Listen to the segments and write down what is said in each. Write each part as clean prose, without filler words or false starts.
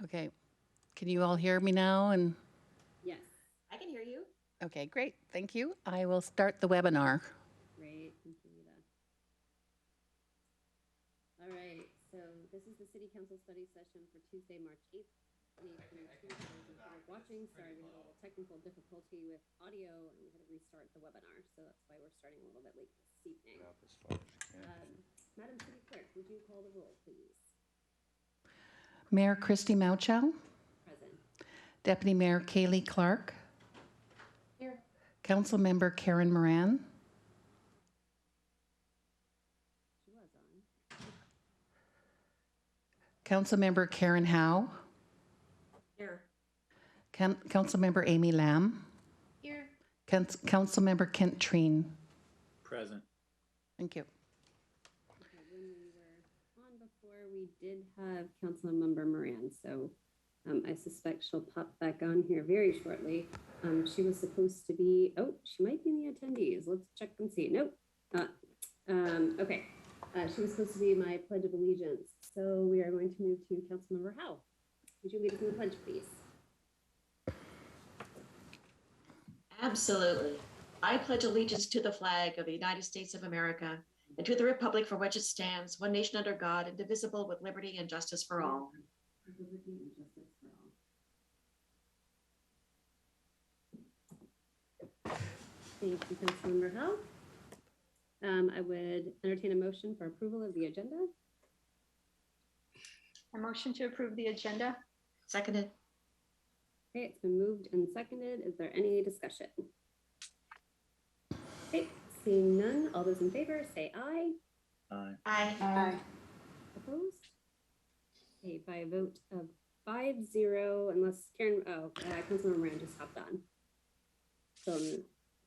Okay. Can you all hear me now? And Yes, I can hear you. okay, great. Thank you. I will start the webinar. Great, thank you, Rita. All right, so this is the City Council study session for Tuesday, March 8th, 2022. For those of you who are watching, sorry, we had a little technical difficulty with audio and we had to restart the webinar, so that's why we're starting a little bit late this evening. Madam City Clerk, would you call the roll, please? Mayor Christy Mauchow, Present. Deputy Mayor Kaylee Clark, Here. Council Member Karen Moran, She was on. Council Member Karen Howe, Here. Council Member Amy Lamb, Here. Council Member Kent Treen. Present. Thank you. Okay, when we were on before, we did have Councilmember Moran, so I suspect she'll pop back on here very shortly. She was supposed to be, oh, she might be in the attendees. Let's check and see. Nope. Okay. She was supposed to be my Pledge of Allegiance. So we are going to move to Councilmember Howe. Would you lead us in the pledge, please? Absolutely. I pledge allegiance to the flag of the United States of America and to the republic for which it stands, one nation under God, indivisible, with liberty and justice for all. Liberty and justice for all. Thank you, Councilmember Howe. I would entertain a motion for approval of the agenda. A motion to approve the agenda. Seconded. Okay, it's been moved and seconded. Is there any discussion? Okay, seeing none, all those in favor say aye. Aye. Aye. Opposed? Okay, by a vote of 5-0, unless Karen, Councilmember Moran just hopped on. So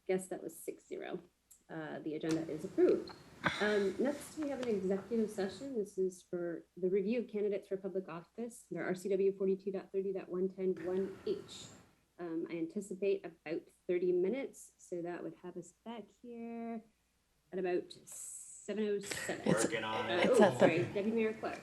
guess that was 6-0. The agenda is approved. Next, we have an executive session. This is for the review of candidates for public office. There are RCW 42.30.110(1)H. I anticipate about 30 minutes, so that would have us back here at about 7:07. Working on it. Oh, sorry, Deputy Mayor Clark.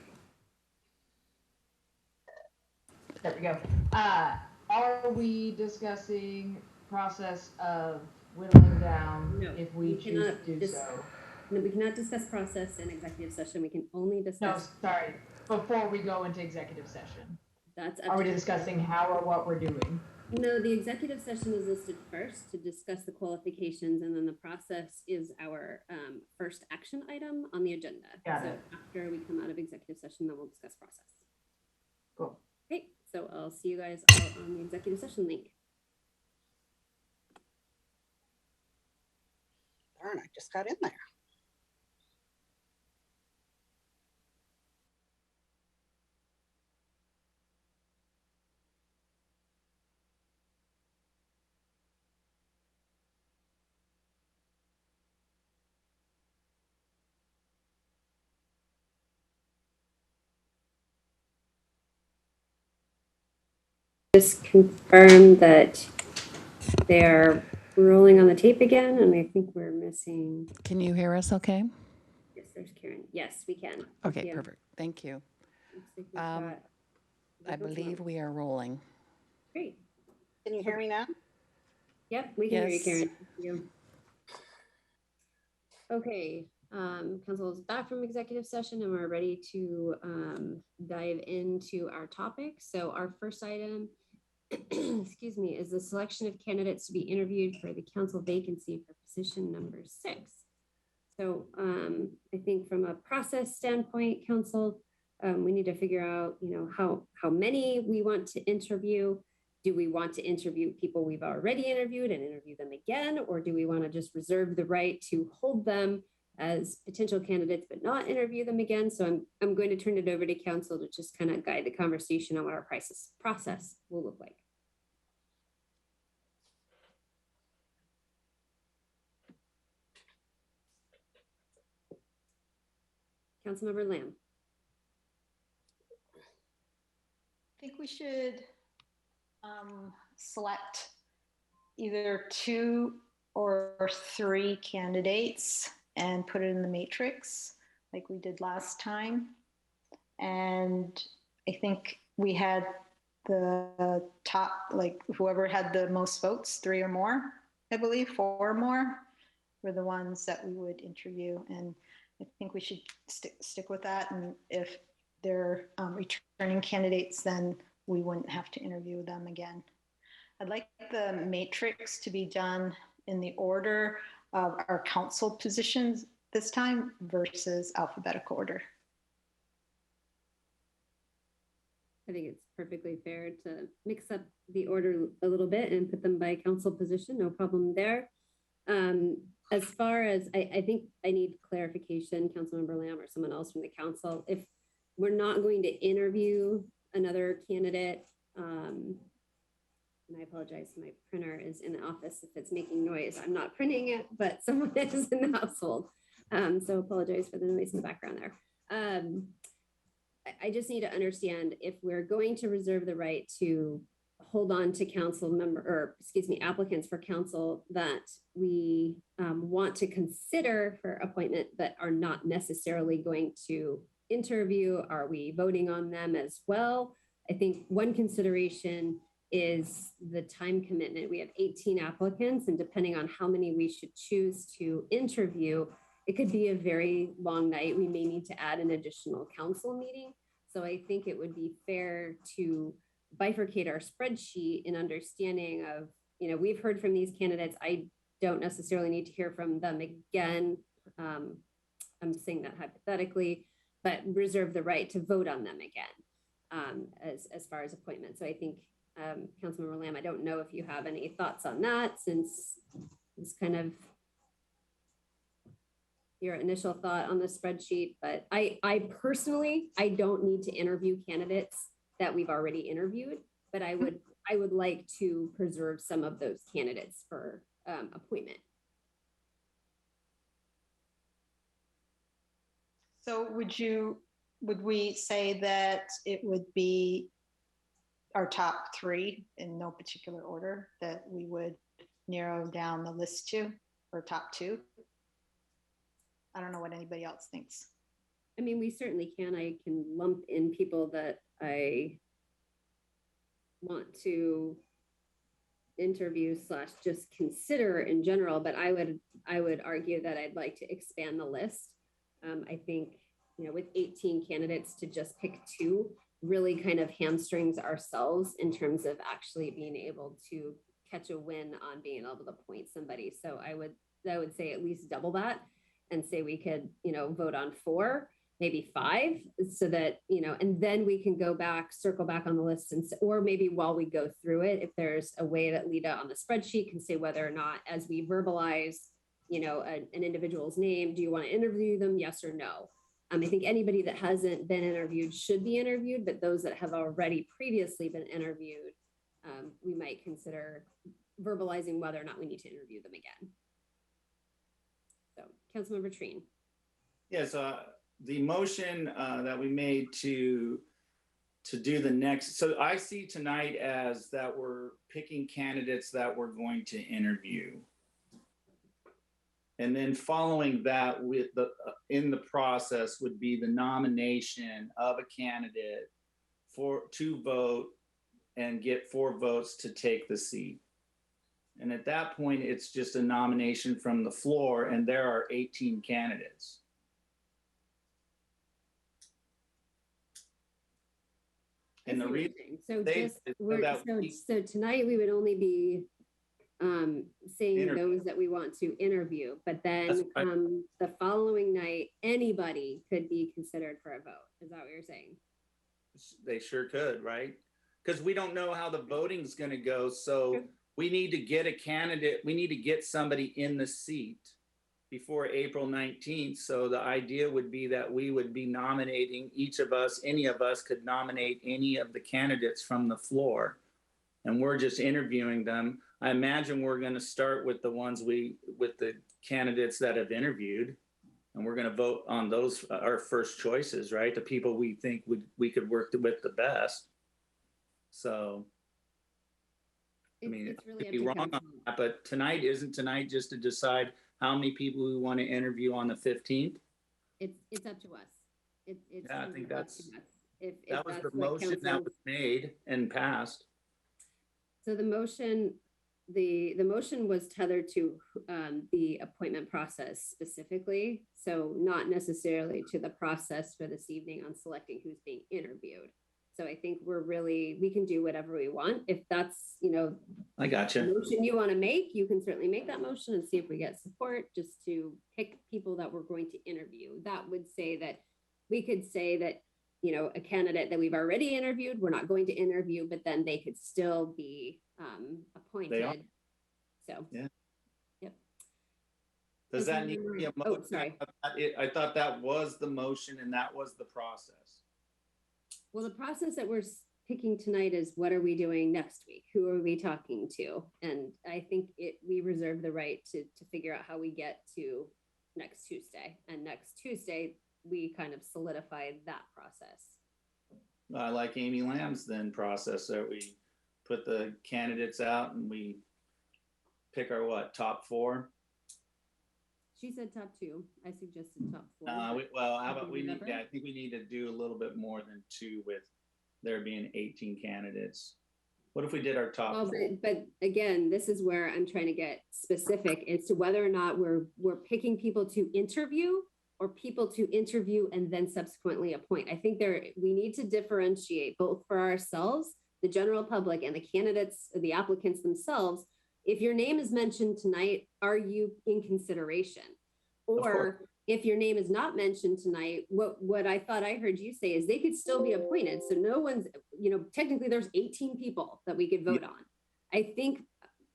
There we go. Are we discussing process of whittling down No, if we we choose cannot to do so? No, we cannot discuss process in executive session. We can only No, discuss. sorry. Before we go into executive session, That's are we discussing how or what we're doing? No, the executive session is listed first to discuss the qualifications, and then the process is our first action item on the agenda. Got so it. after we come out of executive session, then we'll discuss process. Cool. Okay, so I'll see you guys out on the executive session link. Darn, I just got in there. Just confirm that they're rolling on the tape again, and I think we're missing. Can you hear us okay? Yes, there's Karen. Yes, we can. Okay, Yeah. perfect. Thank you. Looks like we've Um, got- I believe we are rolling. Great. Can you hear me now? Yep, we can hear you, Yes. Karen. Thank you. Okay, council is back from executive session and we're ready to dive into our topic. So our first item, excuse me, is the selection of candidates to be interviewed for the council vacancy for position number 6. So I think from a process standpoint, council, we need to figure out, how many we want to interview. Do we want to interview people we've already interviewed and interview them again? Or do we want to just reserve the right to hold them as potential candidates, but not interview them again? So I'm going to turn it over to council to just kind of guide the conversation on what our process will look like. Councilmember Lamb. I think we should select either 2 or 3 candidates and put it in the matrix like we did last time. And I think we had the top, like whoever had the most votes, 3 or more, I believe, 4 or more, were the ones that we would interview. And I think we should stick with that. And if they're returning candidates, then we wouldn't have to interview them again. I'd like the matrix to be done in the order of our council positions this time versus alphabetical order. I think it's perfectly fair to mix up the order a little bit and put them by council position, no problem there. As far as, I think I need clarification, Councilmember Lamb or someone else from the council, if we're not going to interview another candidate, and I apologize, my printer is in the office if it's making noise. I'm not printing it, but someone is in the household. So apologize for the noise in the background there. I just need to understand if we're going to reserve the right to hold on to applicants for council that we want to consider for appointment but are not necessarily going to interview. Are we voting on them as well? I think one consideration is the time commitment. We have 18 applicants, and depending on how many we should choose to interview, it could be a very long night. We may need to add an additional council meeting. So I think it would be fair to bifurcate our spreadsheet in understanding of, we've heard from these candidates. I don't necessarily need to hear from them again. I'm saying that hypothetically, but reserve the right to vote on them again as far as appointments. So I think, Councilmember Lamb, I don't know if you have any thoughts on that, since it's kind of your initial thought on the spreadsheet. But I personally, I don't need to interview candidates that we've already interviewed, but I would like to preserve some of those candidates for appointment. So would we say that it would be our top 3 in no particular order that we would narrow down the list to, or top 2? I don't know what anybody else thinks. I mean, we certainly can. I can lump in people that I want to interview / just consider in general, but I would argue that I'd like to expand the list. I think, with 18 candidates, to just pick 2 really kind of hamstrings ourselves in terms of actually being able to catch a win on being able to point somebody. So I would say at least double that and say we could, vote on 4, maybe 5, so that, and then we can circle back on the list, or maybe while we go through it, if there's a way that Lita on the spreadsheet can say whether or not, as we verbalize, an individual's name, do you want to interview them? Yes or no? I think anybody that hasn't been interviewed should be interviewed, but those that have already previously been interviewed, we might consider verbalizing whether or not we need to interview them again. So, Councilmember Treen. Yes, the motion that we made to do the next, so I see tonight as that we're picking candidates that we're going to interview. And then following that in the process would be the nomination of a candidate to vote and get 4 votes to take the seat. And at that point, it's just a nomination from the floor, and there are 18 candidates. And the reason so tonight we would only be saying those that we want to interview, but then the following night, anybody could be considered for a vote. Is that what you're saying? They sure could, right? Because we don't know how the voting's going to go. So True. We need to get a candidate. We need to get somebody in the seat before April 19th. So the idea would be that we would be nominating each of us. Any of us could nominate any of the candidates from the floor, and we're just interviewing them. I imagine we're going to start with with the candidates that have interviewed, and we're going to vote on those, our first choices, right? The people we think we could work with the best. So, I mean, it's really it'd be wrong on that, but isn't tonight just to decide how many people we want to interview on the 15th? It's up to us. Yeah, I think that's if That was that's the what motion that council. was made and passed. So the motion, the motion was tethered to the appointment process specifically. So not necessarily to the process for this evening on selecting who's being interviewed. So I think we can do whatever we want. If that's, I got the you. motion you want to make, you can certainly make that motion and see if we get support just to pick people that we're going to interview. That would say that we could say that, a candidate that we've already interviewed, we're not going to interview, but then they could still be appointed. So. Yeah. Yep. Does that need to be a Oh, motion? sorry. I thought that was the motion and that was the process. Well, the process that we're picking tonight is what are we doing next week? Who are we talking to? And I think we reserve the right to figure out how we get to next Tuesday. And next Tuesday, we kind of solidified that process. I like Amy Lamb's then process that we put the candidates out and we pick our top 4? She said top 2. I suggested top 4. How about Remember? I think we need to do a little bit more than 2 with there being 18 candidates. What if we did our top? Well, but again, this is where I'm trying to get specific as to whether or not we're picking people to interview or people to interview and then subsequently appoint. I think we need to differentiate both for ourselves, the general public, and the candidates, the applicants themselves. If your name is mentioned tonight, are you in consideration? Or if your name is not mentioned tonight, what I thought I heard you say is they could still be appointed. So no one's, technically there's 18 people that we could vote on. I think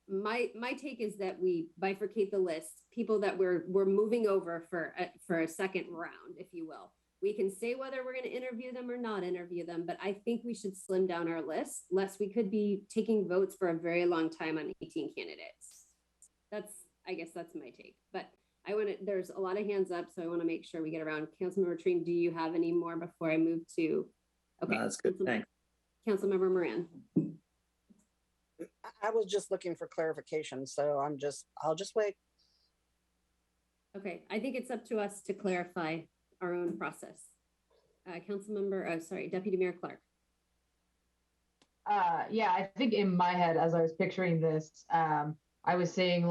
my take is that we bifurcate the list, people that we're moving over for a second round, if you will. We can say whether we're going to interview them or not interview them, but I think we should slim down our list, lest we could be taking votes for a very long time on 18 candidates. I guess that's my take, but there's a lot of hands up, so I want to make sure we get around. Councilmember Treen, do you have any more before I move to? Okay, No, that's good. Thanks. Councilmember Moran. I was just looking for clarification, so I'll just wait. Okay, I think it's up to us to clarify our own process. Deputy Mayor Clark. Yeah, I think in my head, as I was picturing this, I was saying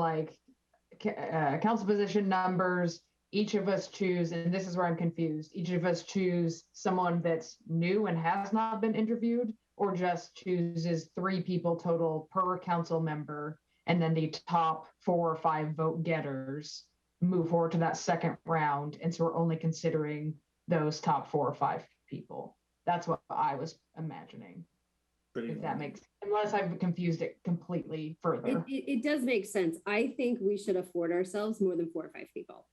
council position numbers, each of us choose, and this is where I'm confused, each of us choose someone that's new and has not been interviewed, or just chooses 3 people total per council member, and then the top 4 or 5 vote getters move forward to that second round. And so we're only considering those top 4 or 5 people. That's what I was imagining. If that makes, unless I've confused it completely further. It does make sense. I think we should afford ourselves more than 4 or 5 people.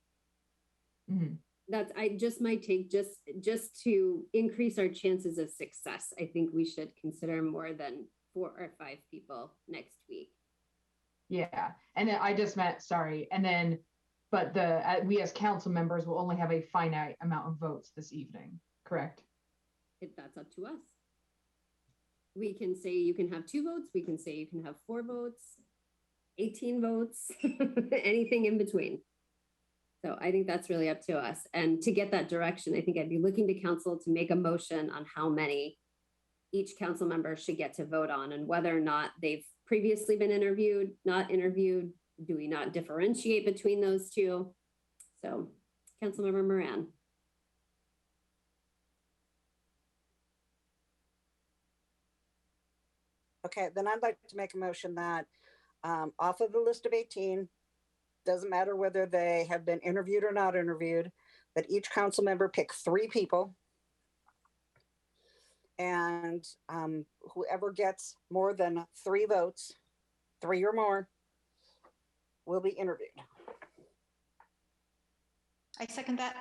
Mhm. That's just my take, just to increase our chances of success. I think we should consider more than 4 or 5 people next week. Yeah, and then I just meant, sorry, and then, but we as council members will only have a finite amount of votes this evening, correct? If that's up to us. We can say you can have 2 votes, we can say you can have 4 votes, 18 votes, anything in between. So I think that's really up to us. And to get that direction, I think I'd be looking to council to make a motion on how many each council member should get to vote on, and whether or not they've previously been interviewed, not interviewed. Do we not differentiate between those 2? So Councilmember Moran. Okay, then I'd like to make a motion that off of the list of 18, doesn't matter whether they have been interviewed or not interviewed, that each council member pick 3 people. And whoever gets more than 3 votes, 3 or more, will be interviewed. I second that.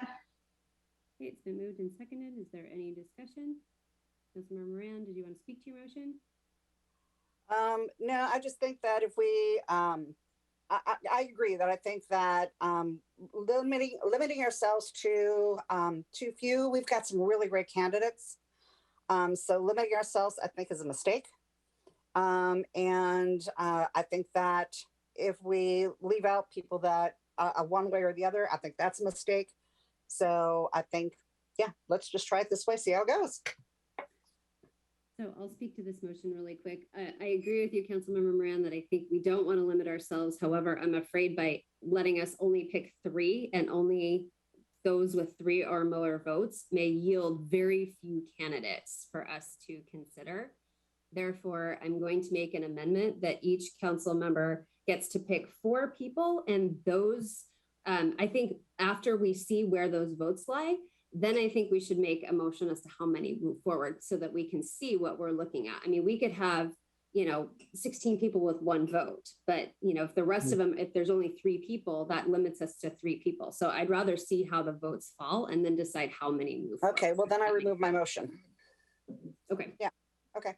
Okay, it's been moved and seconded. Is there any discussion? Councilmember Moran, did you want to speak to your motion? No, I just think that if we, I agree that I think that limiting ourselves to too few, we've got some really great candidates. So limiting ourselves, I think, is a mistake. And I think that if we leave out people that one way or the other, I think that's a mistake. So I think, yeah, let's just try it this way, see how it goes. So I'll speak to this motion really quick. I agree with you, Councilmember Moran, that I think we don't want to limit ourselves. However, I'm afraid by letting us only pick 3 and only those with 3 or more votes may yield very few candidates for us to consider. Therefore, I'm going to make an amendment that each council member gets to pick 4 people, and those, I think after we see where those votes lie, then I think we should make a motion as to how many move forward so that we can see what we're looking at. I mean, we could have, 16 people with 1 vote, but if the rest of them, if there's only 3 people, that limits us to 3 people. So I'd rather see how the votes fall and then decide how many move forward. Okay, well, then I remove my motion. Okay. Yeah, okay.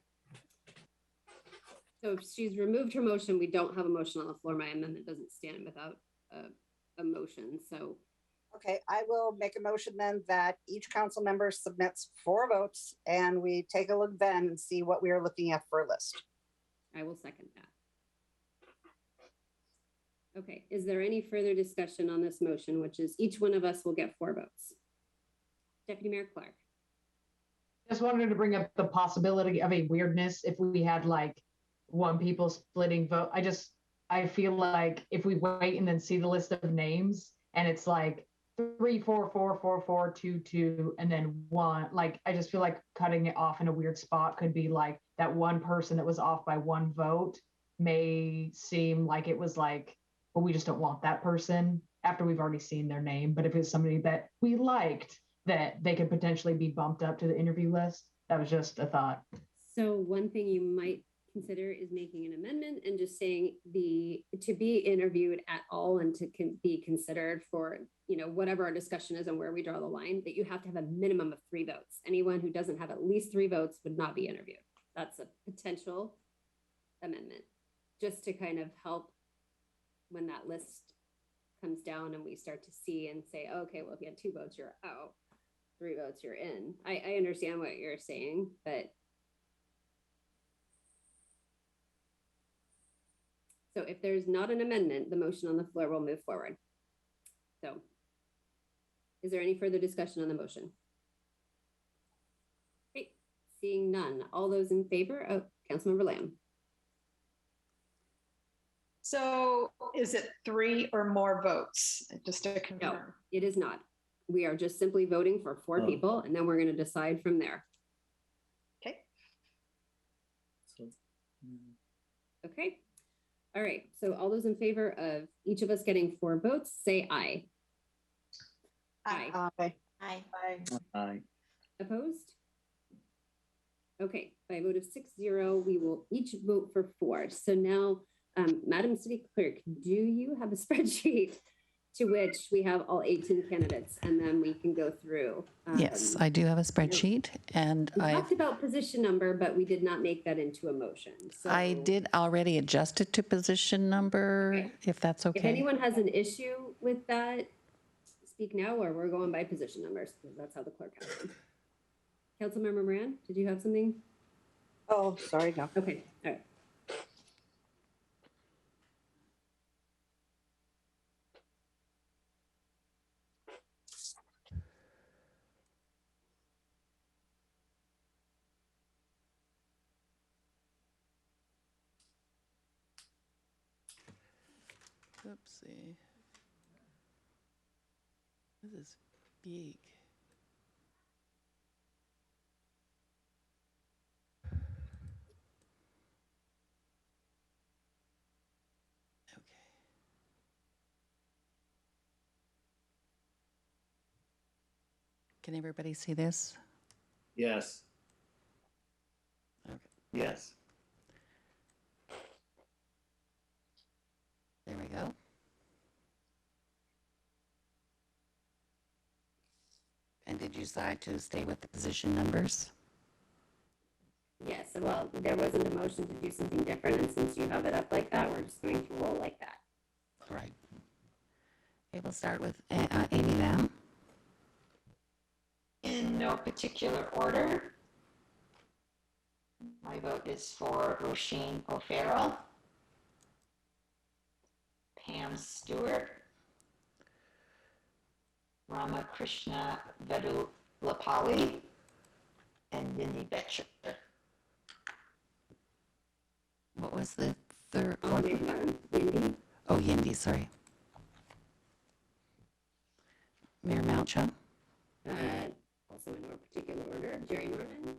So if she's removed her motion, we don't have a motion on the floor. My amendment doesn't stand without a motion. So Okay, I will make a motion then that each council member submits 4 votes and we take a look then and see what we are looking at for a list. I will second that. Okay, is there any further discussion on this motion, which is each one of us will get 4 votes? Deputy Mayor Clark. Just wanted to bring up the possibility of a weirdness if we had like 1 people splitting vote. I feel like if we wait and then see the list of names and it's like 3, 4, 4, 4, 4, 2, 2, and then 1. Like, I just feel like cutting it off in a weird spot could be like that 1 person that was off by 1 vote may seem like it was like, well, we just don't want that person after we've already seen their name. But if it's somebody that we liked, that they could potentially be bumped up to the interview list. That was just a thought. So one thing you might consider is making an amendment and just saying to be interviewed at all and to be considered for whatever our discussion is and where we draw the line, that you have to have a minimum of 3 votes. Anyone who doesn't have at least 3 votes would not be interviewed. That's a potential amendment, just to kind of help when that list comes down and we start to see and say, okay, well, if you had 2 votes, you're out. 3 votes, you're in. I understand what you're saying, but so if there's not an amendment, the motion on the floor will move forward. So is there any further discussion on the motion? Okay, seeing none. All those in favor of Councilmember Lamb? So is it 3 or more votes? Just to No, confirm. it is not. We are just simply voting for 4 people, and then we're going to decide from there. Okay. Okay. All right. So all those in favor of each of us getting 4 votes, say aye. Aye. Aye. Aye. Aye. Opposed? Okay, by a vote of 6-0, we will each vote for 4. So now, Madam City Clerk, do you have a spreadsheet to which we have all 18 candidates, and then we can go through? Yes, I do have a spreadsheet, and We I talked about position number, but we did not make that into a motion. So did already adjust it to position number, Okay. if that's if okay. anyone has an issue with that, speak now, or we're going by position numbers, because that's how the clerk has them. Councilmember Moran, did you have something? Oh, sorry, no. Okay, all right. Oopsie. This is big. Okay. Can everybody see this? Yes. Okay. Yes. There we go. And did you decide to stay with the position numbers? Yes, well, there wasn't a motion to do something different, and since you have it up like that, we're just going to roll like that. All right. Okay, we'll start with Amy Lamb. In no particular order. My vote is for Roisin O'Farrell, Pam Stewart, Ramakrishna Vedulapalli, and Minnie Betcher. What was the third I'll one? name them. Yindi, Oh, Yindi, sorry. Mayor Malcha, also in no particular order, Jerry Norman.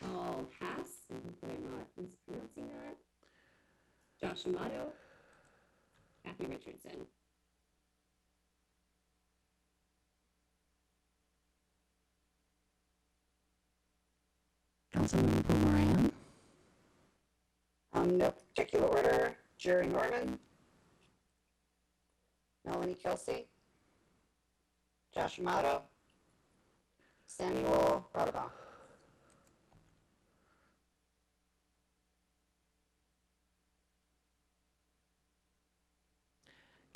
Paul Haas, and hopefully I'm not mispronouncing that. Josh Amato. Kathy Richardson. Councilmember Boomerang, No particular order, Jerry Norman, Melanie Kelsey, Josh Amato, Samuel Rodabaugh.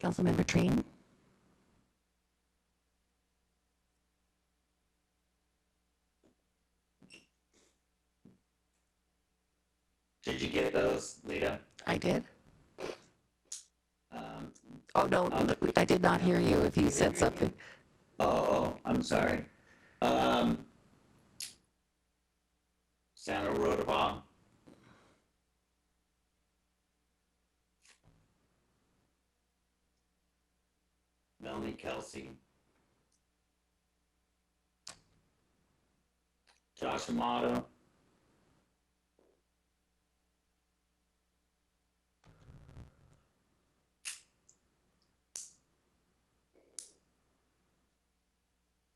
Councilmember Trine, Did you get those, Lita? I did. Um, Oh, no, I did not hear you if you said something. I'm sorry. Sandra Rodabaugh. Melanie Kelsey. Josh Amato.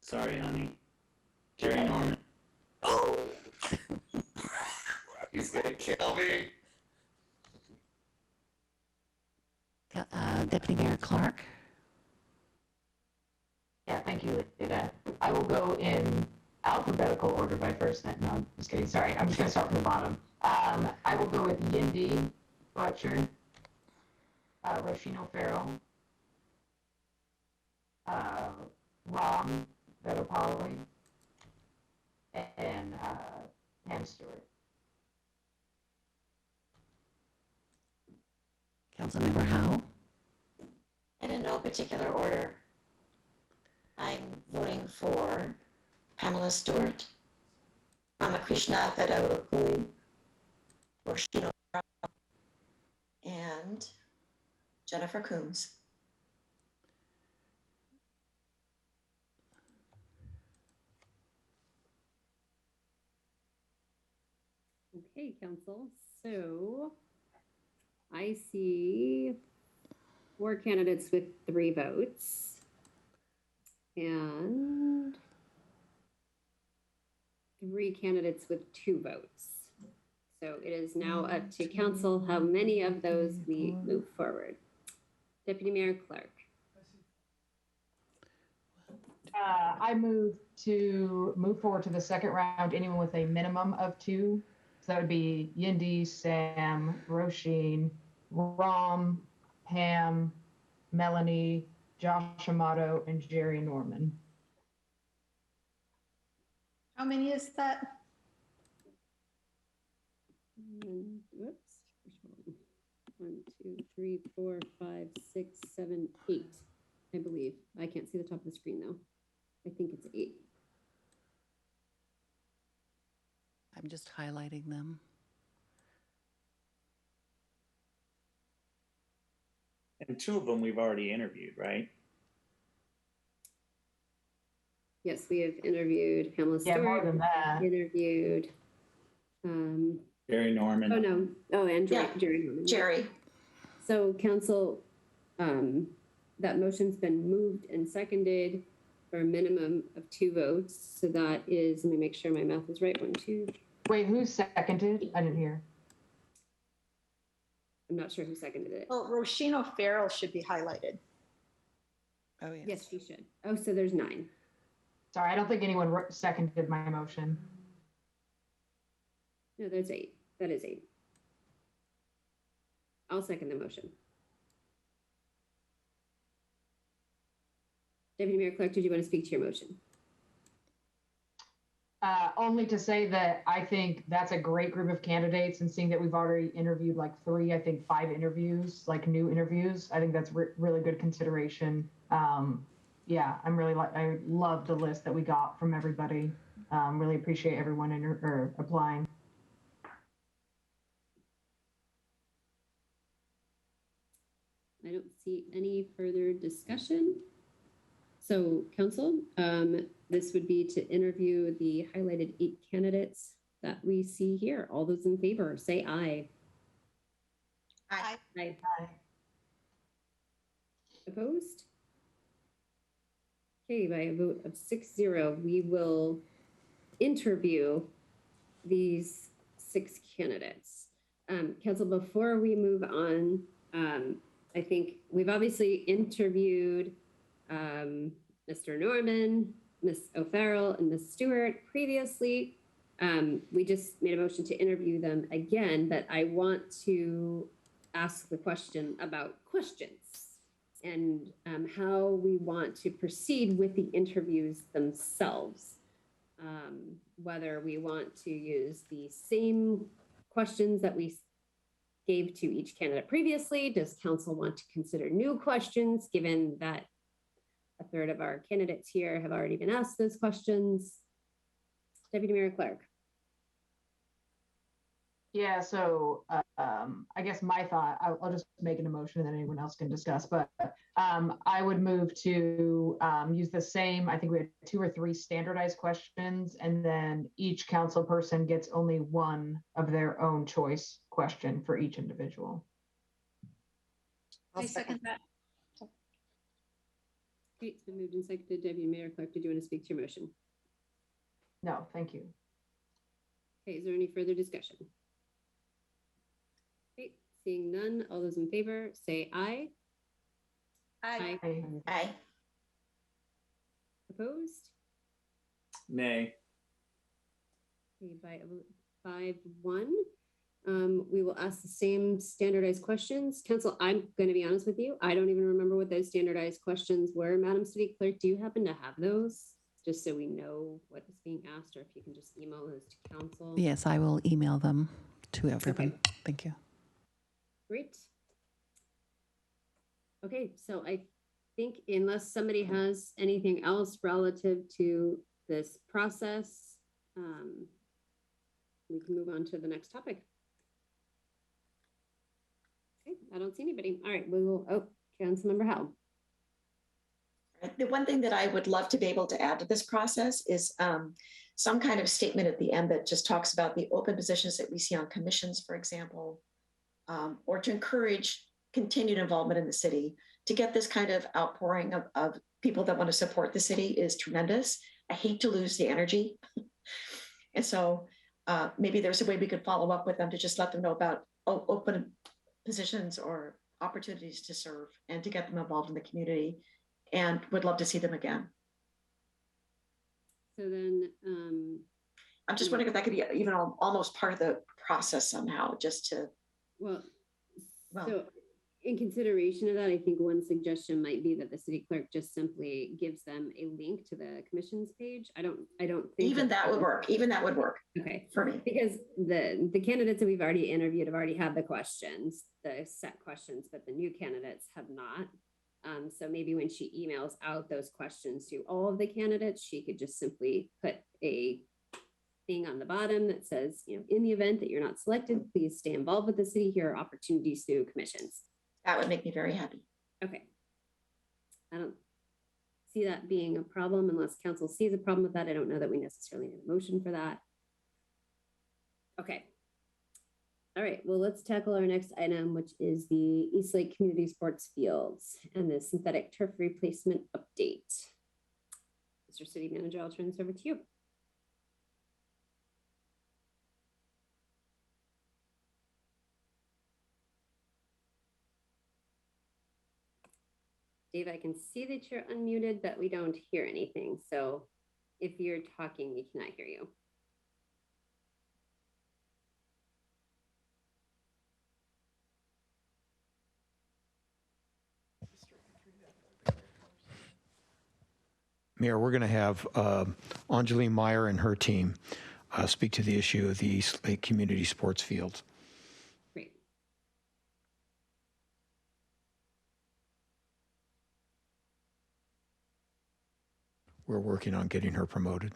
Sorry, honey. Jerry Norman. Oh! He's gonna kill me. Deputy Mayor Clark, Yeah, thank you, Lita. I will go in alphabetical order by first name. No, I'm just kidding. Sorry, I'm just gonna start from the bottom. I will go with Yindi Butcher, Roshino Farrell, Ram Vedopali, and Pam Stewart. Councilmember Howe, And in no particular order, I'm voting for Pamela Stewart, Ramakrishna Fedorapuli, Roshino, and Jennifer Coombs. Okay, council, so I see 4 candidates with 3 votes. And 3 candidates with 2 votes. So it is now up to council how many of those we move forward. Deputy Mayor Clark. I move to move forward to the second round, anyone with a minimum of 2. So that would be Yindi, Sam, Roisin, Ram, Pam, Melanie, Josh Amato, and Jerry Norman. How many is that? Whoops. 1, 2, 3, 4, 5, 6, 7, 8. I believe. I can't see the top of the screen though. I think it's 8. I'm just highlighting them. And 2 of them we've already interviewed, right? Yes, we have interviewed Pamela Stewart. Yeah, more than that. Interviewed. Jerry Norman. Oh no. Oh, and Yeah. Jerry Norman. Jerry, So council, that motion's been moved and seconded for a minimum of 2 votes. So that is, let me make sure my math is right. 1, 2. Wait, who seconded? I didn't hear. I'm not sure who seconded it. Well, Roshino Farrell should be highlighted. Oh, yes. Yes, she should. Oh, so there's 9. Sorry, I don't think anyone seconded my motion. No, there's 8. That is 8. I'll second the motion. Deputy Mayor Clark, did you want to speak to your motion? Only to say that I think that's a great group of candidates, and seeing that we've already interviewed like 3, I think 5 interviews, like new interviews. I think that's really good consideration. Yeah, I love the list that we got from everybody. Really appreciate everyone applying. see any further discussion. So council, this would be to interview the highlighted 8 candidates that we see here. All those in favor, say aye. Aye. Aye. Aye. Opposed? Okay, by a vote of 6-0, we will interview these 6 candidates. Council, before we move on, I think we've obviously interviewed Mr. Norman, Ms. O'Farrell, and Ms. Stewart previously. We just made a motion to interview them again, but I want to ask the question about questions and how we want to proceed with the interviews themselves. Whether we want to use the same questions that we gave to each candidate previously. Does council want to consider new questions, given that a third of our candidates here have already been asked those questions? Deputy Mayor Clark. Yeah, so I guess my thought, I'll just make an emotion and then anyone else can discuss, but I would move to use the same, I think we had 2 or 3 standardized questions, and then each council person gets only one of their own choice question for each individual. I'll I second that. Okay, it's been moved and seconded. Deputy Mayor Clark, did you want to speak to your motion? No, thank you. Okay, is there any further discussion? Okay, seeing none, all those in favor say aye. Aye. Aye. Opposed? Nay. Okay, by a vote of 5-1, we will ask the same standardized questions. Council, I'm going to be honest with you. I don't even remember what those standardized questions were. Madam City Clerk, do you happen to have those? Just so we know what is being asked, or if you can just email those to council. Yes, I will email them to everyone. Okay. Thank you. Great. Okay, so I think unless somebody has anything else relative to this process, we can move on to the next topic. Okay, I don't see anybody. All right, we will, oh, Councilmember Howe. The one thing that I would love to be able to add to this process is some kind of statement at the end that just talks about the open positions that we see on commissions, for example, or to encourage continued involvement in the city. To get this kind of outpouring of people that want to support the city is tremendous. I hate to lose the energy. And so maybe there's a way we could follow up with them to just let them know about open positions or opportunities to serve and to get them involved in the community, and would love to see them again. So then, I'm just wondering if that could be even almost part of the process somehow, just to. well, Well. so in consideration of that, I think one suggestion might be that the city clerk just simply gives them a link to the commission's page. I don't think Even that would work. Even that would work Okay. for me. Because the candidates that we've already interviewed have already had the questions, the set questions, but the new candidates have not. So maybe when she emails out those questions to all of the candidates, she could just simply put a thing on the bottom that says, you know, in the event that you're not selected, please stay involved with the city. Here are opportunities through commissions. That would make me very happy. Okay. I don't see that being a problem unless council sees a problem with that. I don't know that we necessarily need a motion for that. Okay. All right, well, let's tackle our next item, which is the Eastlake Community Sports Fields and the synthetic turf replacement update. Mr. City Manager, I'll turn this over to you. Dave, I can see that you're unmuted, but we don't hear anything. So if you're talking, we cannot hear you. Mayor, we're going to have Angeline Meyer and her team speak to the issue of the East Lake Community Sports Fields. Great. We're working on getting her promoted.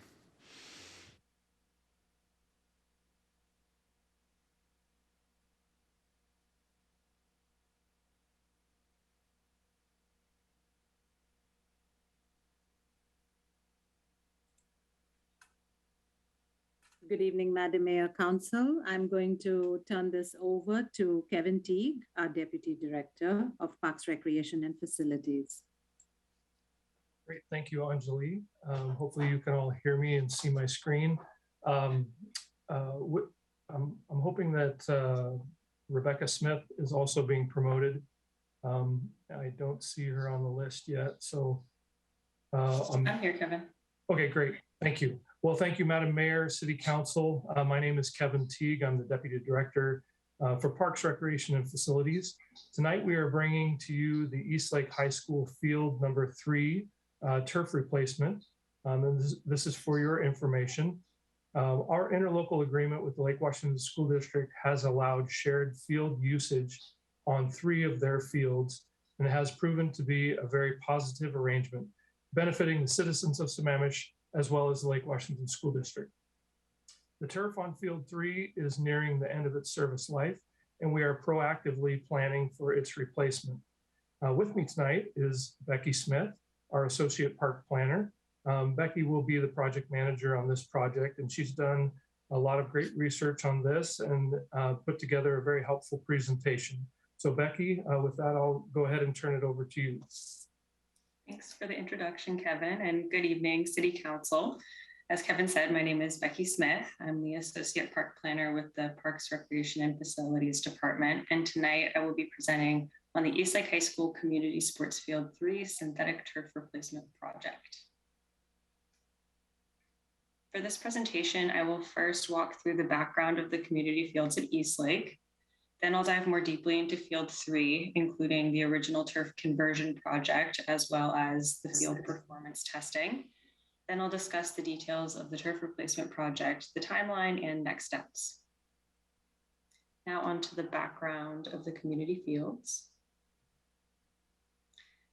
Good evening, Madam Mayor Council. I'm going to turn this over to Kevin Teague, our Deputy Director of Parks, Recreation and Facilities. Great, thank you, Anjali. Hopefully you can all hear me and see my screen. I'm hoping that Rebecca Smith is also being promoted. I don't see her on the list yet, so. I'm here, Kevin. Okay, great, thank you. Well, thank you, Madam Mayor, City Council. My name is Kevin Teague. I'm the Deputy Director for Parks, Recreation and Facilities. Tonight, we are bringing to you the Eastlake High School Field number 3 turf replacement. And this is for your information. Our interlocal agreement with the Lake Washington School District has allowed shared field usage on 3 of their fields, and it has proven to be a very positive arrangement, benefiting the citizens of Sammamish as well as the Lake Washington School District. The turf on Field 3 is nearing the end of its service life, and we are proactively planning for its replacement. With me tonight is Becky Smith, our Associate Park Planner. Becky will be the project manager on this project, and she's done a lot of great research on this and put together a very helpful presentation. So Becky, with that, I'll go ahead and turn it over to you. Thanks for the introduction, Kevin, and good evening, City Council. As Kevin said, my name is Becky Smith. I'm the Associate Park Planner with the Parks, Recreation and Facilities Department, and tonight I will be presenting on the Eastlake High School Community Sports Field 3 Synthetic Turf Replacement Project. For this presentation, I will first walk through the background of the community fields at Eastlake. Then I'll dive more deeply into Field 3, including the original turf conversion project, as well as the field performance testing. Then I'll discuss the details of the turf replacement project, the timeline, and next steps. Now on to the background of the community fields.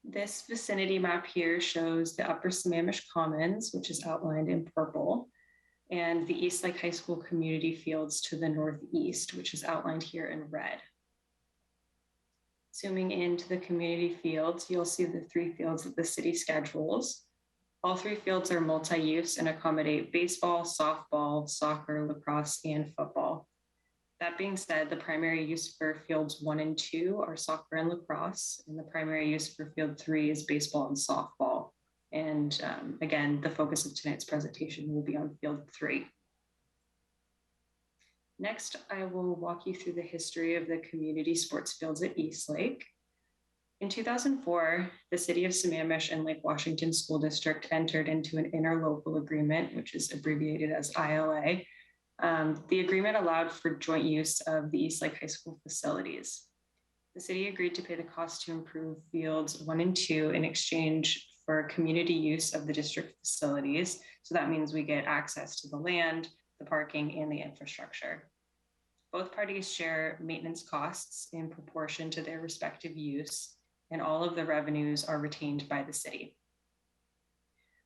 This vicinity map here shows the Upper Sammamish Commons, which is outlined in purple, and the Eastlake High School community fields to the northeast, which is outlined here in red. Zooming into the community fields, you'll see the 3 fields that the city schedules. All 3 fields are multi-use and accommodate baseball, softball, soccer, lacrosse, and football. That being said, the primary use for fields 1 and 2 are soccer and lacrosse, and the primary use for field 3 is baseball and softball. And again, the focus of tonight's presentation will be on Field 3. Next, I will walk you through the history of the community sports fields at Eastlake. In 2004, the City of Sammamish and Lake Washington School District entered into an interlocal agreement, which is abbreviated as ILA. The agreement allowed for joint use of the Eastlake High School facilities. The city agreed to pay the cost to improve fields 1 and 2 in exchange for community use of the district facilities. So that means we get access to the land, the parking, and the infrastructure. Both parties share maintenance costs in proportion to their respective use, and all of the revenues are retained by the city.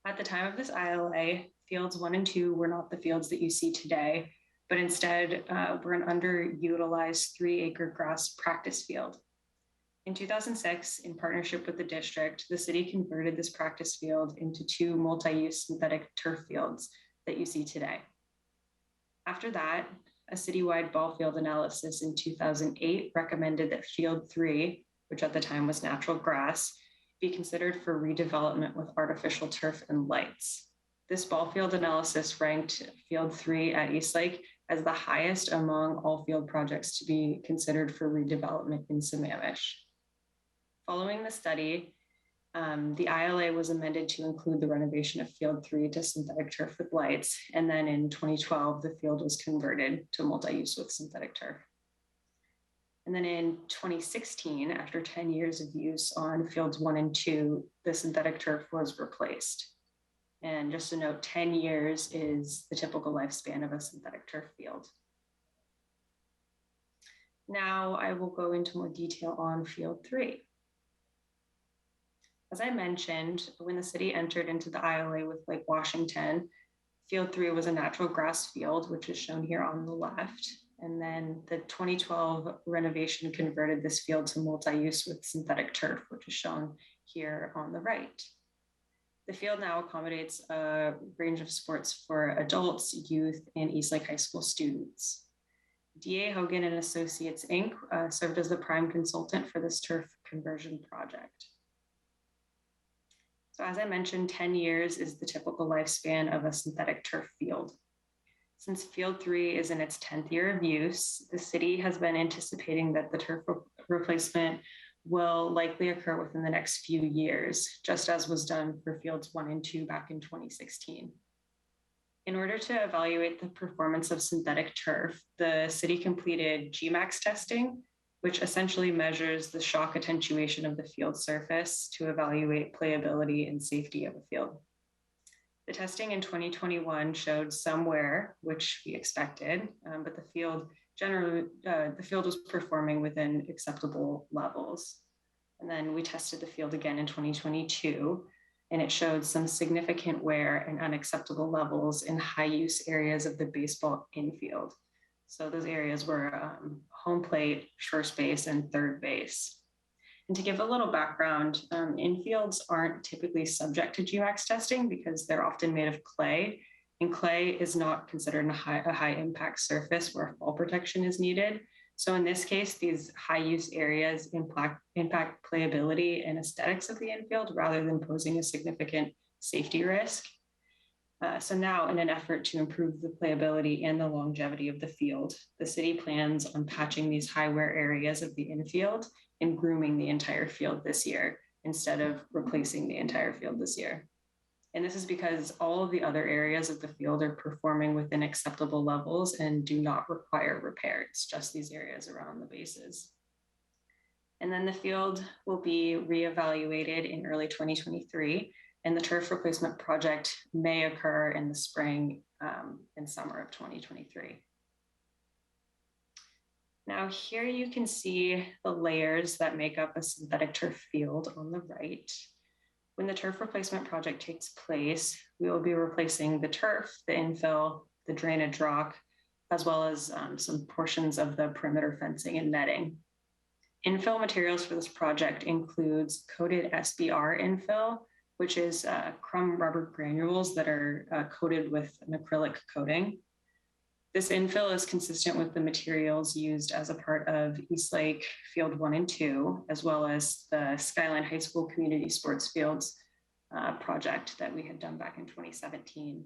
At the time of this ILA, fields 1 and 2 were not the fields that you see today, but instead were an underutilized 3-acre grass practice field. In 2006, in partnership with the district, the city converted this practice field into 2 multi-use synthetic turf fields that you see today. After that, a citywide ball field analysis in 2008 recommended that Field 3, which at the time was natural grass, be considered for redevelopment with artificial turf and lights. This ball field analysis ranked Field 3 at Eastlake as the highest among all field projects to be considered for redevelopment in Sammamish. Following the study, the ILA was amended to include the renovation of Field 3 to synthetic turf with lights, and then in 2012, the field was converted to multi-use with synthetic turf. And then in 2016, after 10 years of use on Fields 1 and 2, the synthetic turf was replaced. And just to note, 10 years is the typical lifespan of a synthetic turf field. Now I will go into more detail on Field 3. As I mentioned, when the city entered into the ILA with Lake Washington, Field 3 was a natural grass field, which is shown here on the left. And then the 2012 renovation converted this field to multi-use with synthetic turf, which is shown here on the right. The field now accommodates a range of sports for adults, youth, and Eastlake High School students. DA Hogan and Associates, Inc. Served as the prime consultant for this turf conversion project. So as I mentioned, 10 years is the typical lifespan of a synthetic turf field. Since Field 3 is in its 10th year of use, the city has been anticipating that the turf replacement will likely occur within the next few years, just as was done for Fields 1 and 2 back in 2016. In order to evaluate the performance of synthetic turf, the city completed Gmax testing, which essentially measures the shock attenuation of the field surface to evaluate playability and safety of a field. The testing in 2021 showed some wear, which we expected, but the field was performing within acceptable levels. And then we tested the field again in 2022, and it showed some significant wear and unacceptable levels in high use areas of the baseball infield. So those areas were home plate, first base, and third base. And to give a little background, infields aren't typically subject to Gmax testing because they're often made of clay, and clay is not considered a high impact surface where fall protection is needed. So in this case, these high use areas impact playability and aesthetics of the infield rather than posing a significant safety risk. So now, in an effort to improve the playability and the longevity of the field, the city plans on patching these high wear areas of the infield and grooming the entire field this year instead of replacing the entire field this year. And this is because all of the other areas of the field are performing within acceptable levels and do not require repair. It's just these areas around the bases. And then the field will be reevaluated in early 2023, and the turf replacement project may occur in the spring and summer of 2023. Now here you can see the layers that make up a synthetic turf field on the right. When the turf replacement project takes place, we will be replacing the turf, the infill, the drainage rock, as well as some portions of the perimeter fencing and netting. Infill materials for this project includes coated SBR infill, which is crumb rubber granules that are coated with an acrylic coating. This infill is consistent with the materials used as a part of Eastlake Field 1 and 2, as well as the Skyline High School Community Sports Fields project that we had done back in 2017.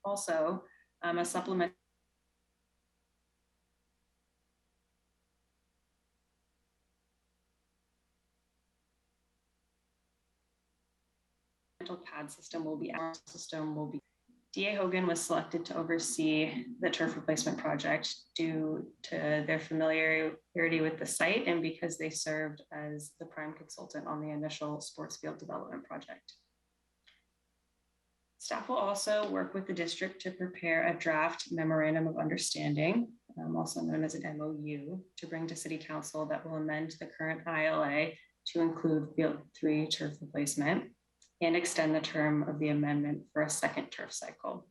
Also, a supplemental pad system will be DA Hogan was selected to oversee the turf replacement project due to their familiarity with the site and because they served as the prime consultant on the initial sports field development project. Staff will also work with the district to prepare a draft memorandum of understanding, also known as an MOU, to bring to City Council that will amend the current ILA to include Field 3 turf replacement and extend the term of the amendment for a second turf cycle.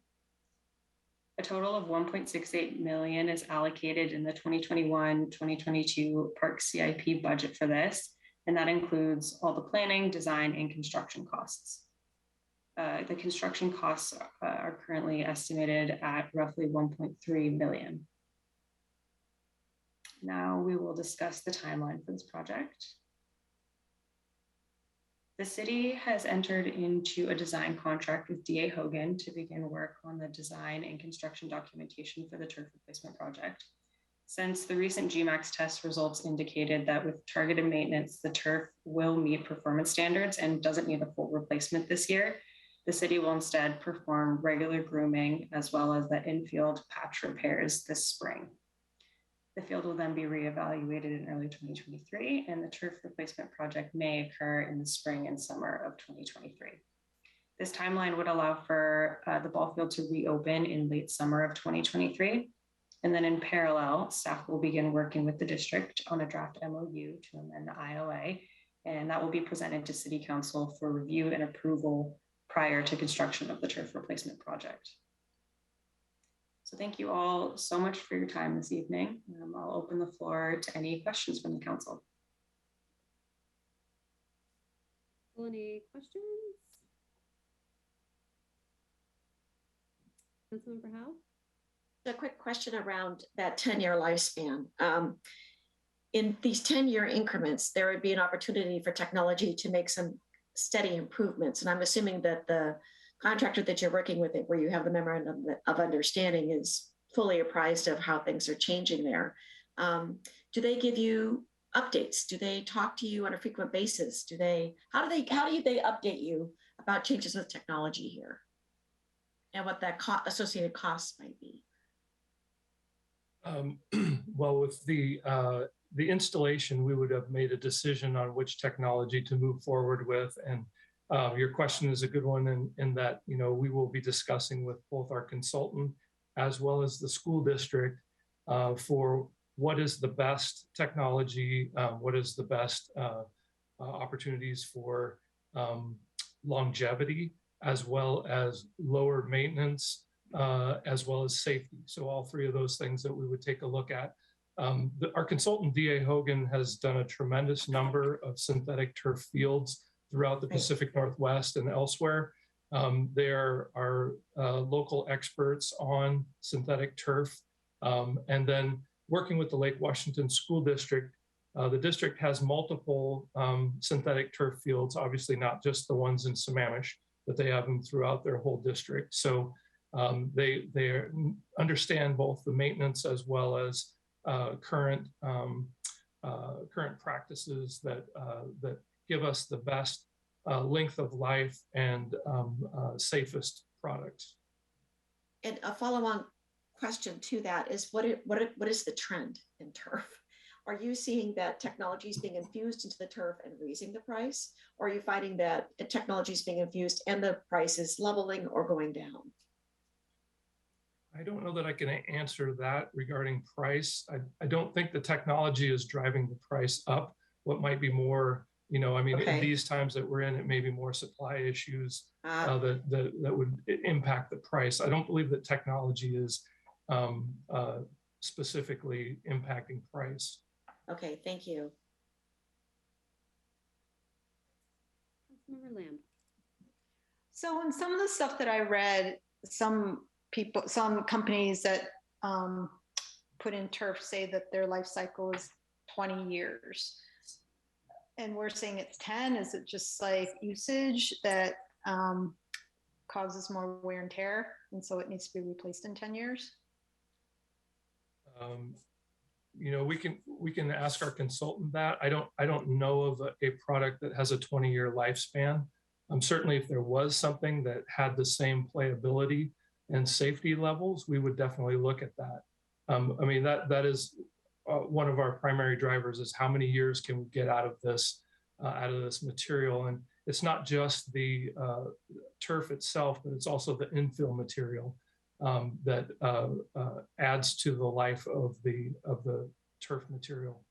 A total of $1.68 million is allocated in the 2021-2022 Park CIP budget for this, and that includes all the planning, design, and construction costs. The construction costs are currently estimated at roughly $1.3 million. Now we will discuss the timeline for this project. The city has entered into a design contract with DA Hogan to begin work on the design and construction documentation for the turf replacement project. Since the recent Gmax test results indicated that with targeted maintenance, the turf will meet performance standards and doesn't need a full replacement this year, the city will instead perform regular grooming as well as the infield patch repairs this spring. The field will then be reevaluated in early 2023, and the turf replacement project may occur in the spring and summer of 2023. This timeline would allow for the ball field to reopen in late summer of 2023. And then in parallel, staff will begin working with the district on a draft MOU to amend the ILA, and that will be presented to City Council for review and approval prior to construction of the turf replacement project. So thank you all so much for your time this evening. I'll open the floor to any questions from the council. Any questions? Councilmember Howe? A quick question around that 10-year lifespan. In these 10-year increments, there would be an opportunity for technology to make some steady improvements. And I'm assuming that the contractor that you're working with, where you have the memorandum of understanding, is fully apprised of how things are changing there. Do they give you updates? Do they talk to you on a frequent basis? How do they update you about changes with technology here and what that associated costs might be? Well, with the installation, we would have made a decision on which technology to move forward with. And your question is a good one in that, we will be discussing with both our consultant as well as the school district for what is the best technology, what is the best opportunities for longevity, as well as lower maintenance, as well as safety. So all three of those things that we would take a look at. Our consultant, D.A. Hogan, has done a tremendous number of synthetic turf fields throughout the Pacific Northwest and elsewhere. There are local experts on synthetic turf. And then working with the Lake Washington School District, the district has multiple synthetic turf fields, obviously not just the ones in Sammamish, but they have them throughout their whole district. So they understand both the maintenance as well as current practices that give us the best length of life and safest products. And a follow-on question to that is, what is the trend in turf? Are you seeing that technology is being infused into the turf and raising the price? Or are you finding that technology is being infused and the price is leveling or going down? I don't know that I can answer that regarding price. I don't think the technology is driving the price up. What might be more, in these times that we're in, it may be more supply issues that would impact the price. I don't believe that technology is specifically impacting price. Okay, thank you. Councilmember Lamb. So in some of the stuff that I read, some companies that put in turf say that their life cycle is 20 years. And we're saying it's 10. Is it just like usage that causes more wear and tear, and so it needs to be replaced in 10 years? We can ask our consultant that. I don't know of a product that has a 20-year lifespan. Certainly, if there was something that had the same playability and safety levels, we would definitely look at that. That is one of our primary drivers, is how many years can we get out of this material. And it's not just the turf itself, but it's also the infill material that adds to the life of the turf material.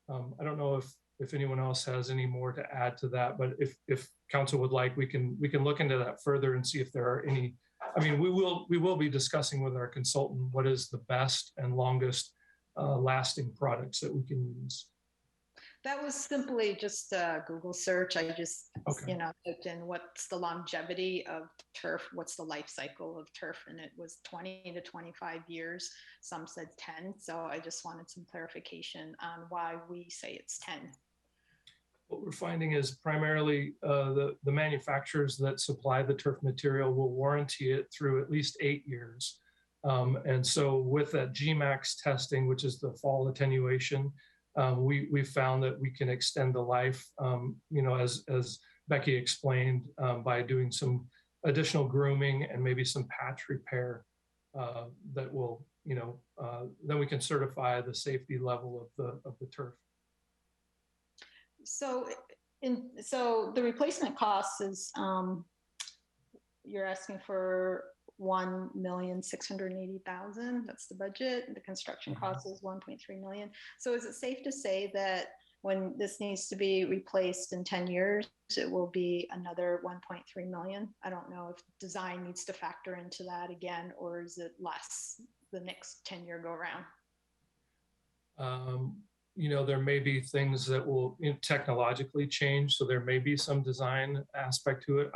I don't know if anyone else has any more to add to that, but if council would like, we can look into that further and see if there are any. We will be discussing with our consultant what is the best and longest lasting products that we can use. That was simply just a Google search. I just, typed in what's the longevity of turf, what's the life cycle of turf, and it was 20 to 25 years. Some said 10. So I just wanted some clarification on why we say it's 10. What we're finding is primarily the manufacturers that supply the turf material will warranty it through at least 8 years. And so with that Gmax testing, which is the fall attenuation, we found that we can extend the life, as Becky explained, by doing some additional grooming and maybe some patch repair that will, then we can certify the safety level of the turf. So the replacement cost is, you're asking for $1,680,000. That's the budget. The construction cost is 1.3 million. So is it safe to say that when this needs to be replaced in 10 years, it will be another 1.3 million? I don't know if design needs to factor into that again, or is it less the next 10-year go around? There may be things that will technologically change, so there may be some design aspect to it.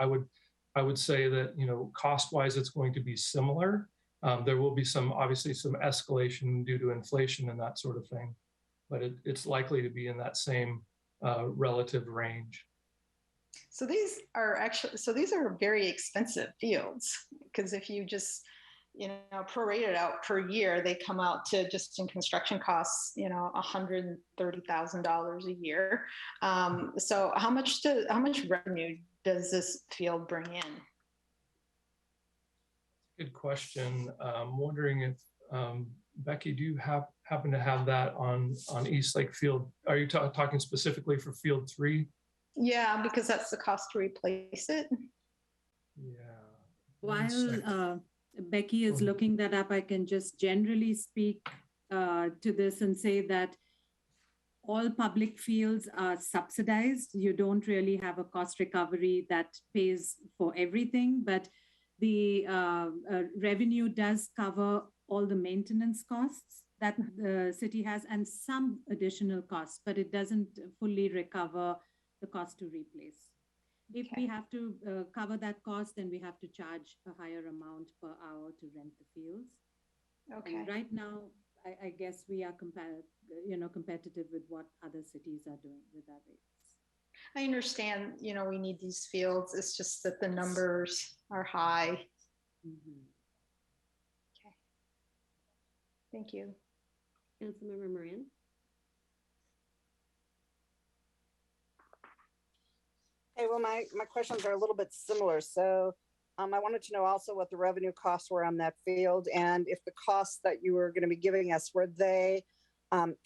I would say that, cost-wise, it's going to be similar. There will be obviously some escalation due to inflation and that sort of thing, but it's likely to be in that same relative range. So these are very expensive fields, because if you just, prorate it out per year, they come out to, just in construction costs, $130,000 a year. So how much revenue does this field bring in? Good question. I'm wondering if, Becky, do you happen to have that on East Lake Field? Are you talking specifically for Field 3? Yeah, because that's the cost to replace it. Yeah. While Becky is looking that up, I can just generally speak to this and say that all public fields are subsidized. You don't really have a cost recovery that pays for everything, but the revenue does cover all the maintenance costs that the city has and some additional costs, but it doesn't fully recover the cost to replace. If we have to cover that cost, then we have to charge a higher amount per hour to rent the fields. Okay. And right now, I guess we are competitive with what other cities are doing with our rates. I understand, we need these fields. It's just that the numbers are high. Mm-hmm. Okay. Thank you. Councilmember Moran. Hey, well, my questions are a little bit similar. So I wanted to know also what the revenue costs were on that field, and if the costs that you were going to be giving us, were they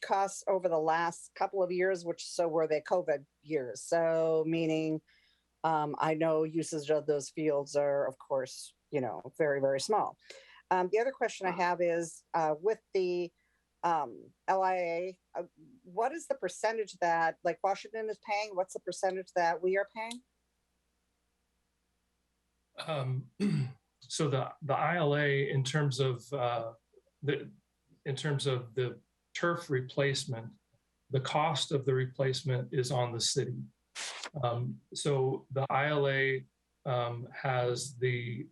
costs over the last couple of years, were they COVID years? So meaning I know usage of those fields are, of course, very, very small. The other question I have is with the LIA, what is the percentage that like Washington is paying? What's the percentage that we are paying? So the ILA, in terms of the turf replacement, the cost of the replacement is on the city. So the ILA has the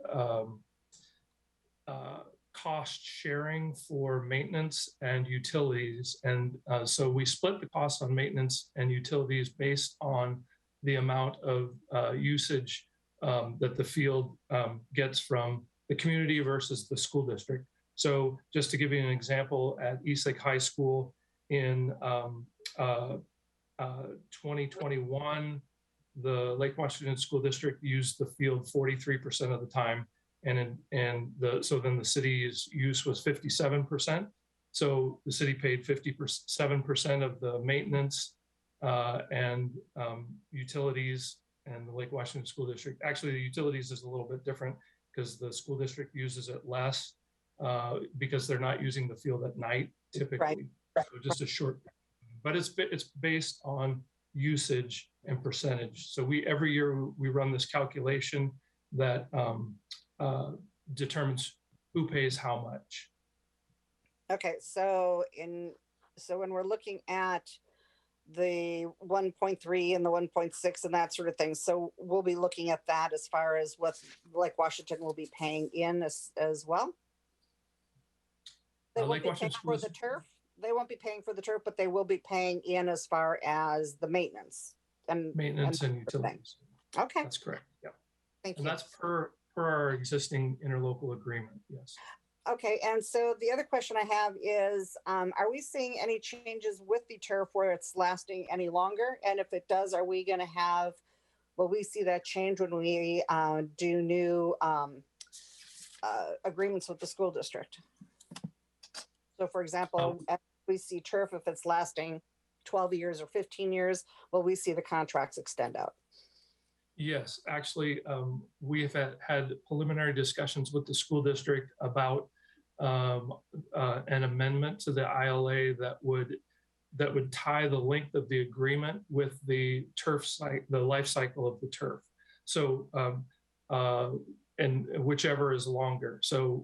cost sharing for maintenance and utilities. And so we split the cost on maintenance and utilities based on the amount of usage that the field gets from the community versus the school district. So just to give you an example, at Eastlake High School in 2021, the Lake Washington School District used the field 43% of the time. So then the city's use was 57%. So the city paid 57% of the maintenance and utilities, and the Lake Washington School District. Actually, the utilities is a little bit different because the school district uses it less because they're not using the field at night typically. Right. So just a short, but it's based on usage and percentage. So every year we run this calculation that determines who pays how much. Okay, so when we're looking at the 1.3 and the 1.6 and that sort of thing, so we'll be looking at that as far as what Lake Washington will be paying in as well. They won't be paying for the turf. They won't be paying for the turf, but they will be paying in as far as the maintenance and utilities. Okay, that's correct. Yeah, thank you. And that's per our existing interlocal agreement. Yes. Okay, and so the other question I have is, are we seeing any changes with the turf where it's lasting any longer? And if it does, will we see that change when we do new agreements with the school district? So for example, if we see turf, if it's lasting 12 years or 15 years, will we see the contracts extend out? Yes, actually, we have had preliminary discussions with the school district about an amendment to the ILA that would tie the length of the agreement with the turf site, the life cycle of the turf. So, and whichever is longer. So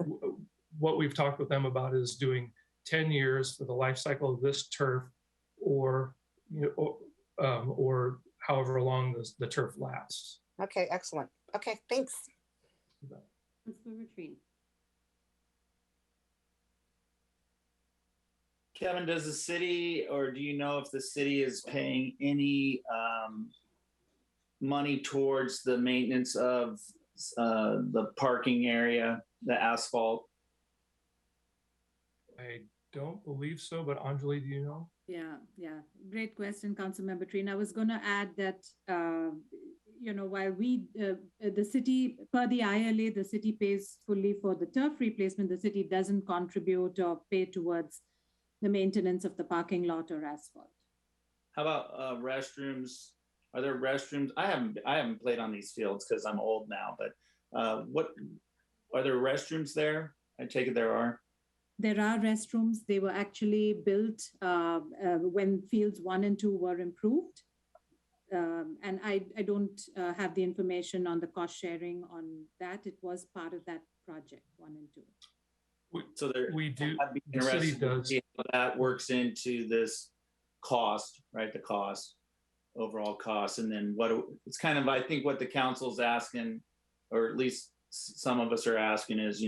what we've talked with them about is doing 10 years for the life cycle of this turf, or however long the turf lasts. Okay, excellent. Okay, thanks. Councilmember Trine. Kevin, does the city, or do you know if the city is paying any money towards the maintenance of the parking area, the asphalt? I don't believe so, but Anjali, do you know? Yeah. Great question, Councilmember Trine. I was going to add that, while the city, per the ILA, the city pays fully for the turf replacement, the city doesn't contribute or pay towards the maintenance of the parking lot or asphalt. How about restrooms? Are there restrooms? I haven't played on these fields because I'm old now, but what are there restrooms there? I take it there are. There are restrooms. They were actually built when fields 1 and 2 were improved. And I don't have the information on the cost sharing on that. It was part of that project 1 and 2. So we do. I'd be The city interested to does. see how that works into this cost, right? The cost, overall cost, and then it's kind of, I think what the council's asking, or at least some of us are asking, is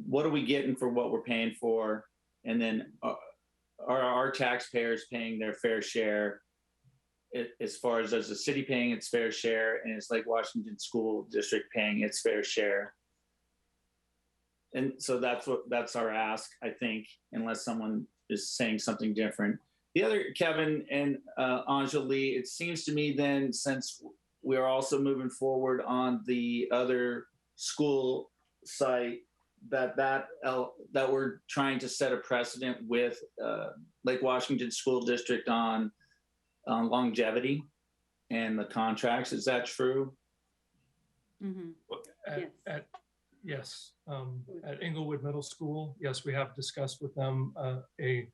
what are we getting for what we're paying for, and then are our taxpayers paying their fair share? As far as the city paying its fair share, and it's Lake Washington School District paying its fair share. And so that's our ask, I think, unless someone is saying something different. The other, Kevin and Anjali, it seems to me then, since we're also moving forward on the other school site, that we're trying to set a precedent with Lake Washington School District on longevity and the contracts. Is that true? Mm-hmm. Yes. At Englewood Middle School, yes, we have discussed with them a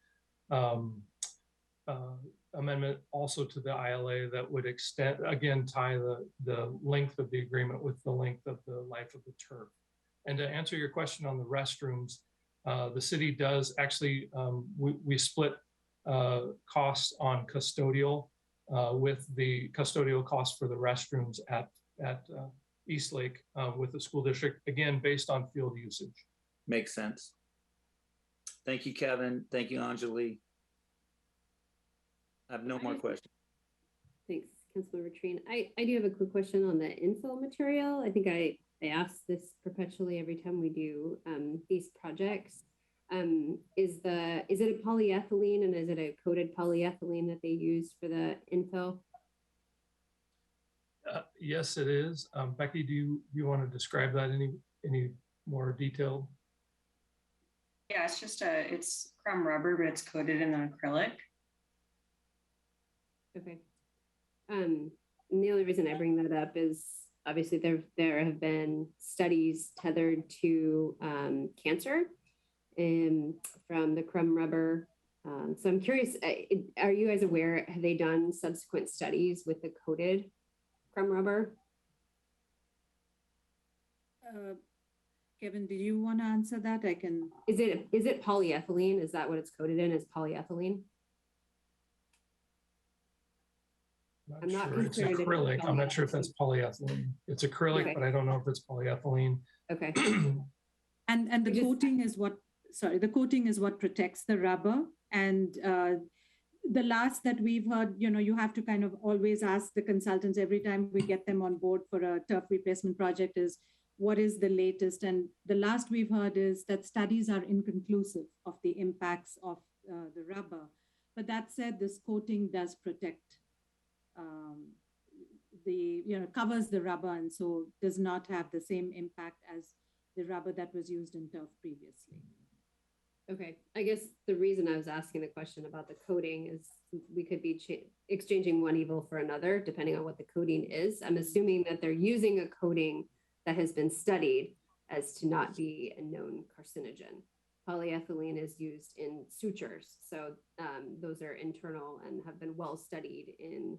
amendment also to the ILA that would extend, again, tie the length of the agreement with the length of the life of the turf. And to answer your question on the restrooms, the city does actually, we split costs on custodial with the custodial costs for the restrooms at Eastlake with the school district, again, based on field usage. Makes sense. Thank you, Kevin. Thank you, Anjali. I have no more questions. Thanks, Councilmember Trine. I do have a quick question on the infill material. I think I ask this perpetually every time we do these projects. Is it a polyethylene, and is it a coated polyethylene that they use for the infill? Yes, it is. Becky, do you want to describe that any more detailed? Yeah, it's crumb rubber, but it's coated in an acrylic. Okay. And the only reason I bring that up is obviously there have been studies tethered to cancer from the crumb rubber. So I'm curious, are you guys aware, have they done subsequent studies with the coated crumb rubber? Kevin, do you want to answer that? I can. Is it polyethylene? Is that what it's coated in? Is polyethylene? I'm not sure. It's acrylic. I'm not sure if that's polyethylene. It's acrylic, okay, but I don't know if it's polyethylene. Okay. and the coating is what protects the rubber. And the last that we've heard, you have to kind of always ask the consultants every time we get them on board for a turf replacement project is, what is the latest? And the last we've heard is that studies are inconclusive of the impacts of the rubber. But that said, this coating does protect covers the rubber, and so does not have the same impact as the rubber that was used in turf previously. Okay, I guess the reason I was asking the question about the coating is we could be exchanging one evil for another, depending on what the coating is. I'm assuming that they're using a coating that has been studied as to not be a known carcinogen. Polyethylene is used in sutures. So those are internal and have been well studied in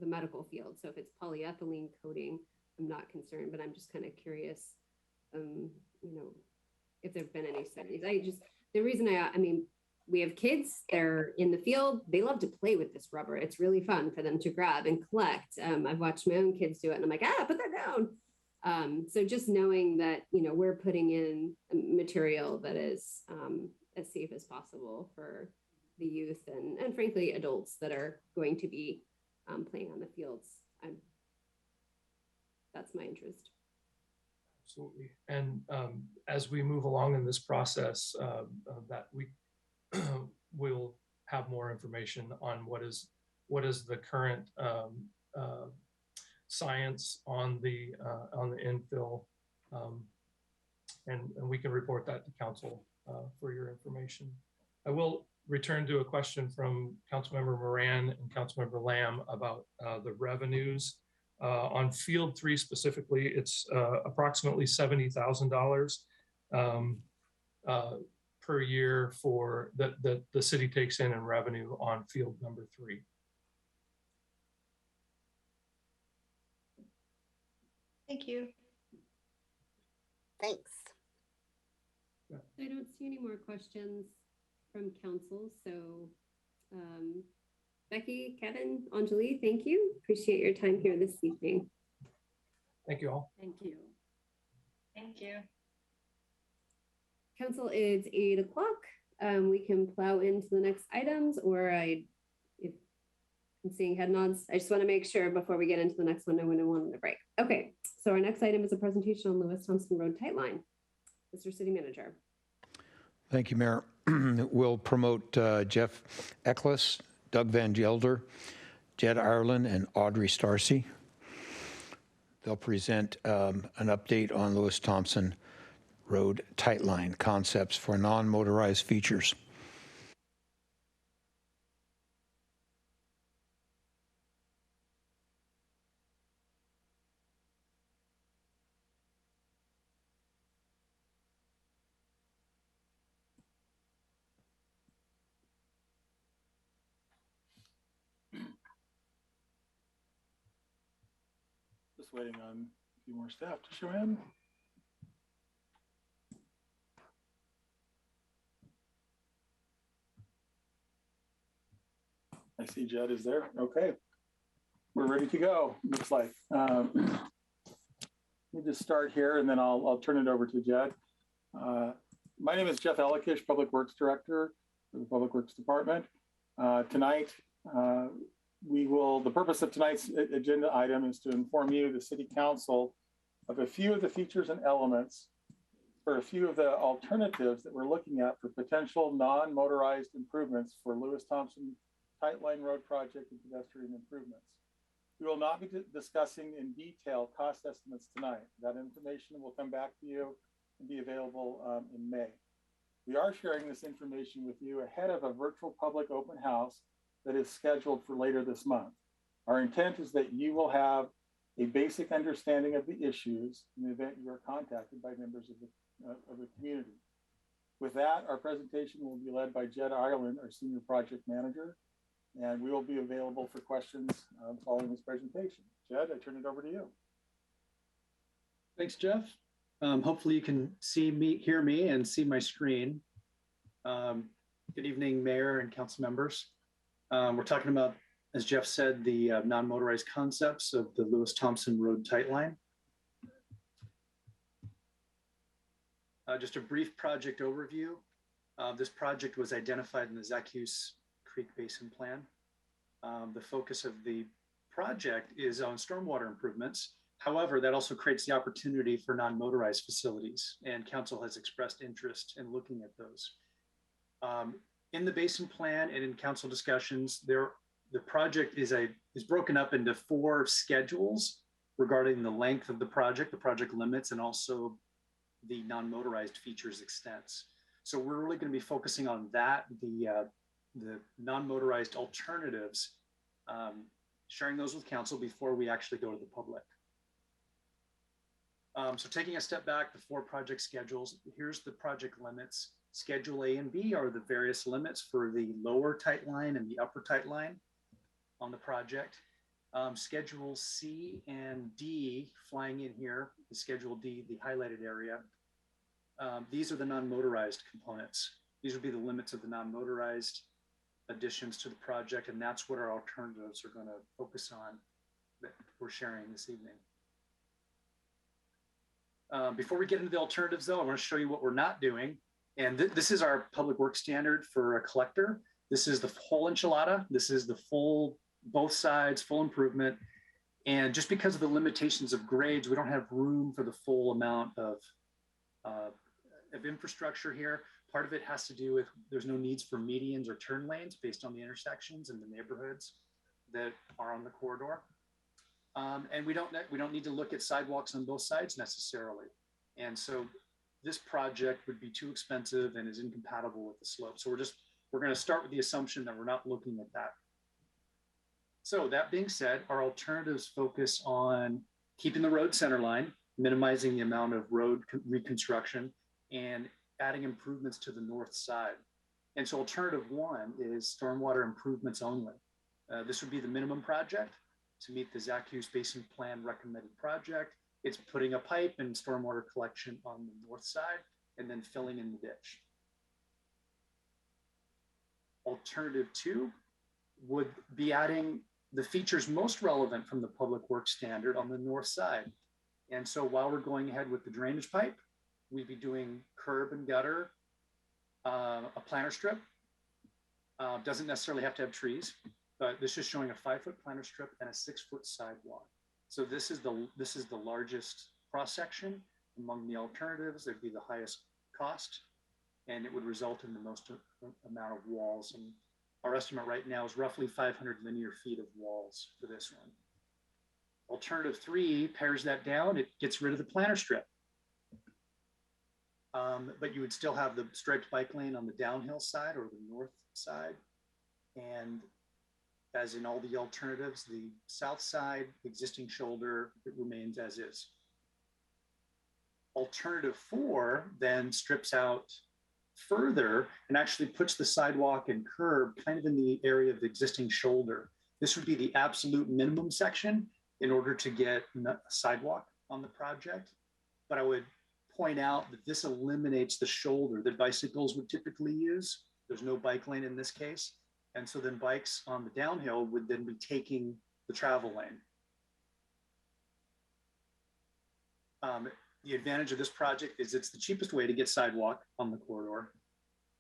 the medical field. So if it's polyethylene coating, I'm not concerned, but I'm just kind of curious, if there've been any studies. The reason I mean, we have kids, they're in the field, they love to play with this rubber. It's really fun for them to grab and collect. I've watched my own kids do it and I'm like, put that down. So just knowing that, we're putting in material that is as safe as possible for the youth and frankly, adults that are going to be playing on the fields. That's my interest. Absolutely. And as we move along in this process, that we will have more information on what is the current science on the infill, and we can report that to council for your information. I will return to a question from Councilmember Moran and Councilmember Lamb about the revenues. On Field 3 specifically, it's approximately $70,000 per year for that the city takes in revenue on field number 3. Thank you. Thanks. I don't see any more questions from council. So Becky, Kevin, Anjali, thank you. Appreciate your time here this evening. Thank you all. Thank you. Thank you. Council, it's 8 o'clock. We can plow into the next items, or if I'm seeing head nods. I just want to make sure before we get into the next one, I wouldn't want to break. Okay, so our next item is a presentation on Lewis Thompson Road Tightline. Mr. City Manager. Thank you, Mayor. We'll promote Jeff Eckles, Doug Van Gelder, Jed Ireland, and Audrey Starcy. They'll present an update on Lewis Thompson Road Tightline concepts for non-motorized features. Just waiting on a few more staff to show in. I see Jed is there. Okay. We're ready to go, looks like. Let me just start here and then I'll turn it over to Jed. My name is Jeff Elikish, Public Works Director for the Public Works Department. Tonight, the purpose of tonight's agenda item is to inform you, the City Council, of a few of the features and elements for a few of the alternatives that we're looking at for potential non-motorized improvements for Lewis Thompson Tightline Road project and pedestrian improvements. We will not be discussing in detail cost estimates tonight. That information will come back to you and be available in May. We are sharing this information with you ahead of a virtual public open house that is scheduled for later this month. Our intent is that you will have a basic understanding of the issues in the event you are contacted by members of the community. With that, our presentation will be led by Jed Ireland, our Senior Project Manager, and we will be available for questions following this presentation. Jed, I turn it over to you. Thanks, Jeff. Hopefully you can hear me and see my screen. Good evening, Mayor and council members. We're talking about, as Jeff said, the non-motorized concepts of the Lewis Thompson Road Tightline. Just a brief project overview. This project was identified in the Zacchaeus Creek Basin Plan. The focus of the project is on stormwater improvements. However, that also creates the opportunity for non-motorized facilities, and council has expressed interest in looking at those. In the Basin Plan and in council discussions, the project is broken up into 4 schedules regarding the length of the project limits, and also the non-motorized features extents. So we're really going to be focusing on that, the non-motorized alternatives, sharing those with council before we actually go to the public. So taking a step back, the 4 project schedules, here's the project limits. Schedule A and B are the various limits for the lower tightline and the upper tightline on the project. Schedule C and D, flying in here, the Schedule D, the highlighted area. These are the non-motorized components. These would be the limits of the non-motorized additions to the project, and that's what our alternatives are going to focus on that we're sharing this evening. Before we get into the alternatives, though, I want to show you what we're not doing And this is our public works standard for a collector. This is the whole enchilada. This is the full, both sides, full improvement. And just because of the limitations of grades, we don't have room for the full amount of infrastructure here. Part of it has to do with there's no needs for medians or turn lanes based on the intersections and the neighborhoods that are on the corridor. And we don't need to look at sidewalks on both sides necessarily. And so this project would be too expensive and is incompatible with the slope. So we're going to start with the assumption that we're not looking at that. So that being said, our alternatives focus on keeping the road center line, minimizing the amount of road reconstruction, and adding improvements to the north side. And so alternative one is stormwater improvements only. This would be the minimum project to meet the Zach Hughes Basin Plan recommended project. It's putting a pipe and stormwater collection on the north side and then filling in the ditch. Alternative two would be adding the features most relevant from the public works standard on the north side. And so while we're going ahead with the drainage pipe, we'd be doing curb and gutter, a planter strip. Doesn't necessarily have to have trees, but this is showing a 5-foot planter strip and a 6-foot sidewalk. So this is the largest cross section among the alternatives. It'd be the highest cost, and it would result in the most amount of walls. And our estimate right now is roughly 500 linear feet of walls for this one. Alternative three pares that down. It gets rid of the planter strip. But you would still have the striped bike lane on the downhill side or the north side. And as in all the alternatives, the south side existing shoulder, it remains as is. Alternative four then strips out further and actually puts the sidewalk and curb kind of in the area of the existing shoulder. This would be the absolute minimum section in order to get a sidewalk on the project. But I would point out that this eliminates the shoulder that bicycles would typically use. There's no bike lane in this case. And so then bikes on the downhill would then be taking the travel lane. The advantage of this project is it's the cheapest way to get sidewalk on the corridor.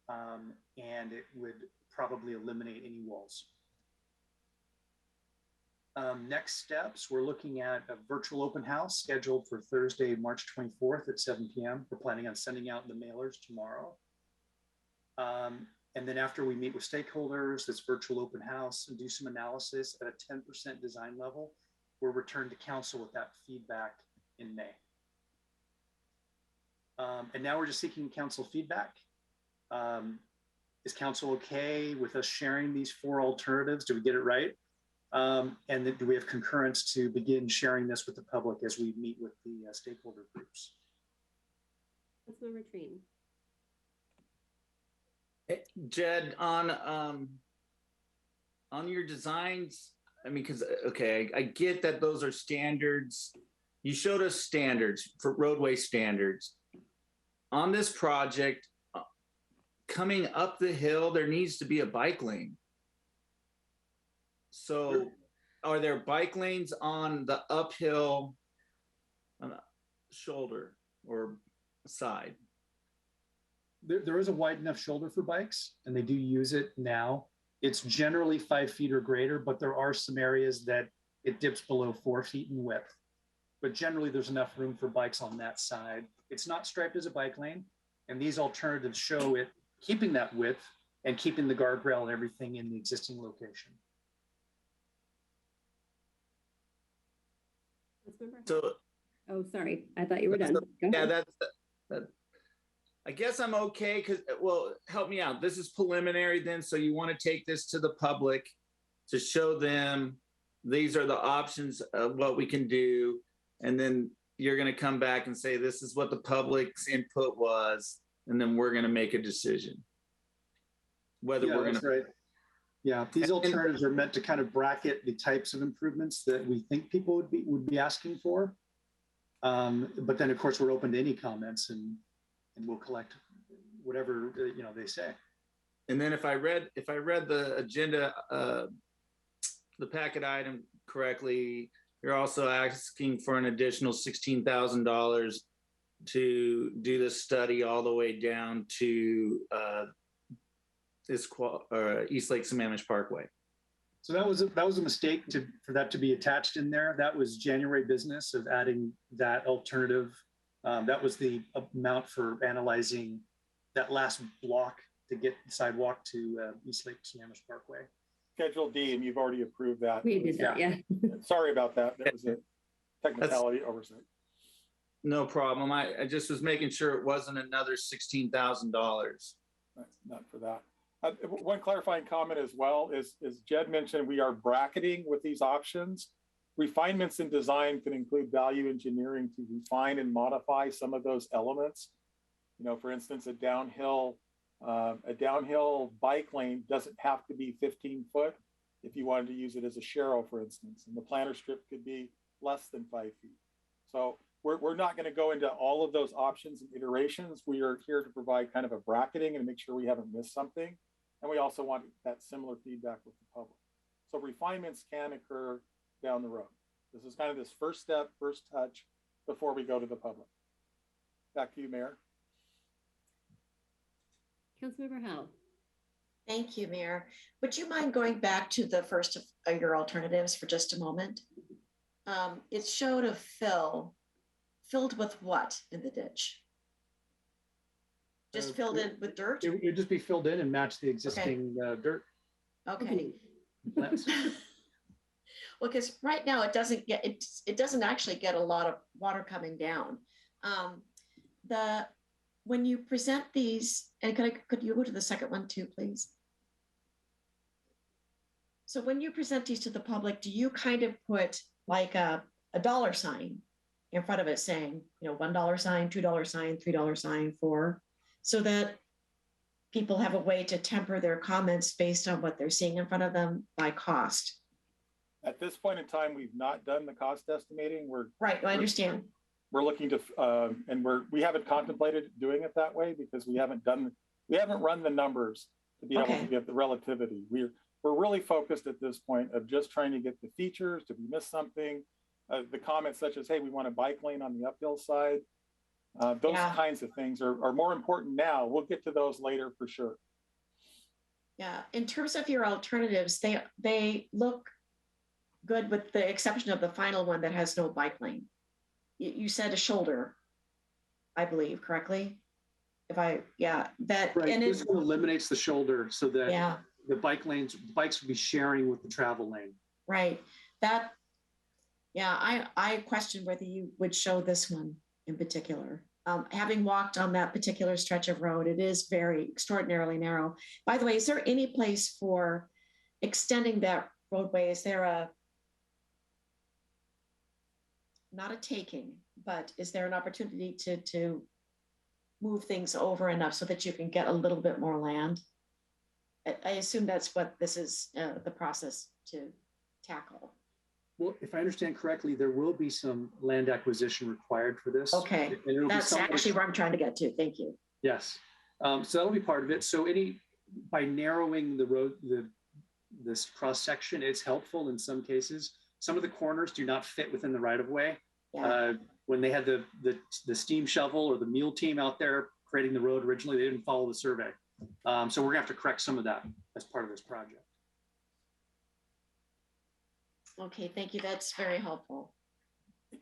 And it would probably eliminate any walls. Next steps, we're looking at a virtual open house scheduled for Thursday, March 24th at 7 p.m. We're planning on sending out the mailers tomorrow. And then after we meet with stakeholders, this virtual open house and do some analysis at a 10% design level, we'll return to council with that feedback in May. And now we're just seeking council feedback. Is council okay with us sharing these 4 alternatives? Do we get it right? And then do we have concurrence to begin sharing this with the public as we meet with the stakeholder groups? Councilmember Trine. Jed, on your designs, I mean, because, okay, I get that those are standards. You showed us standards for roadway standards. On this project, coming up the hill, there needs to be a bike lane. So are there bike lanes on the uphill shoulder or side? There is a wide enough shoulder for bikes, and they do use it now. It's generally 5 feet or greater, but there are some areas that it dips below 4 feet in width. But generally, there's enough room for bikes on that side. It's not striped as a bike lane, and these alternatives show it keeping that width and keeping the guardrail and everything in the existing location. So, oh, sorry. I thought you were done. Yeah, I guess I'm okay because, well, help me out. This is preliminary then. So you want to take this to the public to show them these are the options of what we can do. And then you're going to come back and say, this is what the public's input was. And then we're going to make a decision. Whether we're going to. Right. Yeah, these alternatives are meant to kind of bracket the types of improvements that we think people would be asking for. But then, of course, we're open to any comments and we'll collect whatever they say. And then if I read the agenda, the packet item correctly, you're also asking for an additional $16,000 to do the study all the way down to East Lake Sammamish Parkway. So that was a mistake for that to be attached in there. That was January business of adding that alternative. That was the amount for analyzing that last block to get the sidewalk to East Lake Sammamish Parkway. Schedule D, and you've already approved that. We did that, yeah. Sorry about that. That was a technicality oversight. No problem. I just was making sure it wasn't another $16,000. Not for that. One clarifying comment as well is Jed mentioned, we are bracketing with these options. Refinements in design can include value engineering to refine and modify some of those elements. You know, for instance, a downhill bike lane doesn't have to be 15 foot if you wanted to use it as a sharrow, for instance, and the planter strip could be less than 5 feet. So we're not going to go into all of those options and iterations. We are here to provide kind of a bracketing and make sure we haven't missed something. And we also want that similar feedback with the public. So refinements can occur down the road. This is kind of this first step, first touch before we go to the public. Back to you, Mayor. Councilmember Howe. Thank you, Mayor. Would you mind going back to the first of your alternatives for just a moment? It showed a filled with what in the ditch? Just filled in with dirt? It would just be filled in and match the existing dirt. Okay. Plants. Well, because right now it doesn't actually get a lot of water coming down. When you present these, and could you go to the second one too, please? So when you present these to the public, do you kind of put like a dollar sign in front of it saying, you know, $1 sign, $2 sign, $3 sign, $4, so that people have a way to temper their comments based on what they're seeing in front of them by cost? At this point in time, we've not done the cost estimating. Right, I understand. We're looking to, and we haven't contemplated doing it that way because we haven't run the numbers to be able to get the relativity. We're really focused at this point of just trying to get the features. Did we miss something? The comments such as, hey, we want a bike lane on the uphill side. Those kinds of things are more important now. We'll get to those later for sure. Yeah, in terms of your alternatives, they look good with the exception of the final one that has no bike lane. You said a shoulder, I believe, correctly? That Right, and this one eliminates the shoulder so that the bikes would be sharing with the travel lane. Right, I question whether you would show this one in particular. Having walked on that particular stretch of road, it is very extraordinarily narrow. By the way, is there any place for extending that roadway? Is there not a taking, but is there an opportunity to move things over enough so that you can get a little bit more land? I assume that's what this is, the process to tackle. Well, if I understand correctly, there will be some land acquisition required for this. Okay, that's actually where I'm trying to get to. Thank you. Yes, so that'll be part of it. So by narrowing the road, this cross section, it's helpful in some cases. Some of the corners do not fit within the right of way. Yeah. When they had the steam shovel or the mule team out there creating the road originally, they didn't follow the survey. So we're gonna have to correct some of that as part of this project. Okay, thank you. That's very helpful.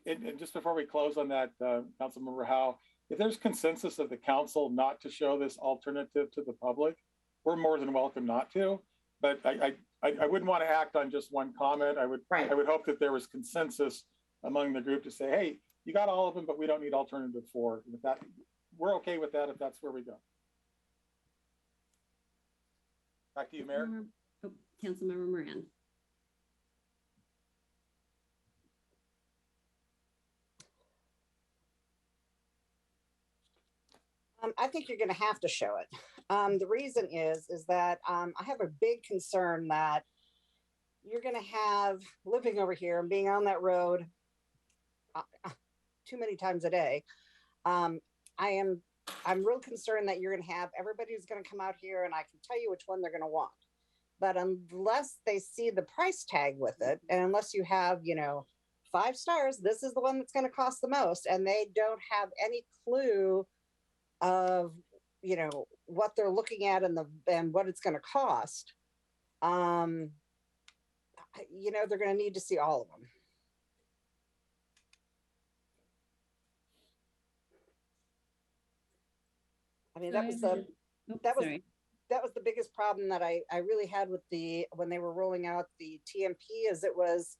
And just before we close on that, Councilmember Howe, if there's consensus of the council not to show this alternative to the public, we're more than welcome not to. But I wouldn't want to act on just one comment. I would hope that there was consensus among the group to say, hey, you got all of them, but we don't need alternative 4. With that, we're okay with that if that's where we go. Back to you, Mayor. Councilmember Moran. I think you're going to have to show it. The reason is that I have a big concern that you're going to have living over here and being on that road too many times a day. I'm real concerned that you're going to have everybody's going to come out here, and I can tell you which one they're going to want. But unless they see the price tag with it, and unless you have, 5 stars, this is the one that's going to cost the most. And they don't have any clue of, you know, what they're looking at and what it's going to cost. You know, they're going to need to see all of them. I mean, that was the biggest problem that I really had with when they were rolling out the TMP, is it was,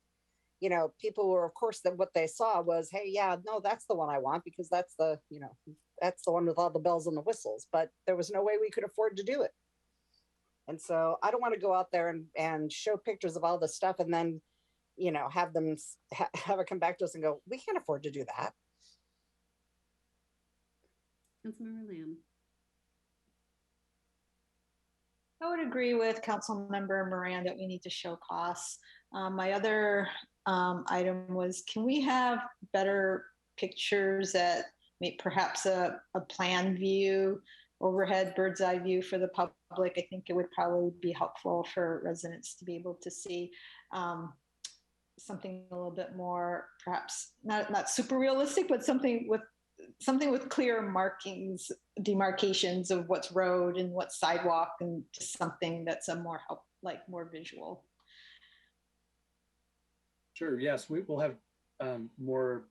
you know, people were, of course, that what they saw was, hey, yeah, no, that's the one I want, because that's the, you know, that's the one with all the bells and the whistles, but there was no way we could afford to do it. And so I don't want to go out there and show pictures of all the stuff and then, you know, have them have it come back to us and go, we can't afford to do that. Councilmember Lamb. I would agree with Councilmember Moran that we need to show costs. My other item was, can we have better pictures that perhaps a plan view, overhead bird's eye view for the public? I think it would probably be helpful for residents to be able to see something a little bit more, perhaps not super realistic, but something with clear markings, demarcations of what's road and what's sidewalk, and just something that's a more more visual. Sure, yes, we will have more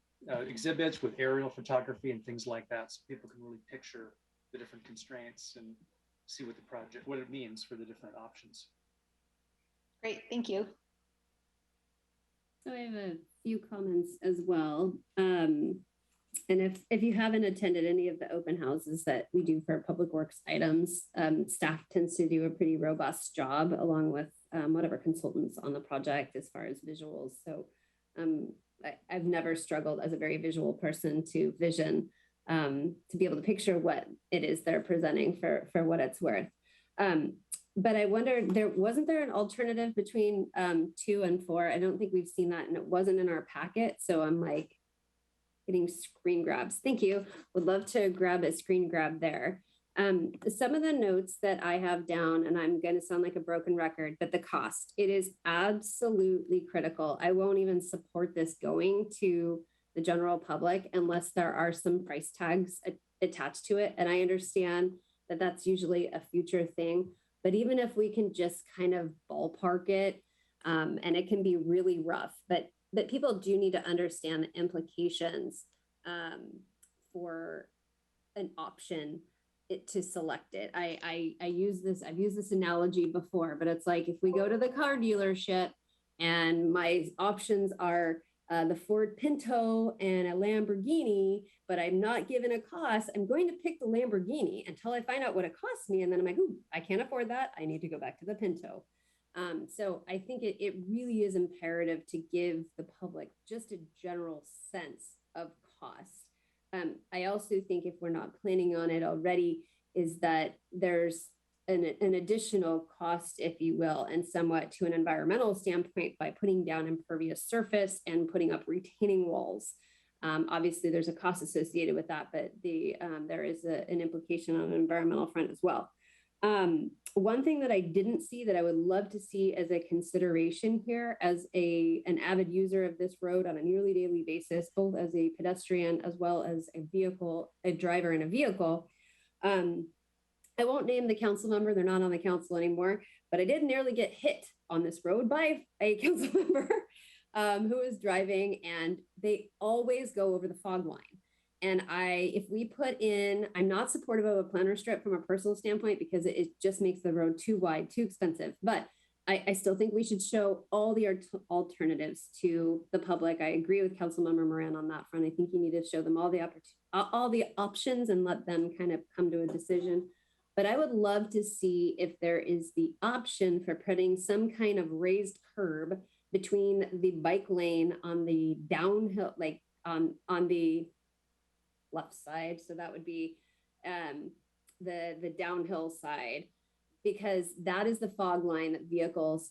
exhibits with aerial photography and things like that, so people can really picture the different constraints and see what it means for the different options. Great, thank you. So I have a few comments as well. And if you haven't attended any of the open houses that we do for public works items, staff tends to do a pretty robust job along with whatever consultants on the project as far as visuals. So I've never struggled as a very visual person to vision, to be able to picture what it is they're presenting for what it's worth. But I wondered, wasn't there an alternative between 2 and 4? I don't think we've seen that, and it wasn't in our packet. So I'm like getting screen grabs. Thank you. Would love to grab a screen grab there. Some of the notes that I have down, and I'm going to sound like a broken record, but the cost, it is absolutely critical. I won't even support this going to the general public unless there are some price tags attached to it. And I understand that that's usually a future thing. But even if we can just kind of ballpark it, and it can be really rough, but people do need to understand the implications for an option to select it. I've used this analogy before, but it's like if we go to the car dealership and my options are the Ford Pinto and a Lamborghini, but I'm not given a cost, I'm going to pick the Lamborghini until I find out what it costs me. And then I'm like, ooh, I can't afford that. I need to go back to the Pinto. So I think it really is imperative to give the public just a general sense of cost. I also think if we're not planning on it already, is that there's an additional cost, if you will, and somewhat to an environmental standpoint by putting down impervious surface and putting up retaining walls. Obviously, there's a cost associated with that, but there is an implication on an environmental front as well. One thing that I didn't see that I would love to see as a consideration here as an avid user of this road on a nearly daily basis, both as a pedestrian as well as a driver in a vehicle. I won't name the council member, they're not on the council anymore, but I did nearly get hit on this road by a council member who was driving, and they always go over the fog line. And if we put in, I'm not supportive of a planter strip from a personal standpoint because it just makes the road too wide, too expensive. But I still think we should show all the alternatives to the public. I agree with Councilmember Moran on that front. I think you need to show them all the options and let them kind of come to a decision. But I would love to see if there is the option for putting some kind of raised curb between the bike lane on the downhill, like on the left side. So that would be the downhill side, because that is the fog line that vehicles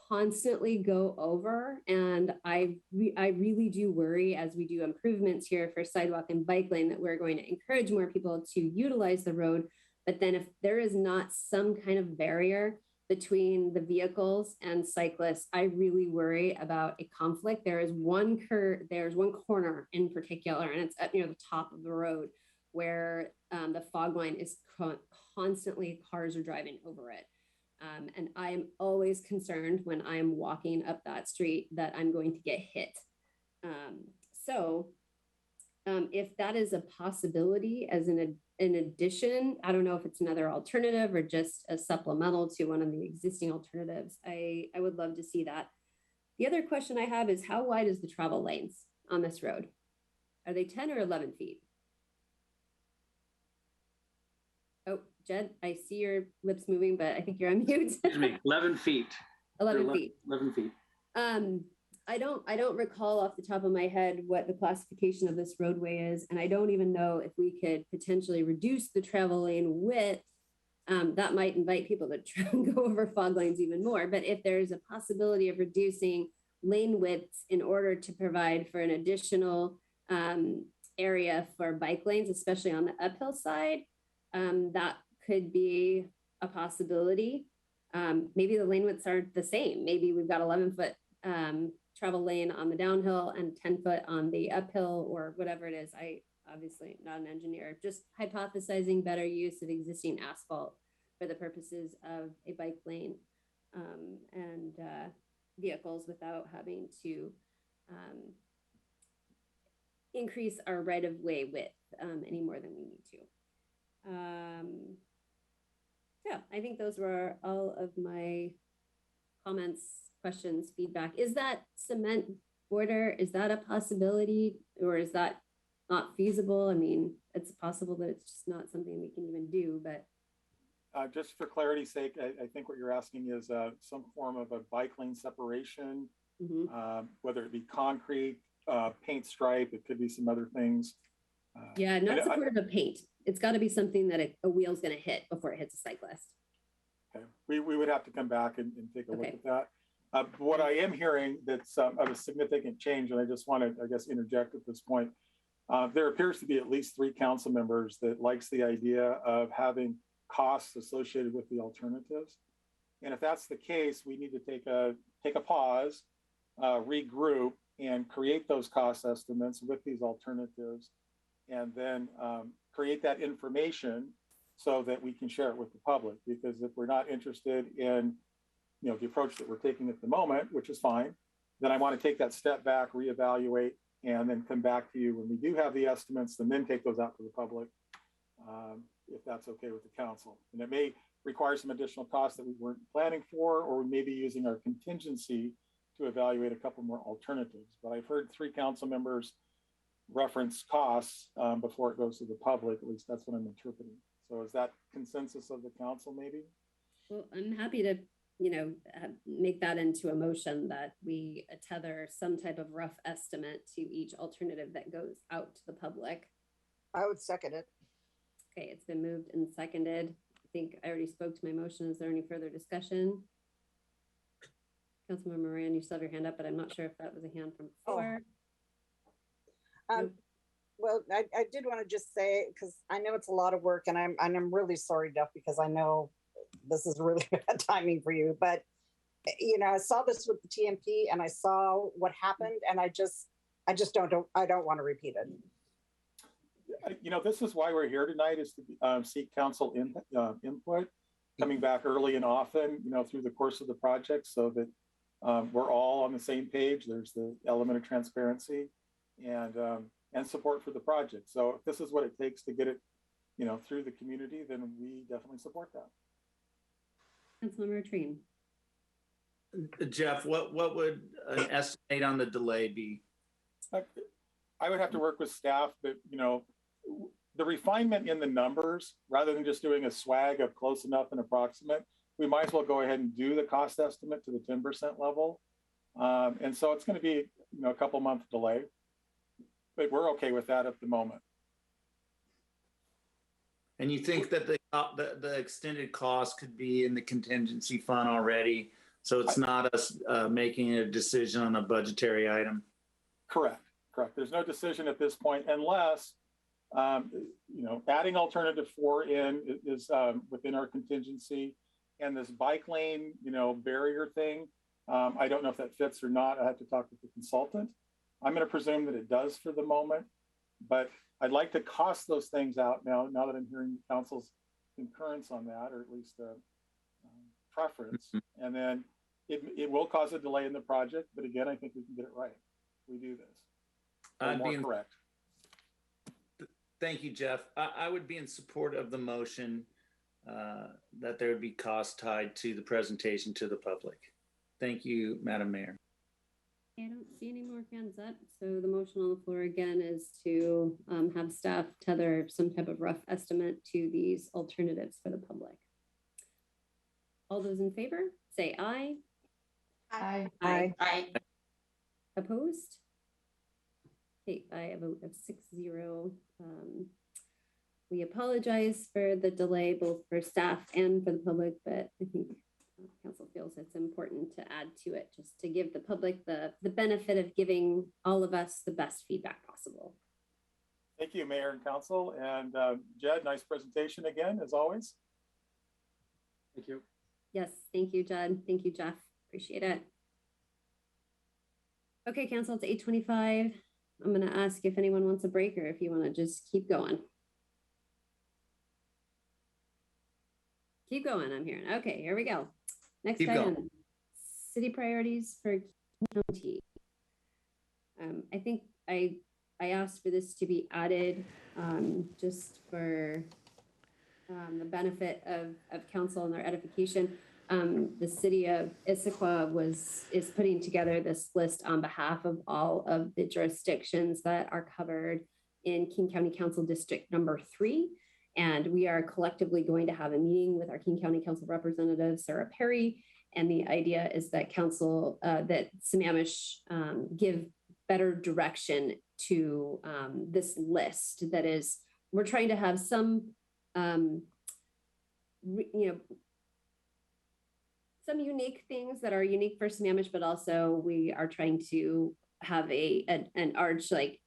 constantly go over. And I really do worry, as we do improvements here for sidewalk and bike lane, that we're going to encourage more people to utilize the road. But then if there is not some kind of barrier between the vehicles and cyclists, I really worry about a conflict. There's one corner in particular, and it's up near the top of the road where the fog line is constantly, cars are driving over it. And I'm always concerned when I'm walking up that street that I'm going to get hit. If that is a possibility as an addition, I don't know if it's another alternative or just a supplemental to one of the existing alternatives. I would love to see that. The other question I have is how wide is the travel lanes on this road? Are they 10 or 11 feet? Oh, Jed, I see your lips moving, but I think you're on mute. Excuse me, 11 feet. 11 feet. 11 feet. I don't recall off the top of my head what the classification of this roadway is, and I don't even know if we could potentially reduce the travel lane width. That might invite people to try and go over fog lanes even more. But if there's a possibility of reducing lane widths in order to provide for an additional area for bike lanes, especially on the uphill side, that could be a possibility. Maybe the lane widths aren't the same. Maybe we've got 11-foot travel lane on the downhill and 10-foot on the uphill or whatever it is. I obviously not an engineer, just hypothesizing better use of existing asphalt for the purposes of a bike lane and vehicles without having to increase our right-of-way width any more than we need to. Yeah, I think those were all of my comments, questions, feedback. Is that cement border, is that a possibility or is that not feasible? I mean, it's possible that it's just not something we can even do, but. Just for clarity's sake, I think what you're asking is some form of a bike lane separation, whether it be concrete, paint stripe, it could be some other things. Yeah, not supportive of paint. It's got to be something that a wheel's going to hit before it hits a cyclist. Okay, we would have to come back and take a look at that. What I am hearing that's of a significant change, and I just want to, I guess, interject at this point. There appears to be at least 3 council members that likes the idea of having costs associated with the alternatives. And if that's the case, we need to take a pause, regroup, and create those cost estimates with these alternatives, and then create that information so that we can share it with the public. Because if we're not interested in, you know, the approach that we're taking at the moment, which is fine, then I want to take that step back, reevaluate, and then come back to you when we do have the estimates, and then take those out to the public, if that's okay with the council. And it may require some additional costs that we weren't planning for, or we may be using our contingency to evaluate a couple more alternatives. But I've heard 3 council members reference costs before it goes to the public. At least that's what I'm interpreting. So is that consensus of the council maybe? Well, I'm happy to, you know, make that into a motion that we tether some type of rough estimate to each alternative that goes out to the public. I would second it. Okay, it's been moved and seconded. I think I already spoke to my motion. Is there any further discussion? Councilmember Moran, you still have your hand up, but I'm not sure if that was a hand from before. Well, I did want to just say, because I know it's a lot of work, and I'm really sorry, Duff, because I know this is really bad timing for you. But you know, I saw this with the TMP, and I saw what happened, and I just don't want to repeat it. You know, this is why we're here tonight, is to seek council input, coming back early and often, you know, through the course of the project, so that we're all on the same page. There's the element of transparency and support for the project. So if this is what it takes to get it, you know, through the community, then we definitely support that. Councilmember Treen. Jeff, what would an estimate on the delay be? I would have to work with staff, but you know, the refinement in the numbers, rather than just doing a swag of close enough and approximate, we might as well go ahead and do the cost estimate to the 10% level. And so it's going to be, you know, a couple month delay, but we're okay with that at the moment. And you think that the extended cost could be in the contingency fund already, so it's not us making a decision on a budgetary item? Correct. There's no decision at this point, unless you know, adding alternative 4 in is within our contingency, and this bike lane, barrier thing, I don't know if that fits or not. I have to talk with the consultant. I'm going to presume that it does for the moment, but I'd like to cost those things out now that I'm hearing council's concurrence on that, or at least a preference. And then it will cause a delay in the project, but again, I think we can get it right. We do this. More correct. Thank you, Jeff. I would be in support of the motion that there would be cost tied to the presentation to the public. Thank you, Madam Mayor. I don't see any more hands up. So the motion on the floor again is to have staff tether some type of rough estimate to these alternatives for the public. All those in favor, say aye. Aye. Aye. Aye. Opposed? Okay, by a vote of 6-0. We apologize for the delay, both for staff and for the public, but I think council feels it's important to add to it, just to give the public the benefit of giving all of us the best feedback possible. Thank you, Mayor and Council. And Jed, nice presentation again, as always. Thank you. Yes, thank you, Jed. Thank you, Jeff. Appreciate it. Okay, Council, it's 8:25. I'm going to ask if anyone wants a break or if you want to just keep going. Keep going, I'm hearing. Okay, here we go. Next item, city priorities for county. I think I asked for this to be added just for the benefit of council and their edification. The city of Issaquah is putting together this list on behalf of all of the jurisdictions that are covered in King County Council District number 3. And we are collectively going to have a meeting with our King County Council Representative, Sarah Perry. And the idea is that council, that Sammamish give better direction to this list. That is, we're trying to have some, some unique things that are unique for Sammamish, but also we are trying to have an arch, like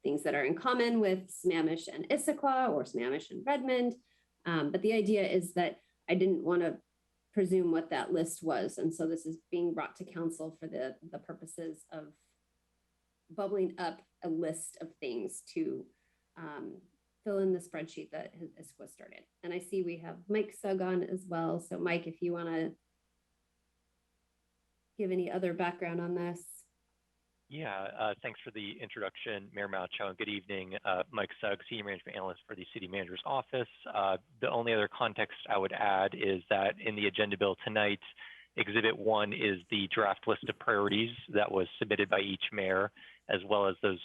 things that are in common with Sammamish and Issaquah or Sammamish and Redmond. But the idea is that I didn't want to presume what that list was. And so this is being brought to council for the purposes of bubbling up a list of things to fill in the spreadsheet that Issaquah started. And I see we have Mike Sugg on as well. So Mike, if you want to give any other background on this. Yeah, thanks for the introduction, Mayor Maucho, and good evening. Mike Sugg, Senior Management Analyst for the City Manager's Office. The only other context I would add is that in the agenda bill tonight, Exhibit 1 is the draft list of priorities that was submitted by each mayor, as well as those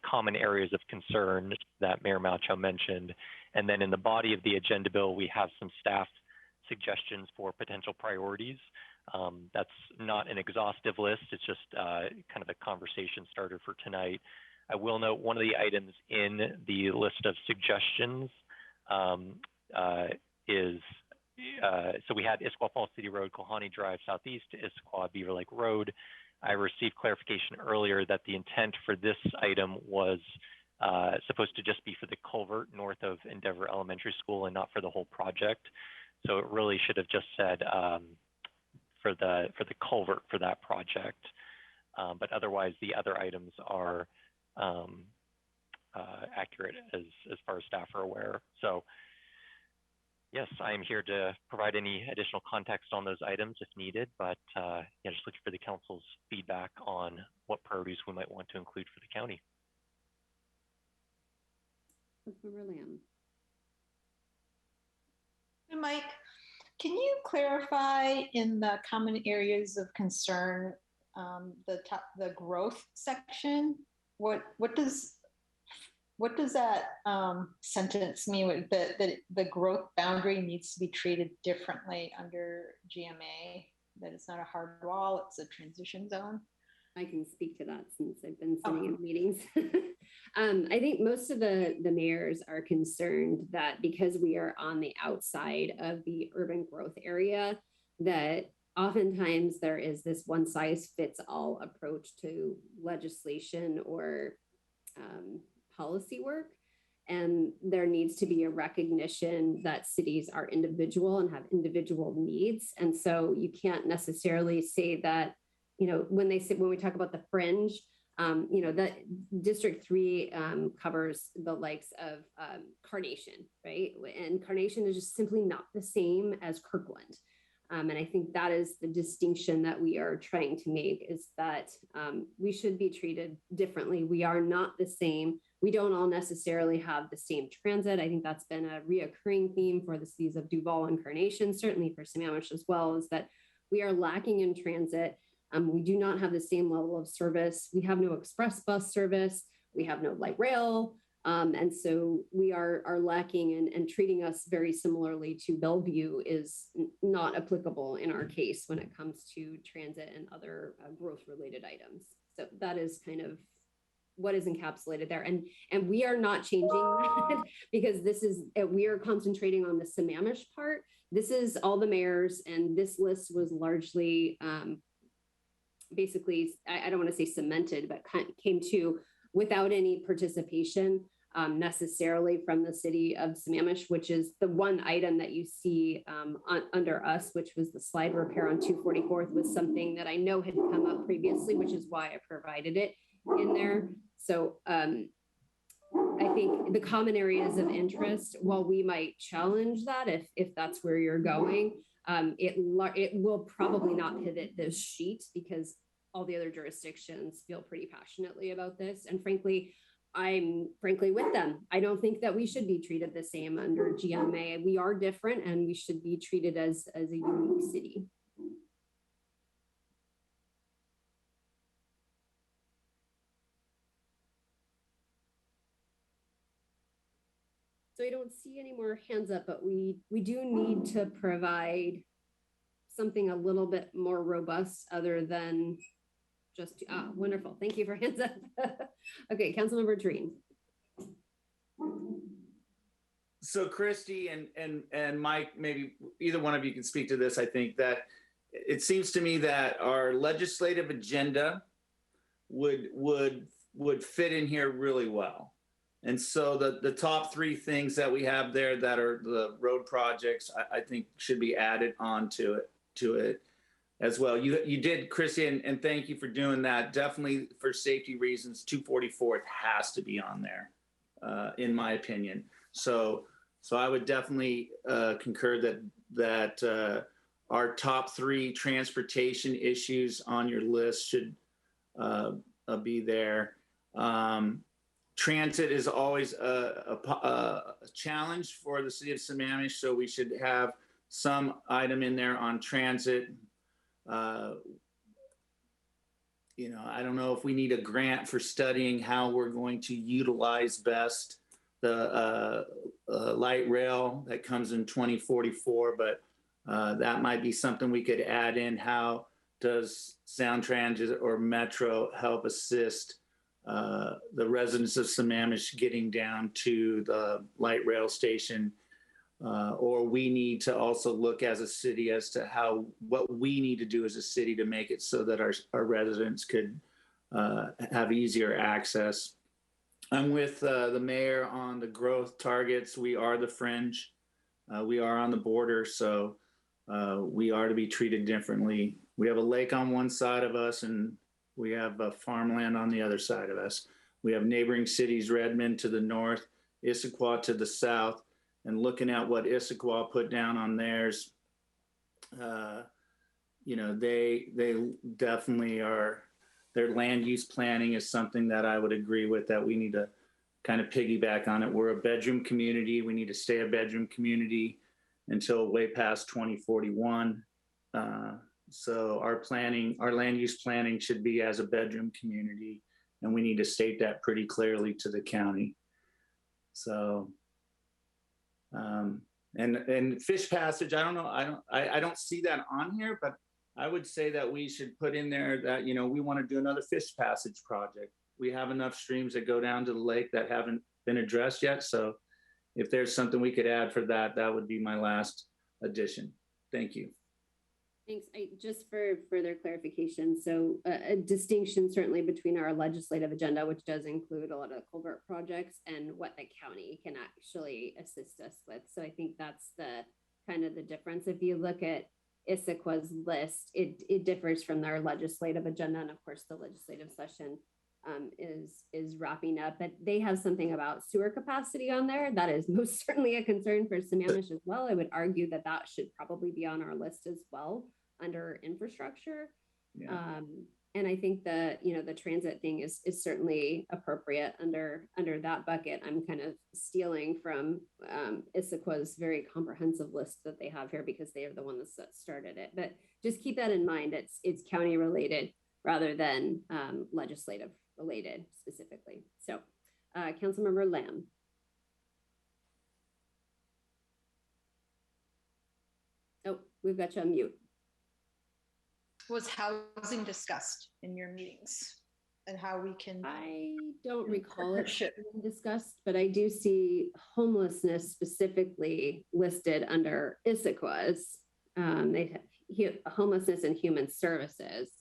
common areas of concern that Mayor Maucho mentioned. And then in the body of the agenda bill, we have some staff suggestions for potential priorities. That's not an exhaustive list. It's just kind of a conversation starter for tonight. I will note one of the items in the list of suggestions is, so we had Issaquah Falls City Road, Kohani Drive Southeast to Issaquah Beaver Lake Road. I received clarification earlier that the intent for this item was supposed to just be for the culvert north of Endeavor Elementary School and not for the whole project. So it really should have just said for the culvert for that project, but otherwise the other items are accurate as far as staff are aware. So yes, I am here to provide any additional context on those items if needed, but yeah, just looking for the council's feedback on what priorities we might want to include for the county. Councilmember Lamb. Hey, Mike, can you clarify in the common areas of concern, the growth section? What does that sentence mean? That the growth boundary needs to be treated differently under GMA? That it's not a hard wall; it's a transition zone. I can speak to that since I've been sitting in meetings. I think most of the mayors are concerned that because we are on the outside of the urban growth area, that oftentimes there is this one size fits all approach to legislation or policy work. And there needs to be a recognition that cities are individual and have individual needs. And so you can't necessarily say that, you know, when we talk about the fringe, you know, that District 3 covers the likes of Carnation, right? And Carnation is just simply not the same as Kirkland. And I think that is the distinction that we are trying to make, is that we should be treated differently. We are not the same. We don't all necessarily have the same transit. I think that's been a reoccurring theme for the cities of Duval and Carnation, certainly for Sammamish as well, is that we are lacking in transit. We do not have the same level of service. We have no express bus service. We have no light rail. And so we are lacking, and treating us very similarly to Bellevue is not applicable in our case when it comes to transit and other growth related items. So that is kind of what is encapsulated there. And we are not changing that because we are concentrating on the Sammamish part. This is all the mayors, and this list was largely basically, I don't want to say cemented, but came to without any participation necessarily from the city of Sammamish, which is the one item that you see under us, which was the slide repair on 244th, was something that I know had come up previously, which is why I provided it in there. So I think the common areas of interest, while we might challenge that if that's where you're going, it will probably not pivot this sheet because all the other jurisdictions feel pretty passionately about this. And frankly, I'm with them. I don't think that we should be treated the same under GMA. We are different, and we should be treated as a unique city. So I don't see any more hands up, but we do need to provide something a little bit more robust other than just, wonderful. Thank you for hands up. Okay, Councilmember Treen. So Christy and Mike, maybe either one of you can speak to this. I think that it seems to me that our legislative agenda would fit in here really well. And so the top three things that we have there that are the road projects, I think should be added on to it as well. You did, Chrissy, and thank you for doing that. Definitely for safety reasons, 244th has to be on there, in my opinion. So I would definitely concur that our top three transportation issues on your list should be there. Transit is always a challenge for the city of Sammamish, so we should have some item in there on transit. You know, I don't know if we need a grant for studying how we're going to utilize best the light rail that comes in 2044, but that might be something we could add in. How does Sound Transit or Metro help assist the residents of Sammamish getting down to the light rail station? Or we need to also look as a city as to what we need to do as a city to make it so that our residents could have easier access. I'm with the mayor on the growth targets. We are the fringe. We are on the border, so we are to be treated differently. We have a lake on one side of us, and we have farmland on the other side of us. We have neighboring cities, Redmond to the north, Issaquah to the south. And looking at what Issaquah put down on theirs, you know, they definitely are, their land use planning is something that I would agree with, that we need to kind of piggyback on it. We're a bedroom community. We need to stay a bedroom community until way past 2041. So our land use planning should be as a bedroom community, and we need to state that pretty clearly to the county. So. And fish passage, I don't know, I don't see that on here, but I would say that we should put in there that, you know, we want to do another fish passage project. We have enough streams that go down to the lake that haven't been addressed yet. So if there's something we could add for that, that would be my last addition. Thank you. Thanks. Just for further clarification, so a distinction certainly between our legislative agenda, which does include a lot of culvert projects, and what the county can actually assist us with. So I think that's the kind of the difference. If you look at Issaquah's list, it differs from their legislative agenda, and of course the legislative session is wrapping up. But they have something about sewer capacity on there that is most certainly a concern for Sammamish as well. I would argue that that should probably be on our list as well under infrastructure. Yeah. And I think the the transit thing is certainly appropriate under that bucket. I'm kind of stealing from Issaquah's very comprehensive list that they have here because they are the ones that started it. But just keep that in mind. It's county related rather than legislative related specifically. So, Councilmember Lamb. Oh, we've got you on mute. Was housing discussed in your meetings and how we can? I don't recall it being discussed, but I do see homelessness specifically listed under Issaquah's. They have homelessness and human services.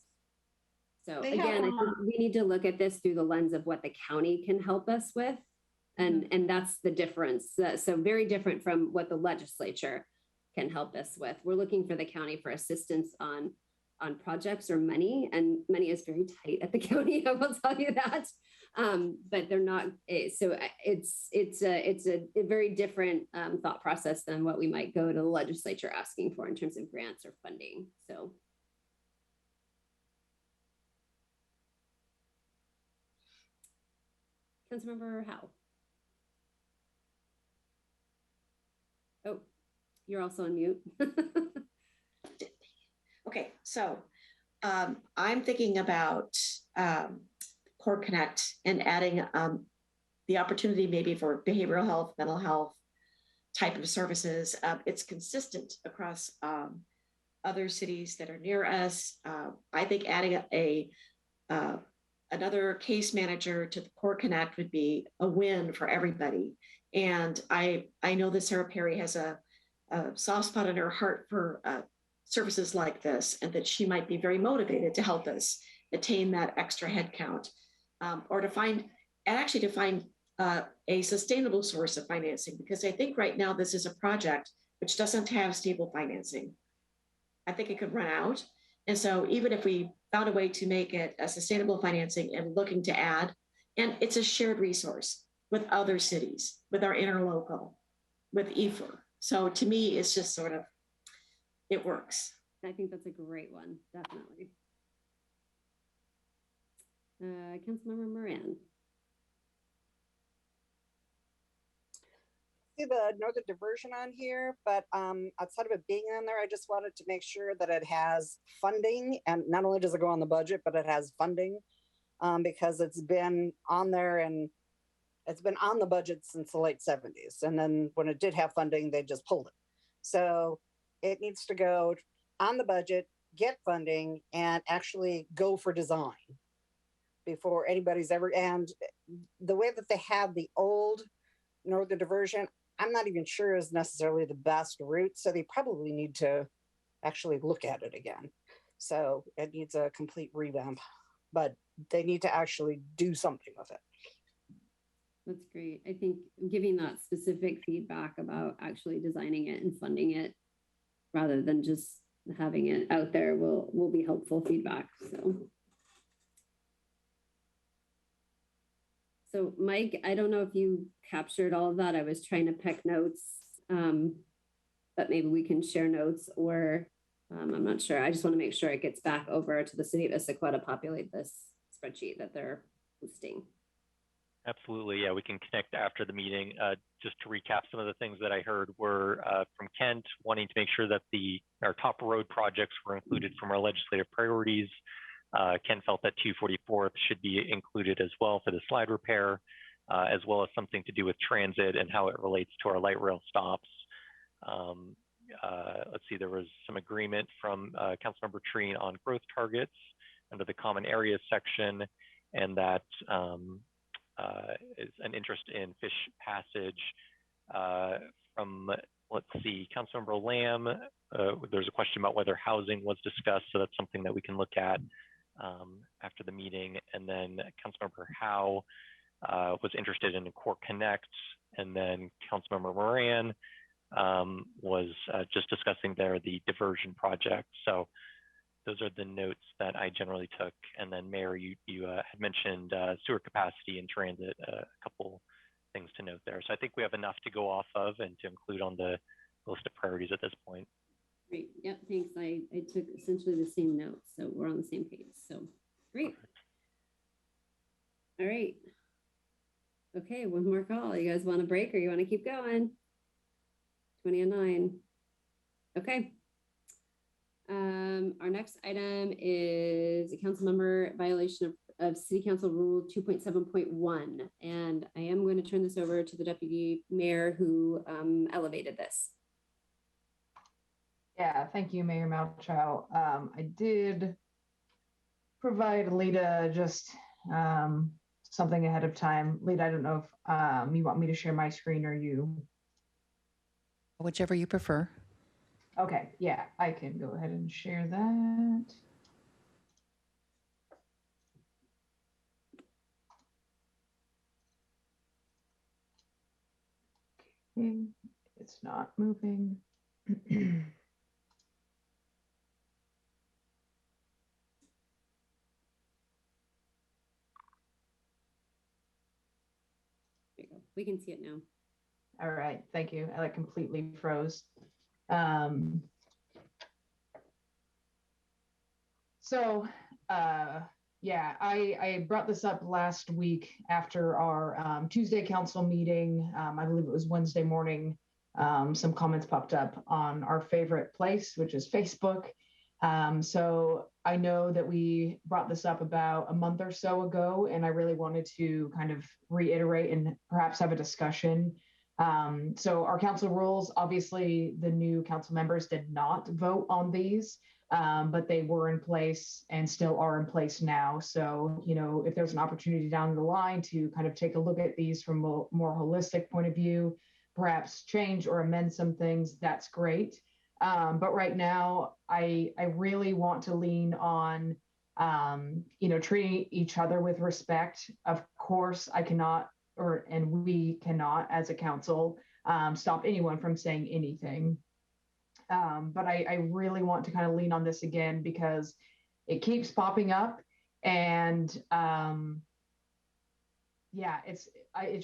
So again, I think we need to look at this through the lens of what the county can help us with. And that's the difference. So very different from what the legislature can help us with. We're looking for the county for assistance on projects or money, and money is very tight at the county. I will tell you that, but they're not. So it's a very different thought process than what we might go to the legislature asking for in terms of grants or funding. So. Councilmember Howe. Oh, you're also on mute. Okay, so I'm thinking about Core Connect and adding the opportunity maybe for behavioral health, mental health type of services. It's consistent across other cities that are near us. I think adding another case manager to the Core Connect would be a win for everybody. And I know that Sarah Perry has a soft spot in her heart for services like this, and that she might be very motivated to help us attain that extra headcount, or to find a sustainable source of financing. Because I think right now this is a project which doesn't have stable financing. I think it could run out. And so even if we found a way to make it a sustainable financing and looking to add, and it's a shared resource with other cities, with our interlocal, with EFOR. So to me, it's just sort of, it works. I think that's a great one, definitely. Councilmember Moran. See the Northern Diversion on here, but outside of it being on there, I just wanted to make sure that it has funding, and not only does it go on the budget, but it has funding, because it's been on there and it's been on the budget since the late 70s. And then when it did have funding, they just pulled it. So it needs to go on the budget, get funding, and actually go for design before anybody's ever. And the way that they have the old Northern Diversion, I'm not even sure is necessarily the best route. So they probably need to actually look at it again. So it needs a complete revamp, but they need to actually do something with it. That's great. I think giving that specific feedback about actually designing it and funding it rather than just having it out there will be helpful feedback. So Mike, I don't know if you captured all of that. I was trying to pick notes, but maybe we can share notes, or I'm not sure. I just want to make sure it gets back over to the city of Issaquah to populate this spreadsheet that they're posting. Absolutely. Yeah, we can connect after the meeting. Just to recap, some of the things that I heard were from Kent wanting to make sure that our top road projects were included from our legislative priorities. Kent felt that 244th should be included as well for the slide repair, as well as something to do with transit and how it relates to our light rail stops. Let's see, there was some agreement from Councilmember Treen on growth targets under the common areas section, and that is an interest in fish passage from let's see, Councilmember Lamb, there's a question about whether housing was discussed, so that's something that we can look at after the meeting. And then Councilmember Howe was interested in Core Connect, and then Councilmember Moran was just discussing there the diversion project. So those are the notes that I generally took. And then Mayor, you had mentioned sewer capacity in transit, a couple things to note there. So I think we have enough to go off of and to include on the list of priorities at this point. Great. Yep. Thanks. I took essentially the same notes, so we're on the same page. So great. All right. Okay, one more call. You guys want a break or you want to keep going? 20:09. Okay. Our next item is a council member violation of City Council Rule 2.7.1. And I am going to turn this over to the Deputy Mayor who elevated this. Yeah, thank you, Mayor Malchow. I did provide Lita just something ahead of time. Lita, I don't know if you want me to share my screen or you. Whichever you prefer. Okay, yeah, I can go ahead and share that. Okay, it's not moving. There you go. We can see it now. All right, thank you. I completely froze. Yeah, I brought this up last week after our Tuesday council meeting. I believe it was Wednesday morning. Some comments popped up on our favorite place, which is Facebook. So I know that we brought this up about a month or so ago, and I really wanted to kind of reiterate and perhaps have a discussion. So our council rules, obviously the new council members did not vote on these, but they were in place and still are in place now. So, you know, if there's an opportunity down the line to kind of take a look at these from a more holistic point of view, perhaps change or amend some things, that's great. But right now, I really want to lean on, you know, treating each other with respect. Of course, I cannot, and we cannot as a council, stop anyone from saying anything. But I really want to kind of lean on this again because it keeps popping up, and yeah, it's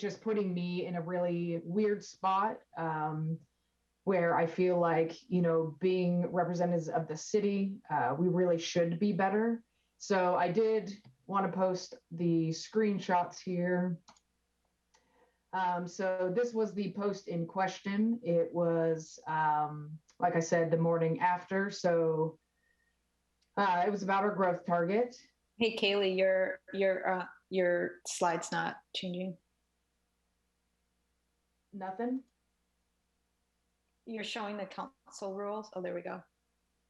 just putting me in a really weird spot where I feel like, you know, being representatives of the city, we really should be better. So I did want to post the screenshots here. So this was the post in question. It was, like I said, the morning after. So it was about our growth target. Hey, Kaylee, your slide's not changing. Nothing? You're showing the council rules. Oh, there we go.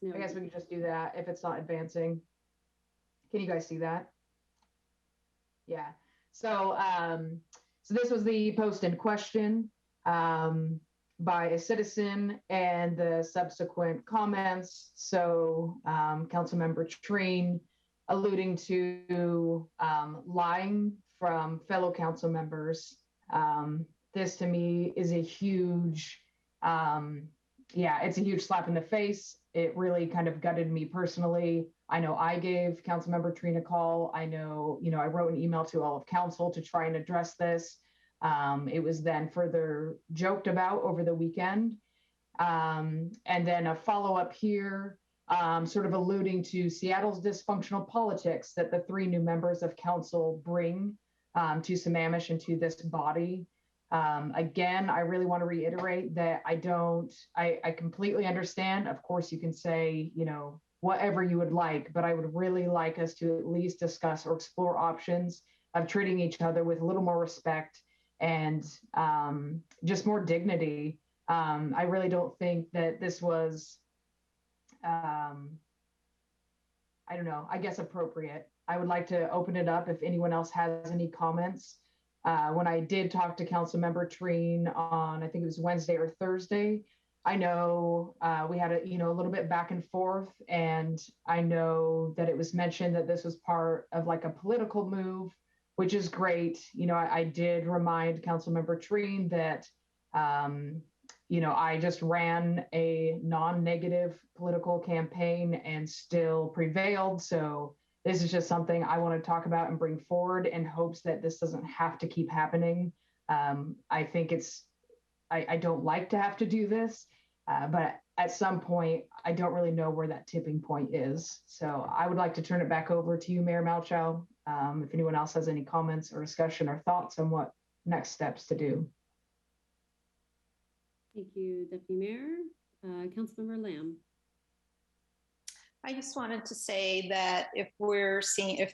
I guess we can just do that if it's not advancing. Can you guys see that? Yeah. So, so this was the post in question by a citizen and the subsequent comments. So Councilmember Treen alluding to lying from fellow council members. This to me is a huge, yeah, it's a huge slap in the face. It really kind of gutted me personally. I know I gave Councilmember Treen a call. I know, you know, I wrote an email to all of council to try and address this. It was then further joked about over the weekend. And then a follow-up here, sort of alluding to Seattle's dysfunctional politics that the 3 new members of council bring to Sammamish and to this body. Again, I really want to reiterate that I completely understand. Of course, you can say, you know, whatever you would like, but I would really like us to at least discuss or explore options of treating each other with a little more respect and just more dignity. I really don't think that this was, I don't know, I guess appropriate. I would like to open it up if anyone else has any comments. When I did talk to Councilmember Treen on, I think it was Wednesday or Thursday, I know we had a little bit back and forth, and I know that it was mentioned that this was part of like a political move, which is great. I did remind Councilmember Treen that, I just ran a non-negative political campaign and still prevailed. So this is just something I want to talk about and bring forward in hopes that this doesn't have to keep happening. I think I don't like to have to do this, but at some point, I don't really know where that tipping point is. So I would like to turn it back over to you, Mayor Malchow, if anyone else has any comments or discussion or thoughts on what next steps to do. Thank you, Deputy Mayor. Councilmember Lamb. I just wanted to say that if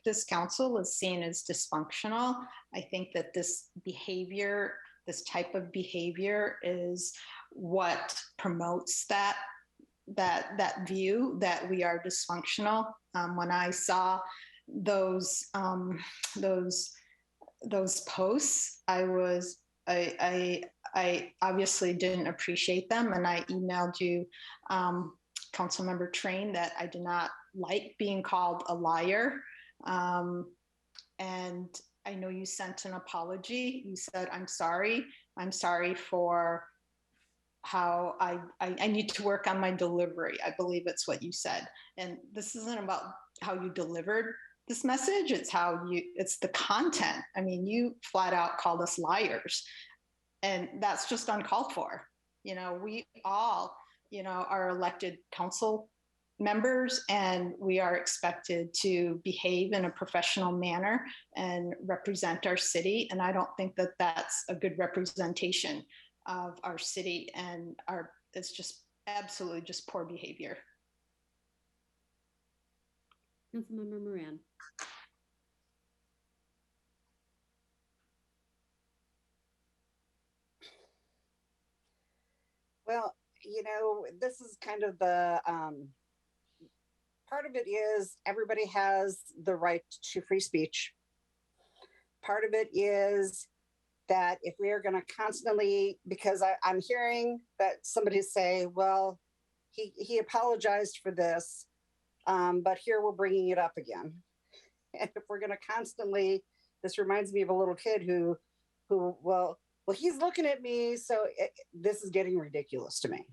this council is seen as dysfunctional, I think that this type of behavior is what promotes that view that we are dysfunctional. When I saw those posts, I obviously didn't appreciate them, and I emailed you, Councilmember Train, that I do not like being called a liar. And I know you sent an apology. You said, I'm sorry for how I need to work on my delivery. I believe it's what you said. And this isn't about how you delivered this message. It's the content. I mean, you flat out called us liars, and that's just uncalled for. We all, are elected council members, and we are expected to behave in a professional manner and represent our city. And I don't think that that's a good representation of our city, and it's just absolutely just poor behavior. Councilmember Moran. Well, this is kind of the part of it is everybody has the right to free speech. Part of it is that if we are going to constantly, because I'm hearing that somebody say, well, he apologized for this, but here we're bringing it up again. And if we're going to constantly, this reminds me of a little kid who well, he's looking at me, so this is getting ridiculous to me.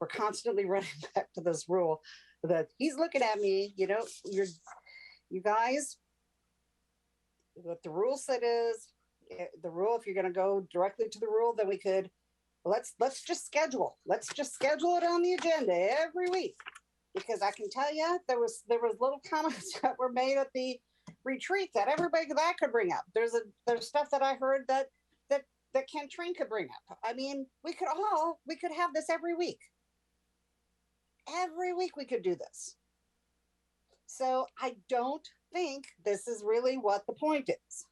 We're constantly running back to this rule that he's looking at me. You guys, what the rule said is, the rule, if you're going to go directly to the rule, then we could, let's just schedule. Let's just schedule it on the agenda every week. Because I can tell you, there was little comments that were made at the retreat that everybody that could bring up. There's stuff that I heard that Ken Train could bring up. I mean, we could have this every week. Every week we could do this. So I don't think this is really what the point is.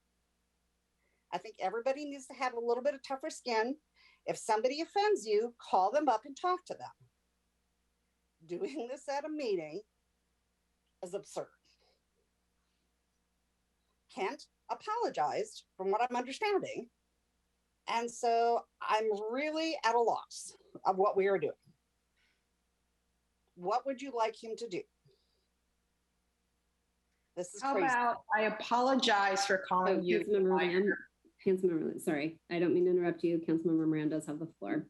I think everybody needs to have a little bit of tougher skin. If somebody offends you, call them up and talk to them. Doing this at a meeting is absurd. Kent apologized from what I'm understanding. And so I'm really at a loss of what we are doing. What would you like him to do? This is crazy. How about I apologize for calling you. Councilmember, sorry, I don't mean to interrupt you. Councilmember Moran does have the floor.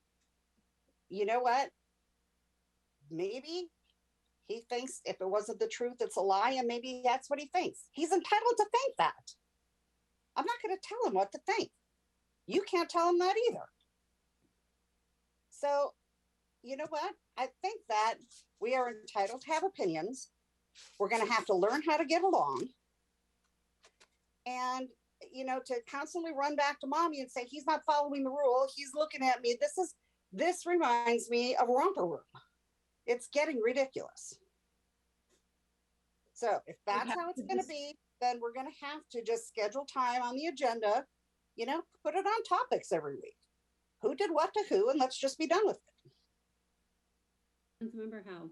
You know what? Maybe he thinks if it wasn't the truth, it's a lie, and maybe that's what he thinks. He's entitled to think that. I'm not going to tell him what to think. You can't tell him that either. So, you know what? I think that we are entitled to have opinions. We're going to have to learn how to get along. And, to constantly run back to mommy and say, he's not following the rule. He's looking at me. This reminds me of Romper Room. It's getting ridiculous. So if that's how it's going to be, then we're going to have to just schedule time on the agenda, put it on topics every week. Who did what to who, and let's just be done with it. Councilmember Howe.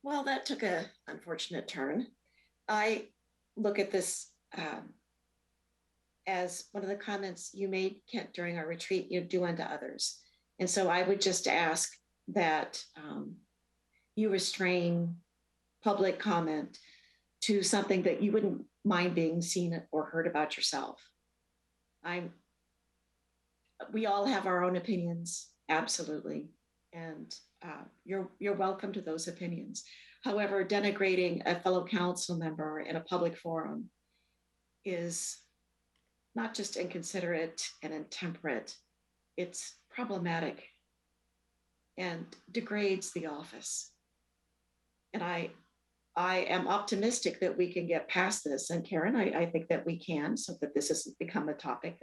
Well, that took an unfortunate turn. I look at this as one of the comments you made, Kent, during our retreat, you do unto others. And so I would just ask that you restrain public comment to something that you wouldn't mind being seen or heard about yourself. We all have our own opinions, absolutely. And you're welcome to those opinions. However, denigrating a fellow council member in a public forum is not just inconsiderate and intemperate, it's problematic and degrades the office. And I am optimistic that we can get past this. And Karen, I think that we can, so that this doesn't become a topic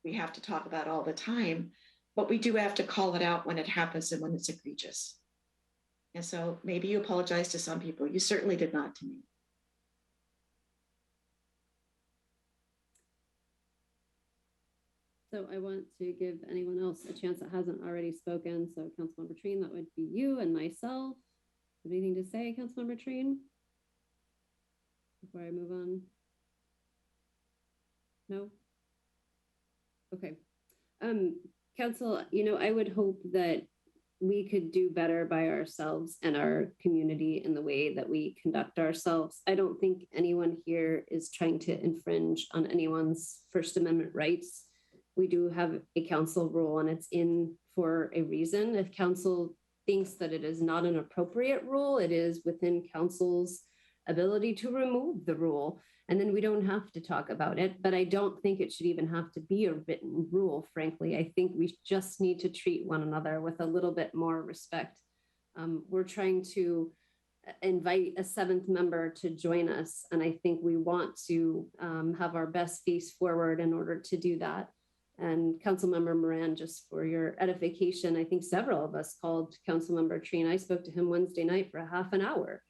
we have to talk about all the time, but we do have to call it out when it happens and when it's egregious. And so maybe you apologize to some people. You certainly did not to me. So I want to give anyone else a chance that hasn't already spoken. So Councilmember Treen, that would be you and myself. Anything to say, Councilmember Treen? Before I move on? No? Okay. Council, I would hope that we could do better by ourselves and our community in the way that we conduct ourselves. I don't think anyone here is trying to infringe on anyone's First Amendment rights. We do have a council rule and it's in for a reason. If council thinks that it is not an appropriate rule, it is within council's ability to remove the rule. And then we don't have to talk about it, but I don't think it should even have to be a written rule, frankly. I think we just need to treat one another with a little bit more respect. We're trying to invite a seventh member to join us, and I think we want to have our best face forward in order to do that. And Councilmember Moran, just for your edification, I think several of us called Councilmember Treen. I spoke to him Wednesday night for a half an hour,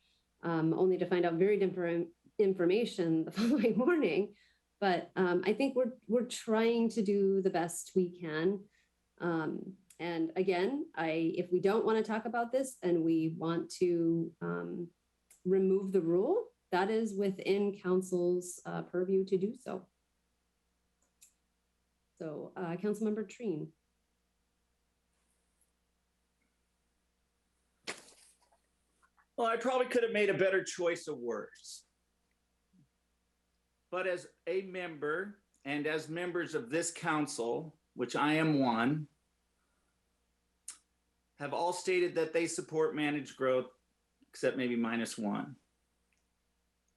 only to find out very different information the following morning. But I think we're trying to do the best we can. And again, if we don't want to talk about this and we want to remove the rule, that is within council's purview to do so. So Councilmember Treen. Well, I probably could have made a better choice of words. But as a member and as members of this council, which I am one, have all stated that they support managed growth, except maybe -1,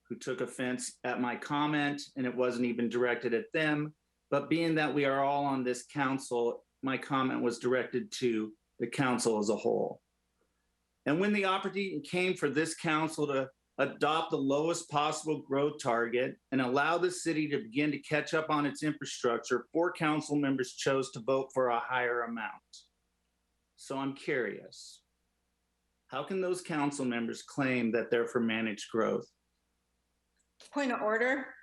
who took offense at my comment, and it wasn't even directed at them. But being that we are all on this council, my comment was directed to the council as a whole. And when the opportunity came for this council to adopt the lowest possible growth target and allow the city to begin to catch up on its infrastructure, 4 council members chose to vote for a higher amount. So I'm curious, how can those council members claim that they're for managed growth? Point of order.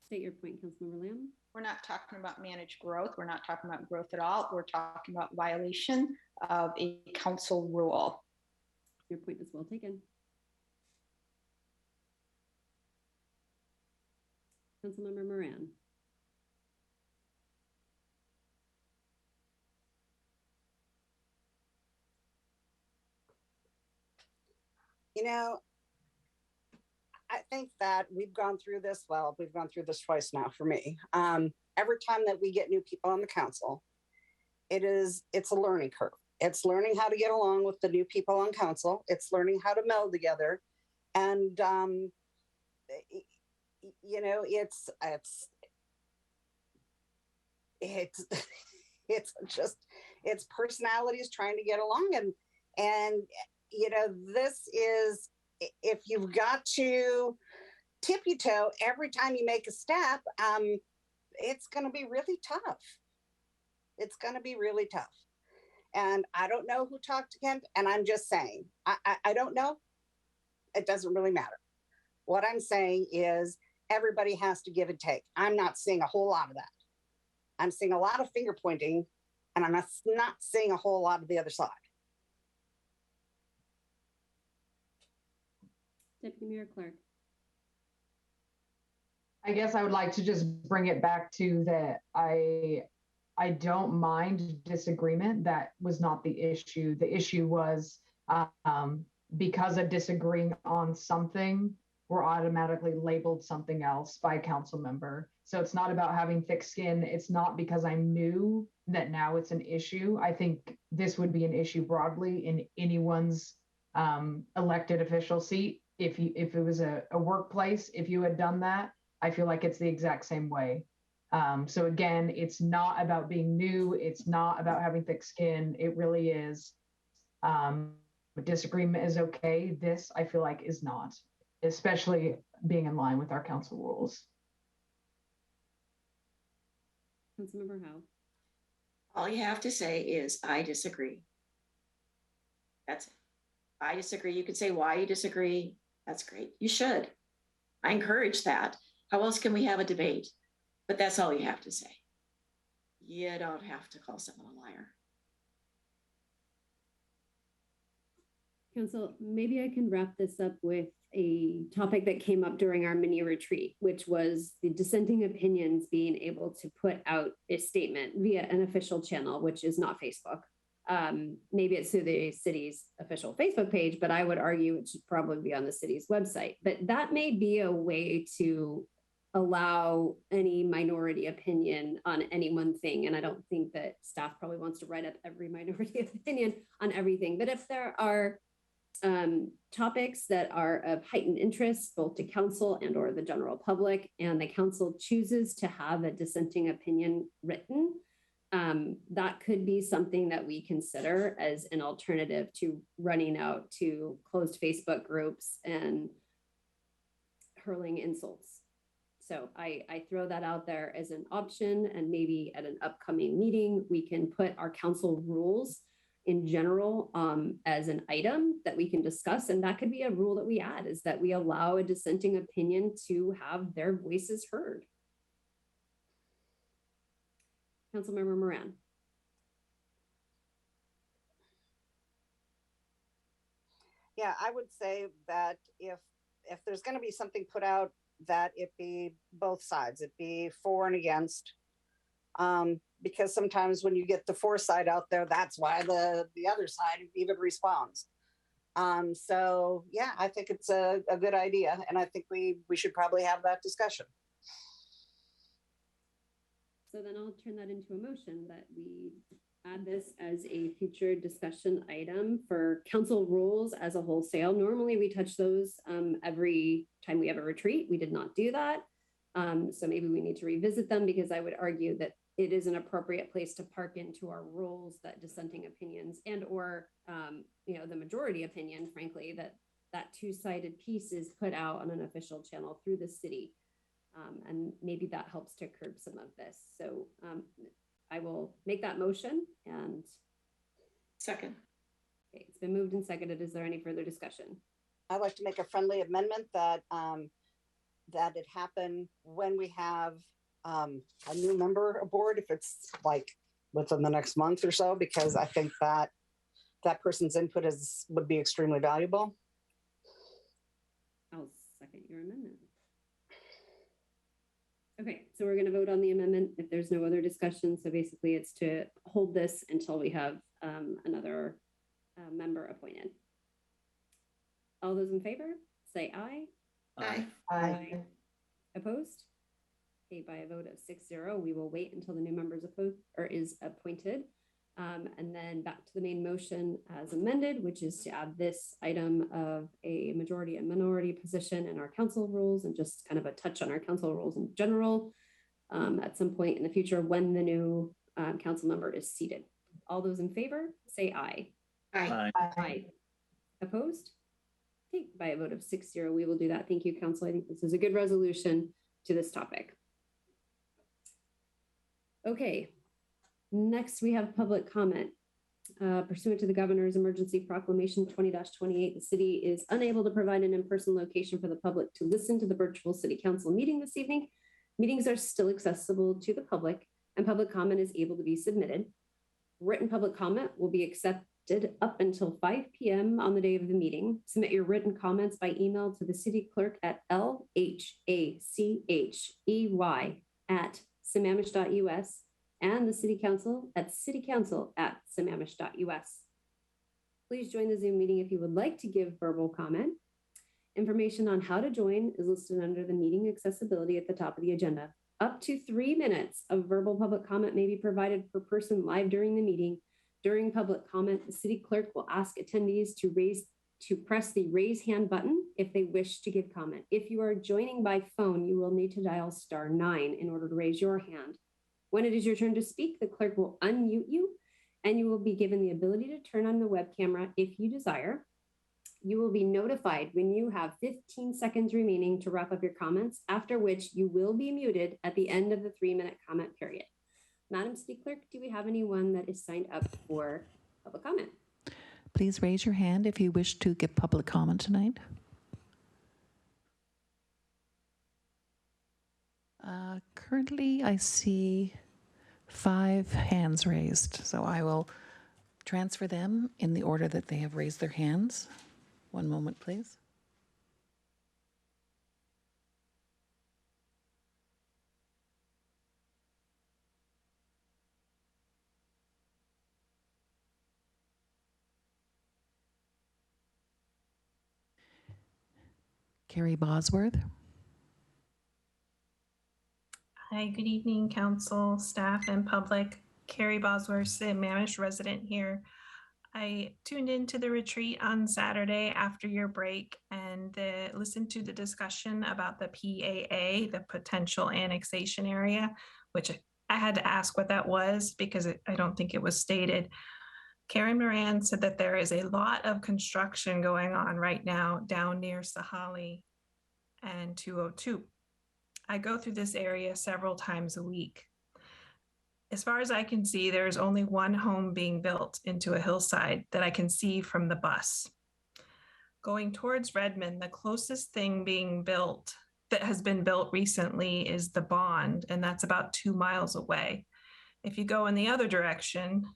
State your point, Councilmember Lamb. We're not talking about managed growth. We're not talking about growth at all. We're talking about violation of a council rule. Your point is well taken. Councilmember Moran. I think that we've gone through this. Well, we've gone through this twice now for me. Every time that we get new people on the council, it's a learning curve. It's learning how to get along with the new people on council. It's learning how to meld together. And, it's personalities trying to get along. And this is, if you've got to tip your toe every time you make a step, it's going to be really tough. It's going to be really tough. And I don't know who talked to Kent, and I'm just saying, I don't know. It doesn't really matter. What I'm saying is everybody has to give and take. I'm not seeing a whole lot of that. I'm seeing a lot of finger pointing, and I'm not seeing a whole lot of the other side. Deputy Mayor Clark. I guess I would like to just bring it back to that I don't mind disagreement. That was not the issue. The issue was because of disagreeing on something, we're automatically labeled something else by a council member. So it's not about having thick skin. It's not because I'm new that now it's an issue. I think this would be an issue broadly in anyone's elected official seat. If it was a workplace, if you had done that, I feel like it's the exact same way. So again, it's not about being new. It's not about having thick skin. It really is. Disagreement is okay. This, I feel like, is not, especially being in line with our council rules. Councilmember Howe. All you have to say is, I disagree. That's it. I disagree. You could say why you disagree. That's great. You should. I encourage that. How else can we have a debate? But that's all you have to say. You don't have to call someone a liar. Council, maybe I can wrap this up with a topic that came up during our mini retreat, which was the dissenting opinions being able to put out a statement via an official channel, which is not Facebook. Maybe it's through the city's official Facebook page, but I would argue it should probably be on the city's website. But that may be a way to allow any minority opinion on any one thing. And I don't think that staff probably wants to write up every minority opinion on everything. But if there are topics that are of heightened interest, both to council and or the general public, and the council chooses to have a dissenting opinion written, that could be something that we consider as an alternative to running out to closed Facebook groups and hurling insults. So I throw that out there as an option, and maybe at an upcoming meeting, we can put our council rules in general as an item that we can discuss. And that could be a rule that we add, is that we allow a dissenting opinion to have their voices heard. Councilmember Moran. Yeah, I would say that if there's going to be something put out, that it be both sides, it be for and against. Because sometimes when you get the foresight out there, that's why the other side even responds. So yeah, I think it's a good idea, and I think we should probably have that discussion. So then I'll turn that into a motion that we add this as a future discussion item for council rules as a wholesale. Normally we touch those every time we have a retreat. We did not do that. So maybe we need to revisit them, because I would argue that it is an appropriate place to park into our rules that dissenting opinions and or the majority opinion, frankly, that two-sided piece is put out on an official channel through the city. And maybe that helps to curb some of this. So I will make that motion and second. Okay, it's been moved and seconded. Is there any further discussion? I'd like to make a friendly amendment that that it happen when we have a new member aboard, if it's like within the next month or so, because I think that person's input would be extremely valuable. I'll second your amendment. Okay, so we're going to vote on the amendment if there's no other discussion. So basically it's to hold this until we have another member appointed. All those in favor, say aye. Aye. Aye. Opposed? Okay, by a vote of 6-0, we will wait until the new member is appointed. And then back to the main motion as amended, which is to add this item of a majority and minority position in our council rules, and just kind of a touch on our council rules in general at some point in the future when the new council member is seated. All those in favor, say aye. Aye. Aye. Opposed? Okay, by a vote of 6-0, we will do that. Thank you, council. I think this is a good resolution to this topic. Okay, next we have public comment. Pursuant to the governor's emergency proclamation 20-28, the city is unable to provide an in-person location for the public to listen to the virtual city council meeting this evening. Meetings are still accessible to the public, and public comment is able to be submitted. Written public comment will be up until 5 p.m. on the day of the meeting. Submit your written comments by email to the city clerk at lhachey@sammamish.us and the city council at citycouncil@sammamish.us. Please join the Zoom meeting if you would like to give verbal comment. Information on how to join is listed under the meeting accessibility at the top of the agenda. Up to 3 minutes of verbal public comment may be provided per person live during the meeting. During public comment, the city clerk will ask attendees to press the raise hand button if they wish to give comment. If you are joining by phone, you will need to dial *9 in order to raise your hand. When it is your turn to speak, the clerk will unmute you and you will be given the ability to turn on the web camera if you desire. You will be notified when you have 15 seconds remaining to wrap up your comments, after which you will be muted at the end of the 3-minute comment period. Madam City Clerk, do we have anyone that is signed up for public comment? Please raise your hand if you wish to give public comment tonight. Currently, I see 5 hands raised, so I will transfer them in the order that they have raised their hands. One moment, please. Carrie Bosworth. Hi, good evening, council, staff, and public. Carrie Bosworth, Sammamish resident here. I tuned into the retreat on Saturday after your break and listened to the discussion about the PAA, the potential annexation area, which I had to ask what that was because I don't think it was stated. Karen Moran said that there is a lot of construction going on right now down near Sahali and 202. I go through this area several times a week. As far as I can see, there's only one home being built into a hillside that I can see from the bus. Going towards Redmond, the closest thing being built that has been built recently is the Bond, and that's about 2 miles away. If you go in the other direction,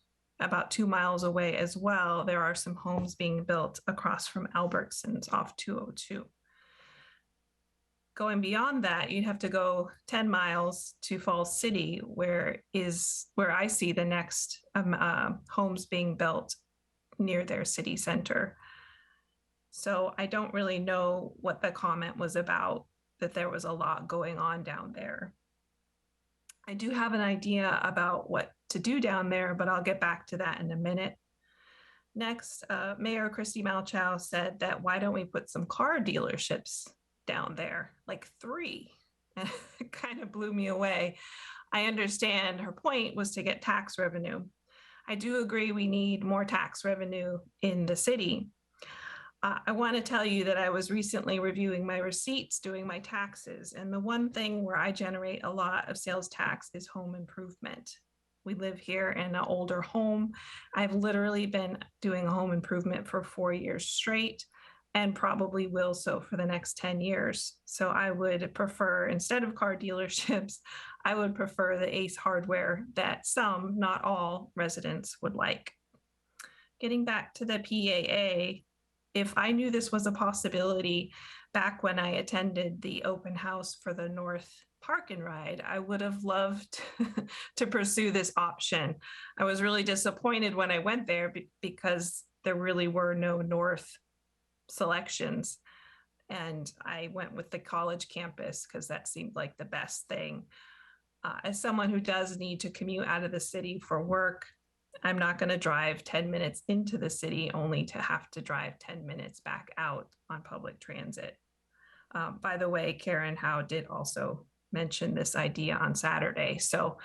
about 2 miles away as well, there are some homes being built across from Albertsons off 202. Going beyond that, you'd have to go 10 miles to Falls City, where I see the next homes being built near their city center. So I don't really know what the comment was about, that there was a lot going on down there. I do have an idea about what to do down there, but I'll get back to that in a minute. Next, Mayor Christy Malchow said that why don't we put some car dealerships down there, like 3. And it kind of blew me away. I understand her point was to get tax revenue. I do agree we need more tax revenue in the city. I want to tell you that I was recently reviewing my receipts, doing my taxes, and the one thing where I generate a lot of sales tax is home improvement. We live here in an older home. I've literally been doing home improvement for 4 years straight, and probably will so for the next 10 years. So I would prefer, instead of car dealerships, I would prefer the Ace Hardware that some, not all, residents would like. Getting back to the PAA, if I knew this was a possibility back when I attended the open house for the North Park and Ride, I would have loved to pursue this option. I was really disappointed when I went there because there really were no North selections, and I went with the college campus because that seemed like the best thing. As someone who does need to commute out of the city for work, I'm not going to drive 10 minutes into the city only to have to drive 10 minutes back out on public transit. By the way, Karen Howe did also mention this idea on Saturday. So,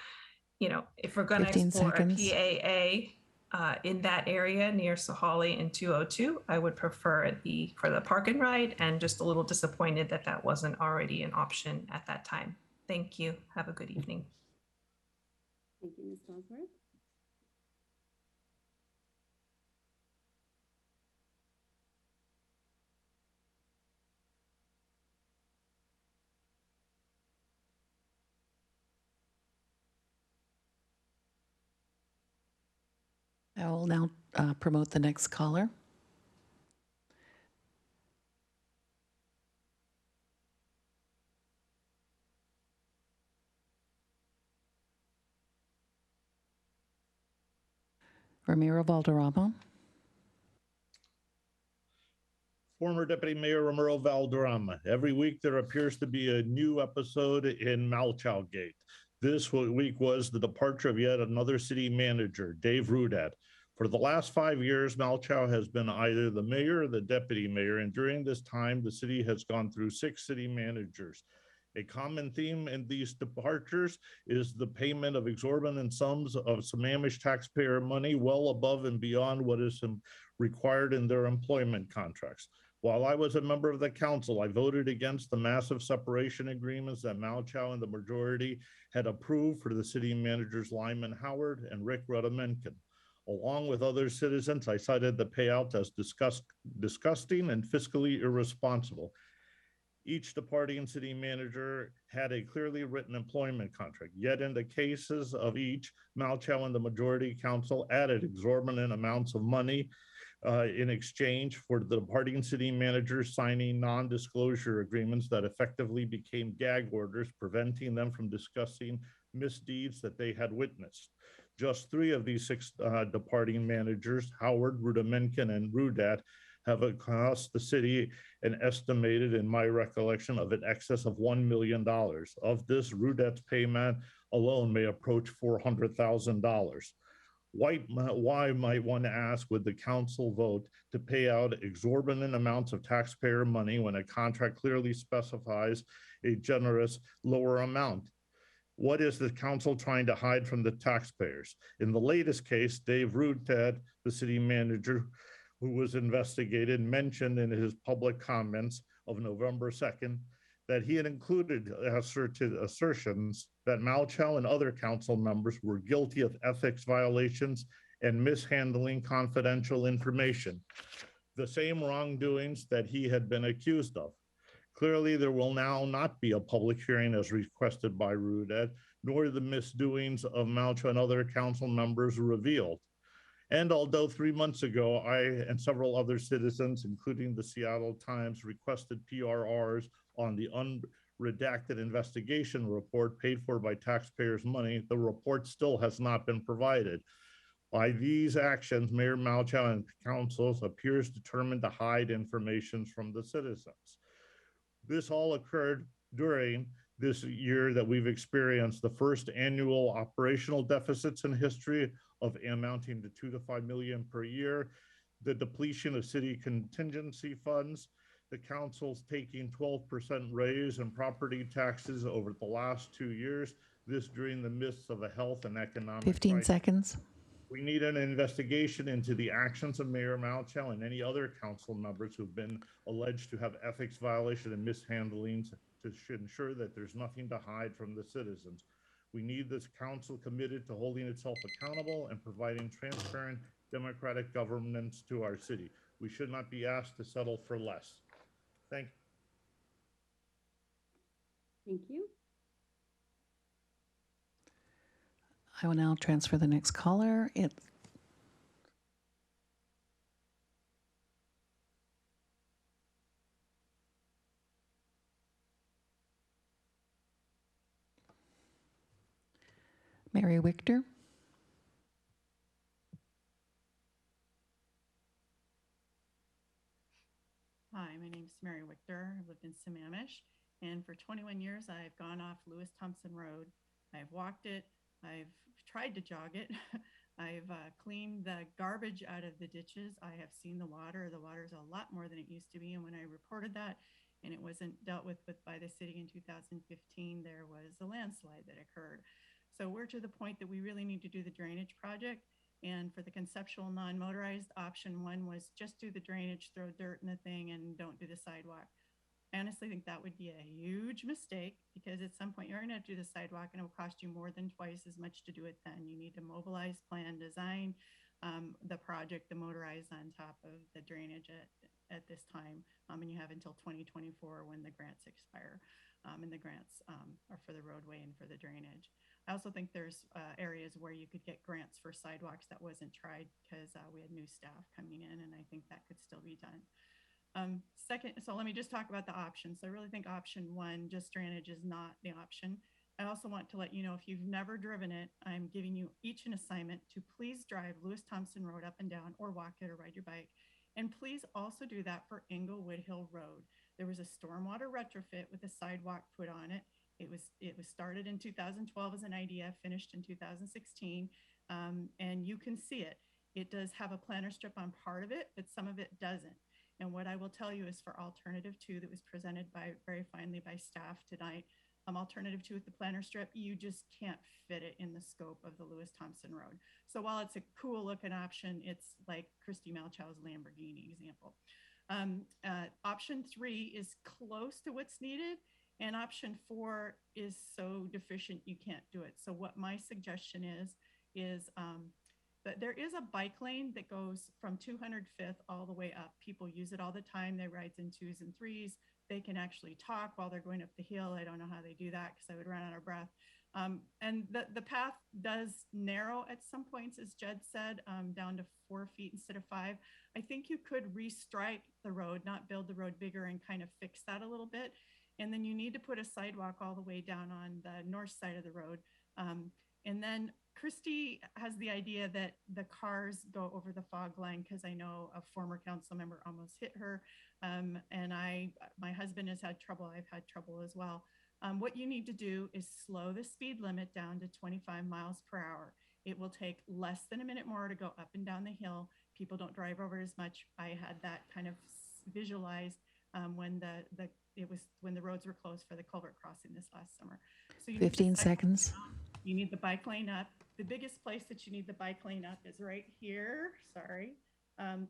you know, if we're going to explore a PAA in that area near Sahali and 202, I would prefer for the park and ride, and just a little disappointed that that wasn't already an option at that time. Thank you. Have a good evening. Thank you, Ms. Bosworth. I will now promote the next caller. Ramiro Valderrama. Former Deputy Mayor Ramiro Valderrama. Every week there appears to be a new episode in Malchow Gate. This week was the departure of yet another city manager, Dave Rudat. For the last 5 years, Malchow has been either the mayor or the deputy mayor, and during this time, the city has gone through 6 city managers. A common theme in these departures is the payment of exorbitant sums of Sammamish taxpayer money well above and beyond what is required in their employment contracts. While I was a member of the council, I voted against the massive separation agreements that Malchow and the majority had approved for the city managers Lyman Howard and Rick Rudimenkin. Along with other citizens, I cited the payout as disgusting and fiscally irresponsible. Each departing city manager had a clearly written employment contract. Yet in the cases of each, Malchow and the majority council added exorbitant amounts of money in exchange for the departing city managers signing non-disclosure agreements that effectively became gag orders, preventing them from discussing misdeeds that they had witnessed. Just 3 of these 6 departing managers, Howard, Rudimenkin, and Rudat, have cost the city an estimated, in my recollection, of an excess of $1 million. Of this, Rudat's payment alone may approach $400,000. Why might one ask, would the council vote to pay out exorbitant amounts of taxpayer money when a contract clearly specifies a generous lower amount? What is the council trying to hide from the taxpayers? In the latest case, Dave Rudat, the city manager who was investigated, mentioned in his public comments of November 2nd that he had included assertions that Malchow and other council members were guilty of ethics violations and mishandling confidential information, the same wrongdoings that he had been accused of. Clearly, there will now not be a public hearing as requested by Rudat, nor the misdoings of Malchow and other council members revealed. And although 3 months ago, I and several other citizens, including the Seattle Times, requested PRRs on the unredacted investigation report paid for by taxpayers' money, the report still has not been provided. By these actions, Mayor Malchow and councils appears determined to hide information from the citizens. This all occurred during this year that we've experienced the first annual operational deficits in history of amounting to 2 to 5 million per year, the depletion of city contingency funds, the council's taking 12% raise in property taxes over the last 2 years, this during the midst of a health and economic 15 crisis. seconds. We need an investigation into the actions of Mayor Malchow and any other council members who've been alleged to have ethics violation and mishandlings to ensure that there's nothing to hide from the citizens. We need this council committed to holding itself accountable and providing transparent democratic governance to our city. We should not be asked to settle for less. Thank you. Thank you. I will now transfer the next caller. It's Mary Wichter. Hi, my name is Mary Wichter. I've lived in Sammamish, and for 21 years, I've gone off Lewis Thompson Road. I've walked it. I've tried to jog it. I've cleaned the garbage out of the ditches. I have seen the water. The water is a lot more than it used to be. And when I reported that and it wasn't dealt with by the city in 2015, there was a landslide that occurred. So we're to the point that we really need to do the drainage project. And for the conceptual non-motorized, option 1 was just do the drainage, throw dirt in the thing, and don't do the sidewalk. I honestly think that would be a huge mistake, because at some point you're going to have to do the sidewalk and it will cost you more than twice as much to do it then. You need to mobilize, plan, design the project, the motorized on top of the drainage at this time. And you have until 2024 when the grants expire, and the grants are for the roadway and for the drainage. I also think there's areas where you could get grants for sidewalks that wasn't tried because we had new staff coming in, and I think that could still be done. Second, so let me just talk about the options. So I really think option one, just drainage, is not the option. I also want to let you know, if you've never driven it, I'm giving you each an assignment to please drive Lewis Thompson Road up and down, or walk it or ride your bike. And please also do that for Englewood Hill Road. There was a stormwater retrofit with a sidewalk put on it. It was started in 2012 as an idea, finished in 2016, and you can see it. It does have a planter strip on part of it, but some of it doesn't. And what I will tell you is, for alternative 2 that was presented very finely by staff tonight, alternative 2 with the planter strip, you just can't fit it in the scope of the Lewis Thompson Road. So while it's a cool looking option, it's like Christy Malchow's Lamborghini example. Option 3 is close to what's needed, and option 4 is so deficient you can't do it. So what my suggestion is that there is a bike lane that goes from 205th all the way up. People use it all the time. They ride in 2s and 3s. They can actually talk while they're going up the hill. I don't know how they do that because I would run out of breath. And the path does narrow at some points, as Jed said, down to 4 feet instead of 5. I think you could restripe the road, not build the road bigger, and kind of fix that a little bit. And then you need to put a sidewalk all the way down on the north side of the road. And then Christy has the idea that the cars go over the fog line, because I know a former council member almost hit her. And my husband has had trouble. I've had trouble as well. What you need to do is slow the speed limit down to 25 miles per hour. It will take less than a minute more to go up and down the hill. People don't drive over as much. I had that kind of visualized when when the roads were closed for the culvert crossing this last summer. So you 15 seconds. You need the bike lane up. The biggest place that you need the bike lane up is right here. Sorry.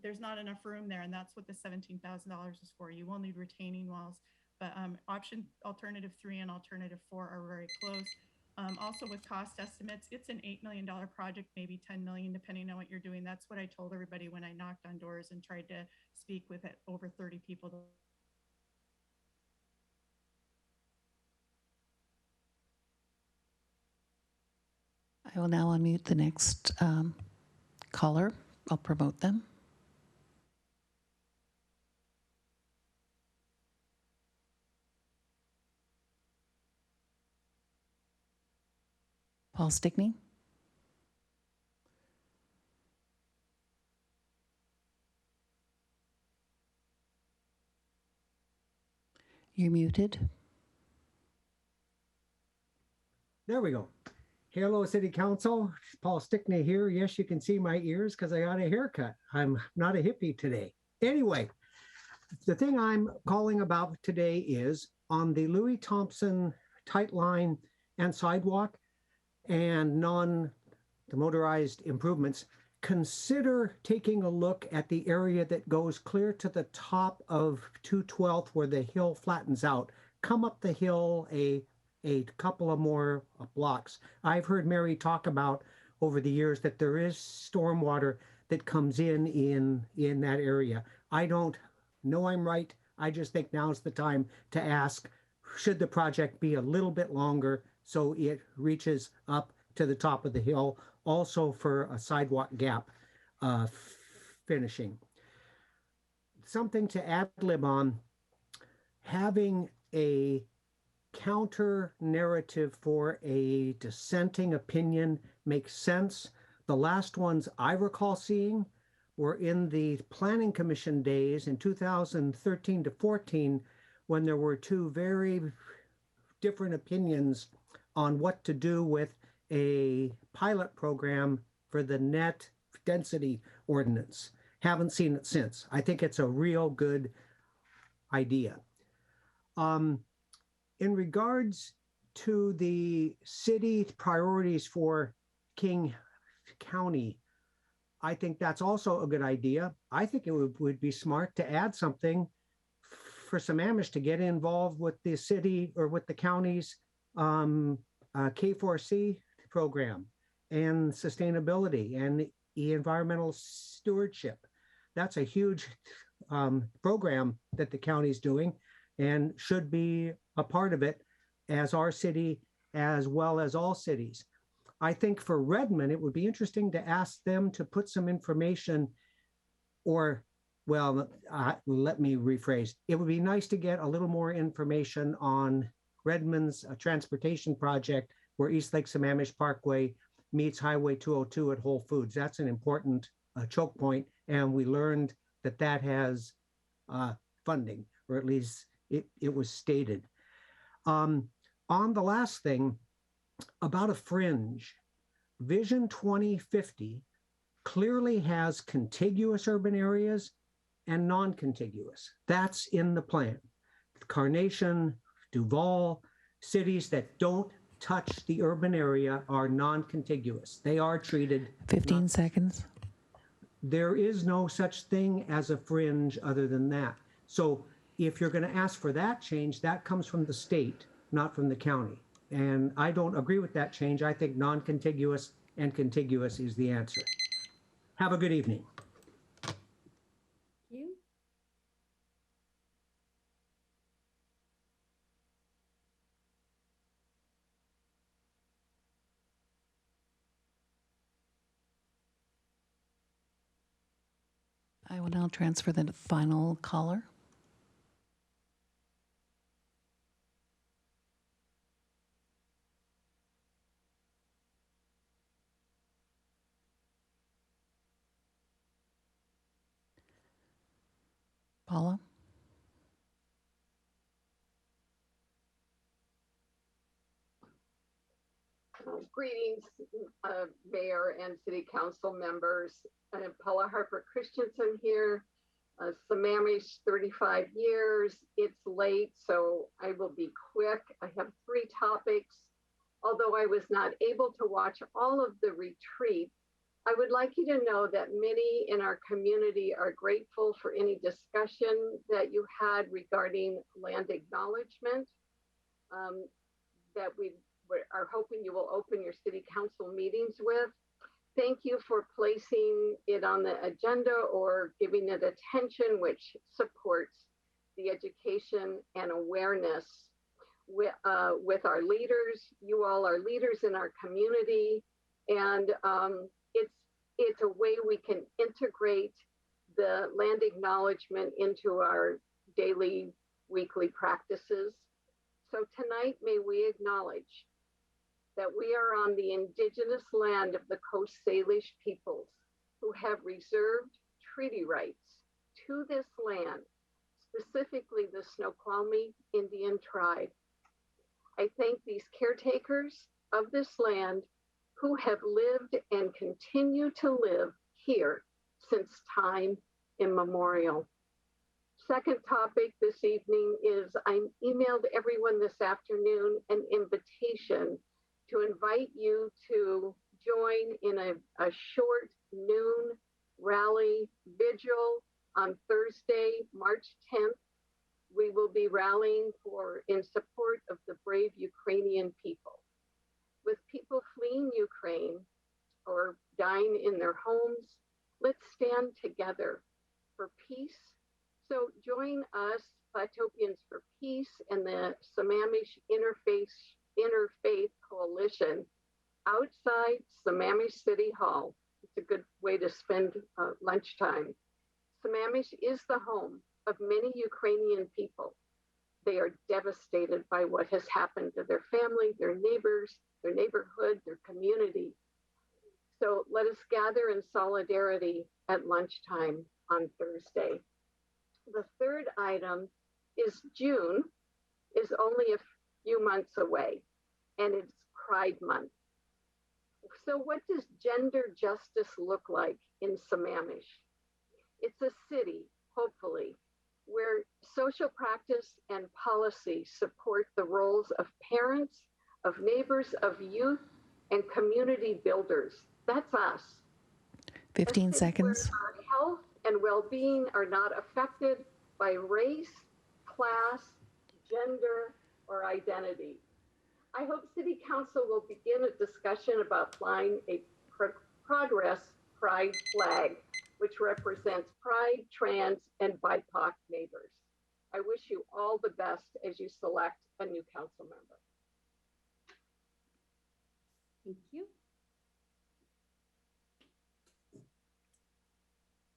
There's not enough room there, and that's what the $17,000 is for. You will need retaining walls, but alternative 3 and alternative 4 are very close. Also with cost estimates, it's an $8 million project, maybe 10 million, depending on what you're doing. That's what I told everybody when I knocked on doors and tried to speak with over 30 people. I will now unmute the next caller. I'll promote them. Paul Stickney. You're muted. There we go. Hello, City Council. Paul Stickney here. Yes, you can see my ears because I got a haircut. I'm not a hippie today. Anyway, the thing I'm calling about today is on the Louis Thompson Tightline and sidewalk and the motorized improvements. Consider taking a look at the area that goes clear to the top of 212th where the hill flattens out. Come up the hill a couple of more blocks. I've heard Mary talk about over the years that there is stormwater that comes in that area. I don't know I'm right. I just think now's the time to ask, should the project be a little bit longer so it reaches up to the top of the hill, also for a sidewalk gap finishing. Something to ad lib on, having a counter narrative for a dissenting opinion makes sense. The last ones I recall seeing were in the Planning Commission days in 2013 to 14, when there were two very different opinions on what to do with a pilot program for the net density ordinance. Haven't seen it since. I think it's a real good idea. In regards to the city priorities for King County, I think that's also a good idea. I think it would be smart to add something for Sammamish to get involved with the city or with the county's K4C program and sustainability and environmental stewardship. That's a huge program that the county's doing and should be a part of it, as our city as well as all cities. I think for Redmond, it would be interesting to ask them to put some information, or, well, let me rephrase. It would be nice to get a little more information on Redmond's transportation project where East Lake Sammamish Parkway meets Highway 202 at Whole Foods. That's an important choke point, and we learned that that has funding, or at least it was stated. On the last thing, about a fringe, Vision 2050 clearly has contiguous urban areas and non-contiguous. That's in the plan. Carnation, Duval, cities that don't touch the urban area are non-contiguous. They are treated. 15 seconds. There is no such thing as a fringe other than that. So if you're going to ask for that change, that comes from the state, not from the county. And I don't agree with that change. I think non-contiguous and contiguous is the answer. Have a good evening. Thank you. I will now transfer the final caller. Paula? Greetings, Mayor and City Council members. Paula Harper Christensen here. Sammamish, 35 years. It's late, so I will be quick. I have 3 topics. Although I was not able to watch all of the retreat, I would like you to know that many in our community are grateful for any discussion that you had regarding land acknowledgement, that we are hoping you will open your city council meetings with. Thank you for placing it on the agenda or giving it attention, which supports the education and awareness with our leaders. You all are leaders in our community, and it's a way we can integrate the land acknowledgement into our daily, weekly practices. So tonight, may we acknowledge that we are on the indigenous land of the Coast Salish peoples who have reserved treaty rights to this land, specifically the Snoqualmie Indian tribe. I thank these caretakers of this land who have lived and continue to live here since time immemorial. Second topic this evening is I emailed everyone this afternoon an invitation to invite you to join in a short noon rally vigil on Thursday, March 10th. We will be rallying in support of the brave Ukrainian people. With people fleeing Ukraine or dying in their homes, let's stand together for peace. So join us, Plateaupians for Peace, and the Sammamish Interfaith Coalition outside Sammamish City Hall. It's a good way to spend lunchtime. Sammamish is the home of many Ukrainian people. They are devastated by what has happened to their family, their neighbors, their neighborhood, their community. So let us gather in solidarity at lunchtime on Thursday. The third item is June is only a few months away, and it's Pride Month. So what does gender justice look like in Sammamish? It's a city, hopefully, where social practice and policy support the roles of parents, of neighbors, of youth, and community builders. That's us. 15 seconds. Where our health and well-being are not affected by race, class, gender, or identity. I hope City Council will begin a discussion about flying a Progress Pride flag, which represents pride, trans, and BIPOC neighbors. I wish you all the best as you select a new council member. Thank you.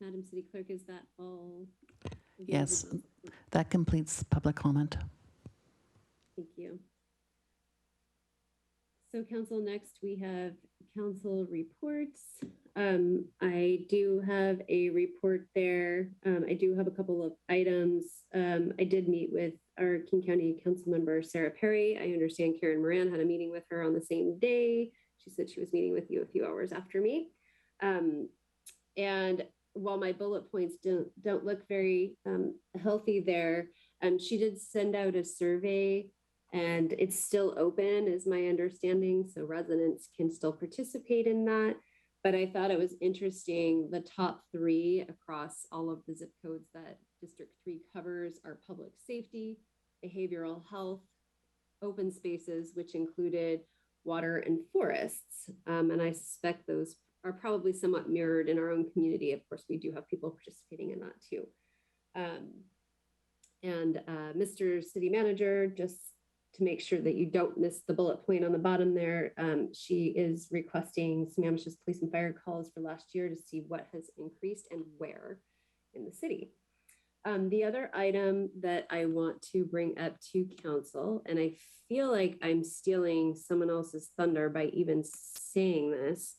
Madam City Clerk, is that all? Yes, that completes public comment. Thank you. So council, next we have council reports. I do have a report there. I do have a couple of items. I did meet with our King County Council member, Sarah Perry. I understand Karen Moran had a meeting with her on the same day. She said she was meeting with you a few hours after me. And while my bullet points don't look very healthy there, she did send out a survey and it's still open is my understanding. So residents can still participate in that. But I thought it was interesting, the top 3 across all of the zip codes that District 3 covers are public safety, behavioral health, open spaces, which included water and forests. And I suspect those are probably somewhat mirrored in our own community. Of course, we do have people participating in that too. Mr. City Manager, just to make sure that you don't miss the bullet point on the bottom there, she is requesting Sammamish's police and fire calls for last year to see what has increased and where in the city. The other item that I want to bring up to council, and I feel like I'm stealing someone else's thunder by even saying this,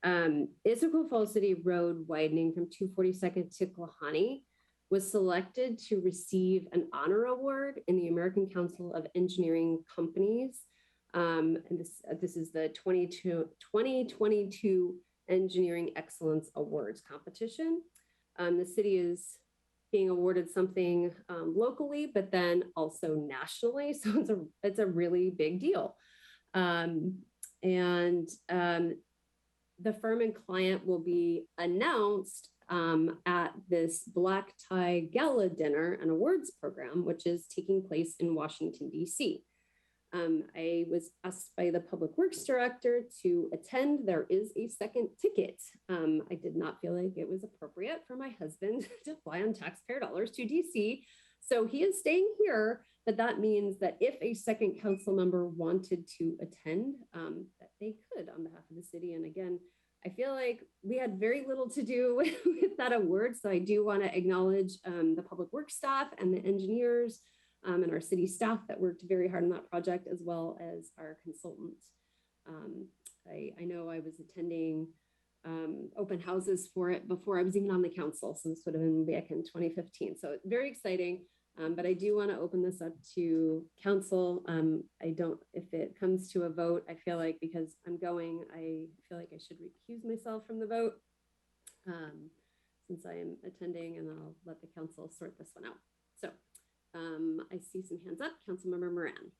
Issaquah Falls City Road widening from 242nd to Klahani was selected to receive an honor award in the American Council of Engineering Companies. And this is the 2022 Engineering Excellence Awards competition. The city is being awarded something locally, but then also nationally. So it's a really big deal. The firm and client will be announced at this black tie gala dinner and awards program, which is taking place in Washington, D.C. I was asked by the Public Works Director to attend. There is a second ticket. I did not feel like it was appropriate for my husband to fly on taxpayer dollars to DC. So he is staying here, but that means that if a second council member wanted to attend, that they could on behalf of the city. And again, I feel like we had very little to do with that award. So I do want to acknowledge the public works staff and the engineers and our city staff that worked very hard on that project, as well as our consultants. I know I was attending open houses for it before I was even on the council. So this would have been back in 2015. So very exciting. But I do want to open this up to council. If it comes to a vote, I feel like because I'm going, I feel like I should recuse myself from the vote since I am attending, and I'll let the council sort this one out. So I see some hands up. Councilmember Moran.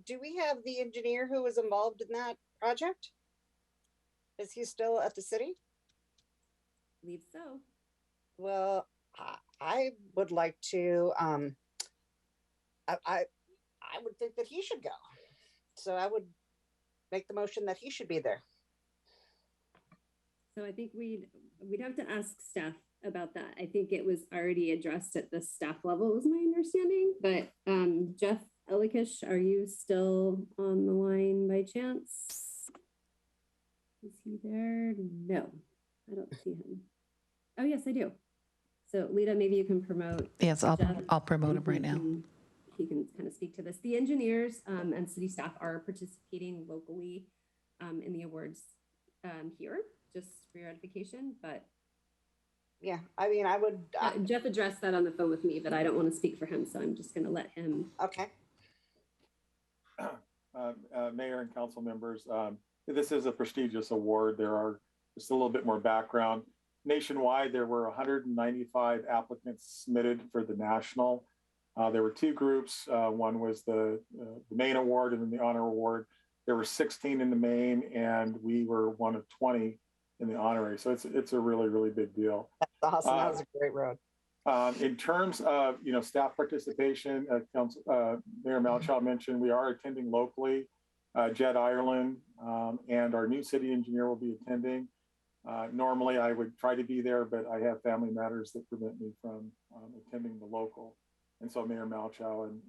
Do we have the engineer who was involved in that project? Is he still at the city? I believe so. Well, I would like to, I would think that he should go. So I would make the motion that he should be there. So I think we'd have to ask staff about that. I think it was already addressed at the staff level, was my understanding. But Jeff Ellikish, are you still on the line by chance? Is he there? No, I don't see him. Oh, yes, I do. So Lita, maybe you can promote. Yes, I'll promote him right now. He can kind of speak to this. The engineers and city staff are participating locally in the awards here, just for your edification, but. Yeah, I mean, I would. Jeff addressed that on the phone with me, but I don't want to speak for him, so I'm just going to let him. Okay. Mayor and council members, this is a prestigious award. There are just a little bit more background. Nationwide, there were 195 applicants submitted for the national. There were 2 groups. One was the main award and then the honor award. There were 16 in the main, and we were one of 20 in the honorary. So it's a really, really big deal. That's awesome. That was a great road. In terms of staff participation, Mayor Malchow mentioned we are attending locally. Jed Ireland and our new city engineer will be attending. Normally I would try to be there, but I have family matters that prevent me from attending the local. And so Mayor Malchow and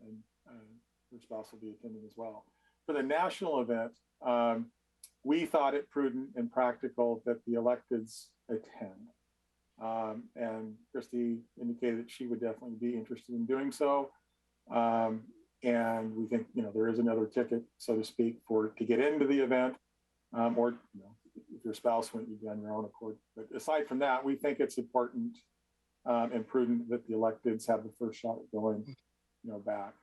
her spouse will be attending as well. for the national event, we thought it prudent and practical that the electeds attend. And Christy indicated that she would definitely be interested in doing so. And we think, there is another ticket, so to speak, to get into the event, or if your spouse went, you'd be on your own accord. But aside from that, we think it's important and prudent that the electeds have the first shot at going, back.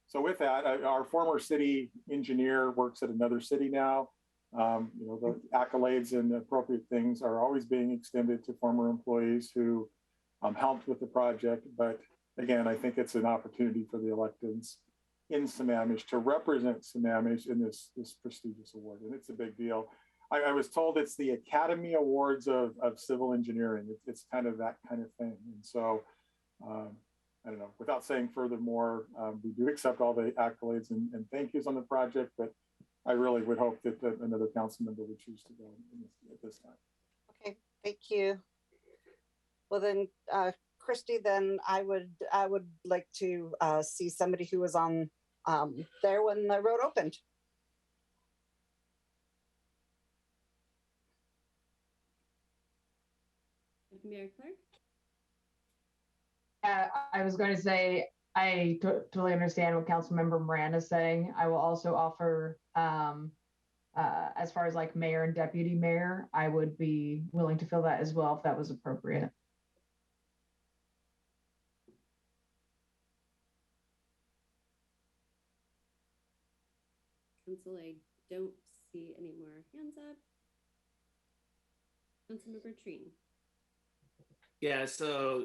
So with that, our former city engineer works at another city now. The accolades and appropriate things are always being extended to former employees who helped with the project. But again, I think it's an opportunity for the electeds in Sammamish to represent Sammamish in this prestigious award. And it's a big deal. I was told it's the Academy Awards of civil engineering. It's kind of that kind of thing. And so, I don't know, without saying furthermore, we do accept all the accolades and thank yous on the project, but I really would hope that another council member would choose to go at this time. Okay, thank you. Well then, Christy, then I would like to see somebody who was on there when the road opened. Mayor Clark? I was going to say, I totally understand what Councilmember Moran is saying. I will also offer, as far as like mayor and deputy mayor, I would be willing to fill that as well if that was appropriate. Council, I don't see any more hands up. Councilmember Treen. Yeah, so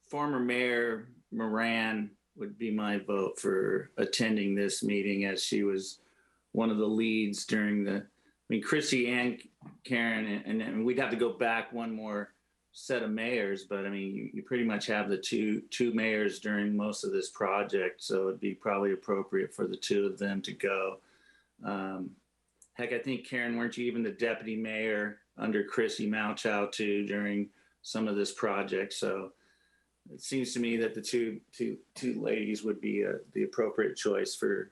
former Mayor Moran would be my vote for attending this meeting, as she was one of the leads during Chrissy and Karen, and we'd have to go back one more set of mayors, but I mean, you pretty much have the two mayors during most of this project, so it'd be probably appropriate for the two of them to go. Heck, I think, Karen, weren't you even the deputy mayor under Chrissy Malchow too during some of this project? So it seems to me that the two ladies would be the appropriate choice for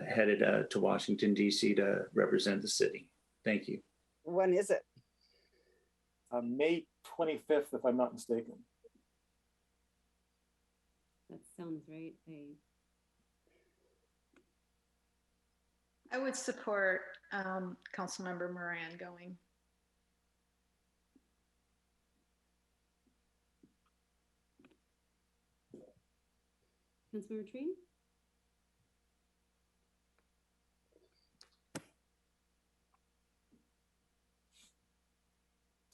headed to Washington, D.C. to represent the city. Thank you. When is it? May 25th, if I'm not mistaken. That sounds right. I would support Councilmember Moran going. Councilmember Treen?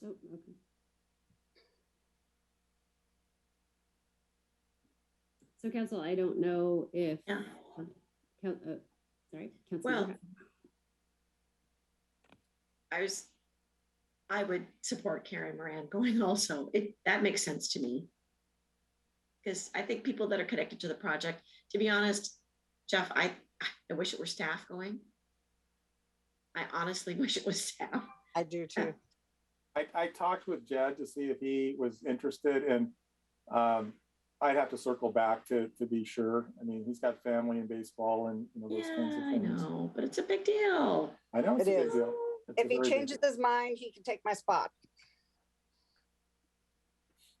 Oh, okay. So council, I don't know if, sorry, Councilmember. Well, I would support Karen Moran going also. That makes sense to me. Because I think people that are connected to the project, to be honest, Jeff, I wish it were staff going. I honestly wish it was staff. I do too. I talked with Jed to see if he was interested, and I'd have to circle back to be sure. I mean, he's got family in baseball and those kinds of things. I know, but it's a big deal. I know it's a big deal. If he changes his mind, he can take my spot.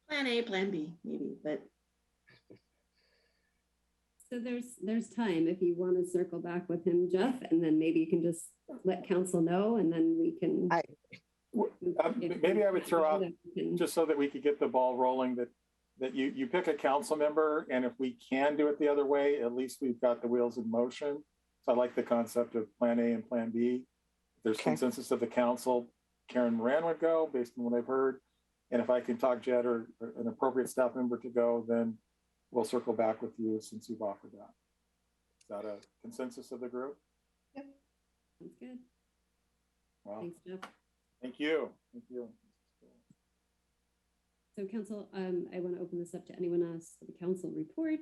Plan A, plan B, maybe, but. So there's time if you want to circle back with him, Jeff, and then maybe you can just let council know, and then we can. Maybe I would throw out, just so that we could get the ball rolling, that you pick a council member, and if we can do it the other way, at least we've got the wheels in motion. So I like the concept of plan A and plan B. If there's consensus of the council, Karen Moran would go based on what I've heard. And if I can talk Jed or an appropriate staff member to go, then we'll circle back with you since you've offered that. Is that a consensus of the group? Yep. Sounds good. Wow. Thanks, Jeff. Thank you. Thank you. So council, I want to open this up to anyone else for the council report.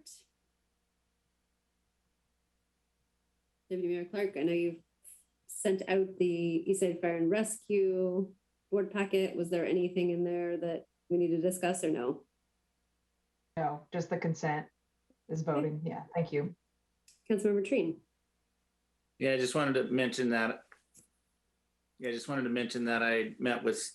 Deputy Mayor Clark, I know you've sent out the Eastside Fire and Rescue board packet. Was there anything in there that we need to discuss or no? No, just the consent is voting. Yeah, thank you. Councilmember Treen. Yeah, I just wanted to mention that. Yeah, I just wanted to mention that I met with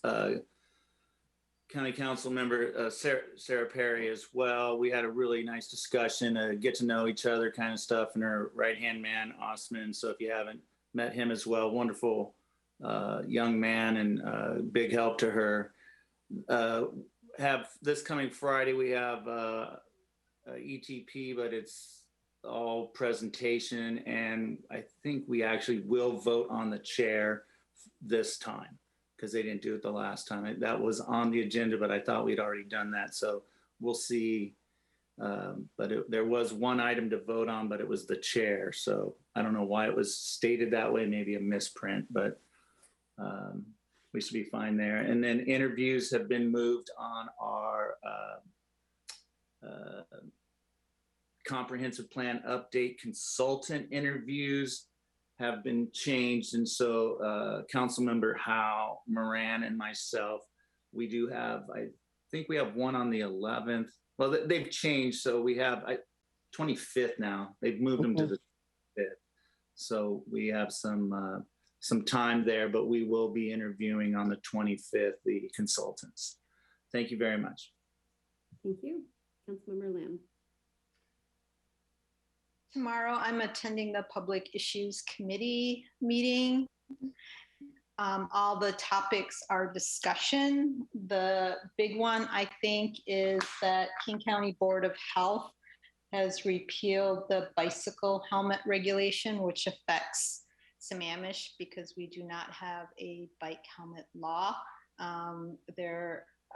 County Council member Sarah Perry as well. We had a really nice discussion, get to know each other kind of stuff, and her right-hand man, Osman. So if you haven't met him as well, wonderful young man and big help to her. Have this coming Friday, we have ETP, but it's all presentation, and I think we actually will vote on the chair this time because they didn't do it the last time. That was on the agenda, but I thought we'd already done that. So we'll see. There was one item to vote on, but it was the chair. So I don't know why it was stated that way, maybe a misprint, but we should be fine there. And then interviews have been moved on our comprehensive plan update. Consultant interviews have been changed. And so Councilmember Howe, Moran, and myself, we do have, I think we have one on the 11th. Well, they've changed. So we have 25th now. They've moved them to the 5th. So we have some time there, but we will be interviewing on the 25th, the consultants. Thank you very much. Thank you. Councilmember Lamb. Tomorrow, I'm attending the Public Issues Committee meeting. All the topics are discussion. The big one, I think, is that King County Board of Health has repealed the bicycle helmet regulation, which affects Sammamish because we do not have a bike helmet law.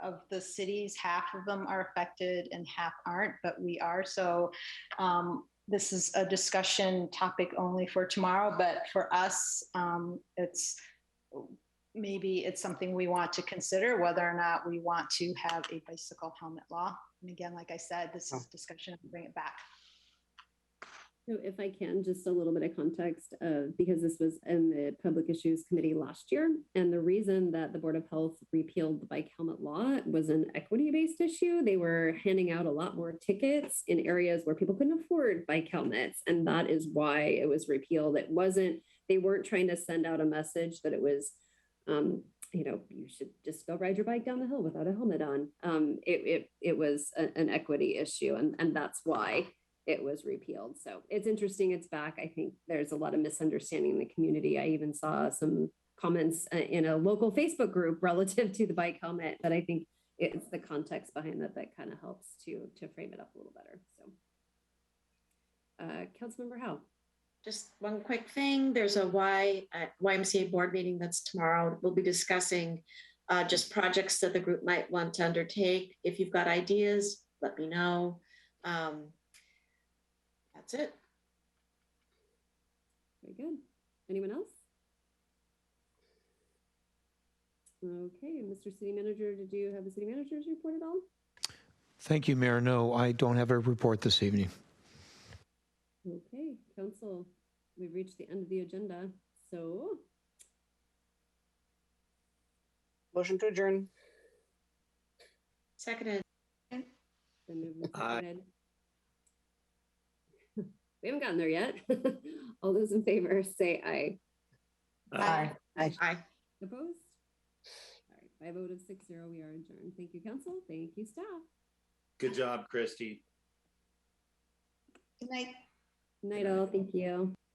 Of the cities, half of them are affected and half aren't, but we are. So this is a discussion topic only for tomorrow, but for us, maybe it's something we want to consider whether or not we want to have a bicycle helmet law. And again, like I said, this is discussion, I'll bring it back. So if I can, just a little bit of context, because this was in the Public Issues Committee last year, and the reason that the Board of Health repealed the bike helmet law was an equity-based issue. They were handing out a lot more tickets in areas where people couldn't afford bike helmets, and that is why it was repealed. They weren't trying to send out a message that it was, you should just go ride your bike down the hill without a helmet on. It was an equity issue, and that's why it was repealed. So it's interesting it's back. I think there's a lot of misunderstanding in the community. I even saw some comments in a local Facebook group relative to the bike helmet, but I think it's the context behind that kind of helps to frame it up a little better. So Councilmember Howe. Just one quick thing. There's a YMCA board meeting that's tomorrow. We'll be discussing just projects that the group might want to undertake. If you've got ideas, let me know. That's it. Very good. Anyone else? Okay, Mr. City Manager, did you have the city manager's report at all? Thank you, Mayor. No, I don't have a report this evening. Okay, Council, we've reached the end of the agenda. So. Motion to adjourn. Seconded. Been moved and seconded. We haven't gotten there yet. All those in favor say aye. Aye. Aye. Aye. Opposed? All right, by a vote of 6-0, we are adjourned. Thank you, Council. Thank you, staff. Good job, Christy. Good night. Good night, all. Thank you.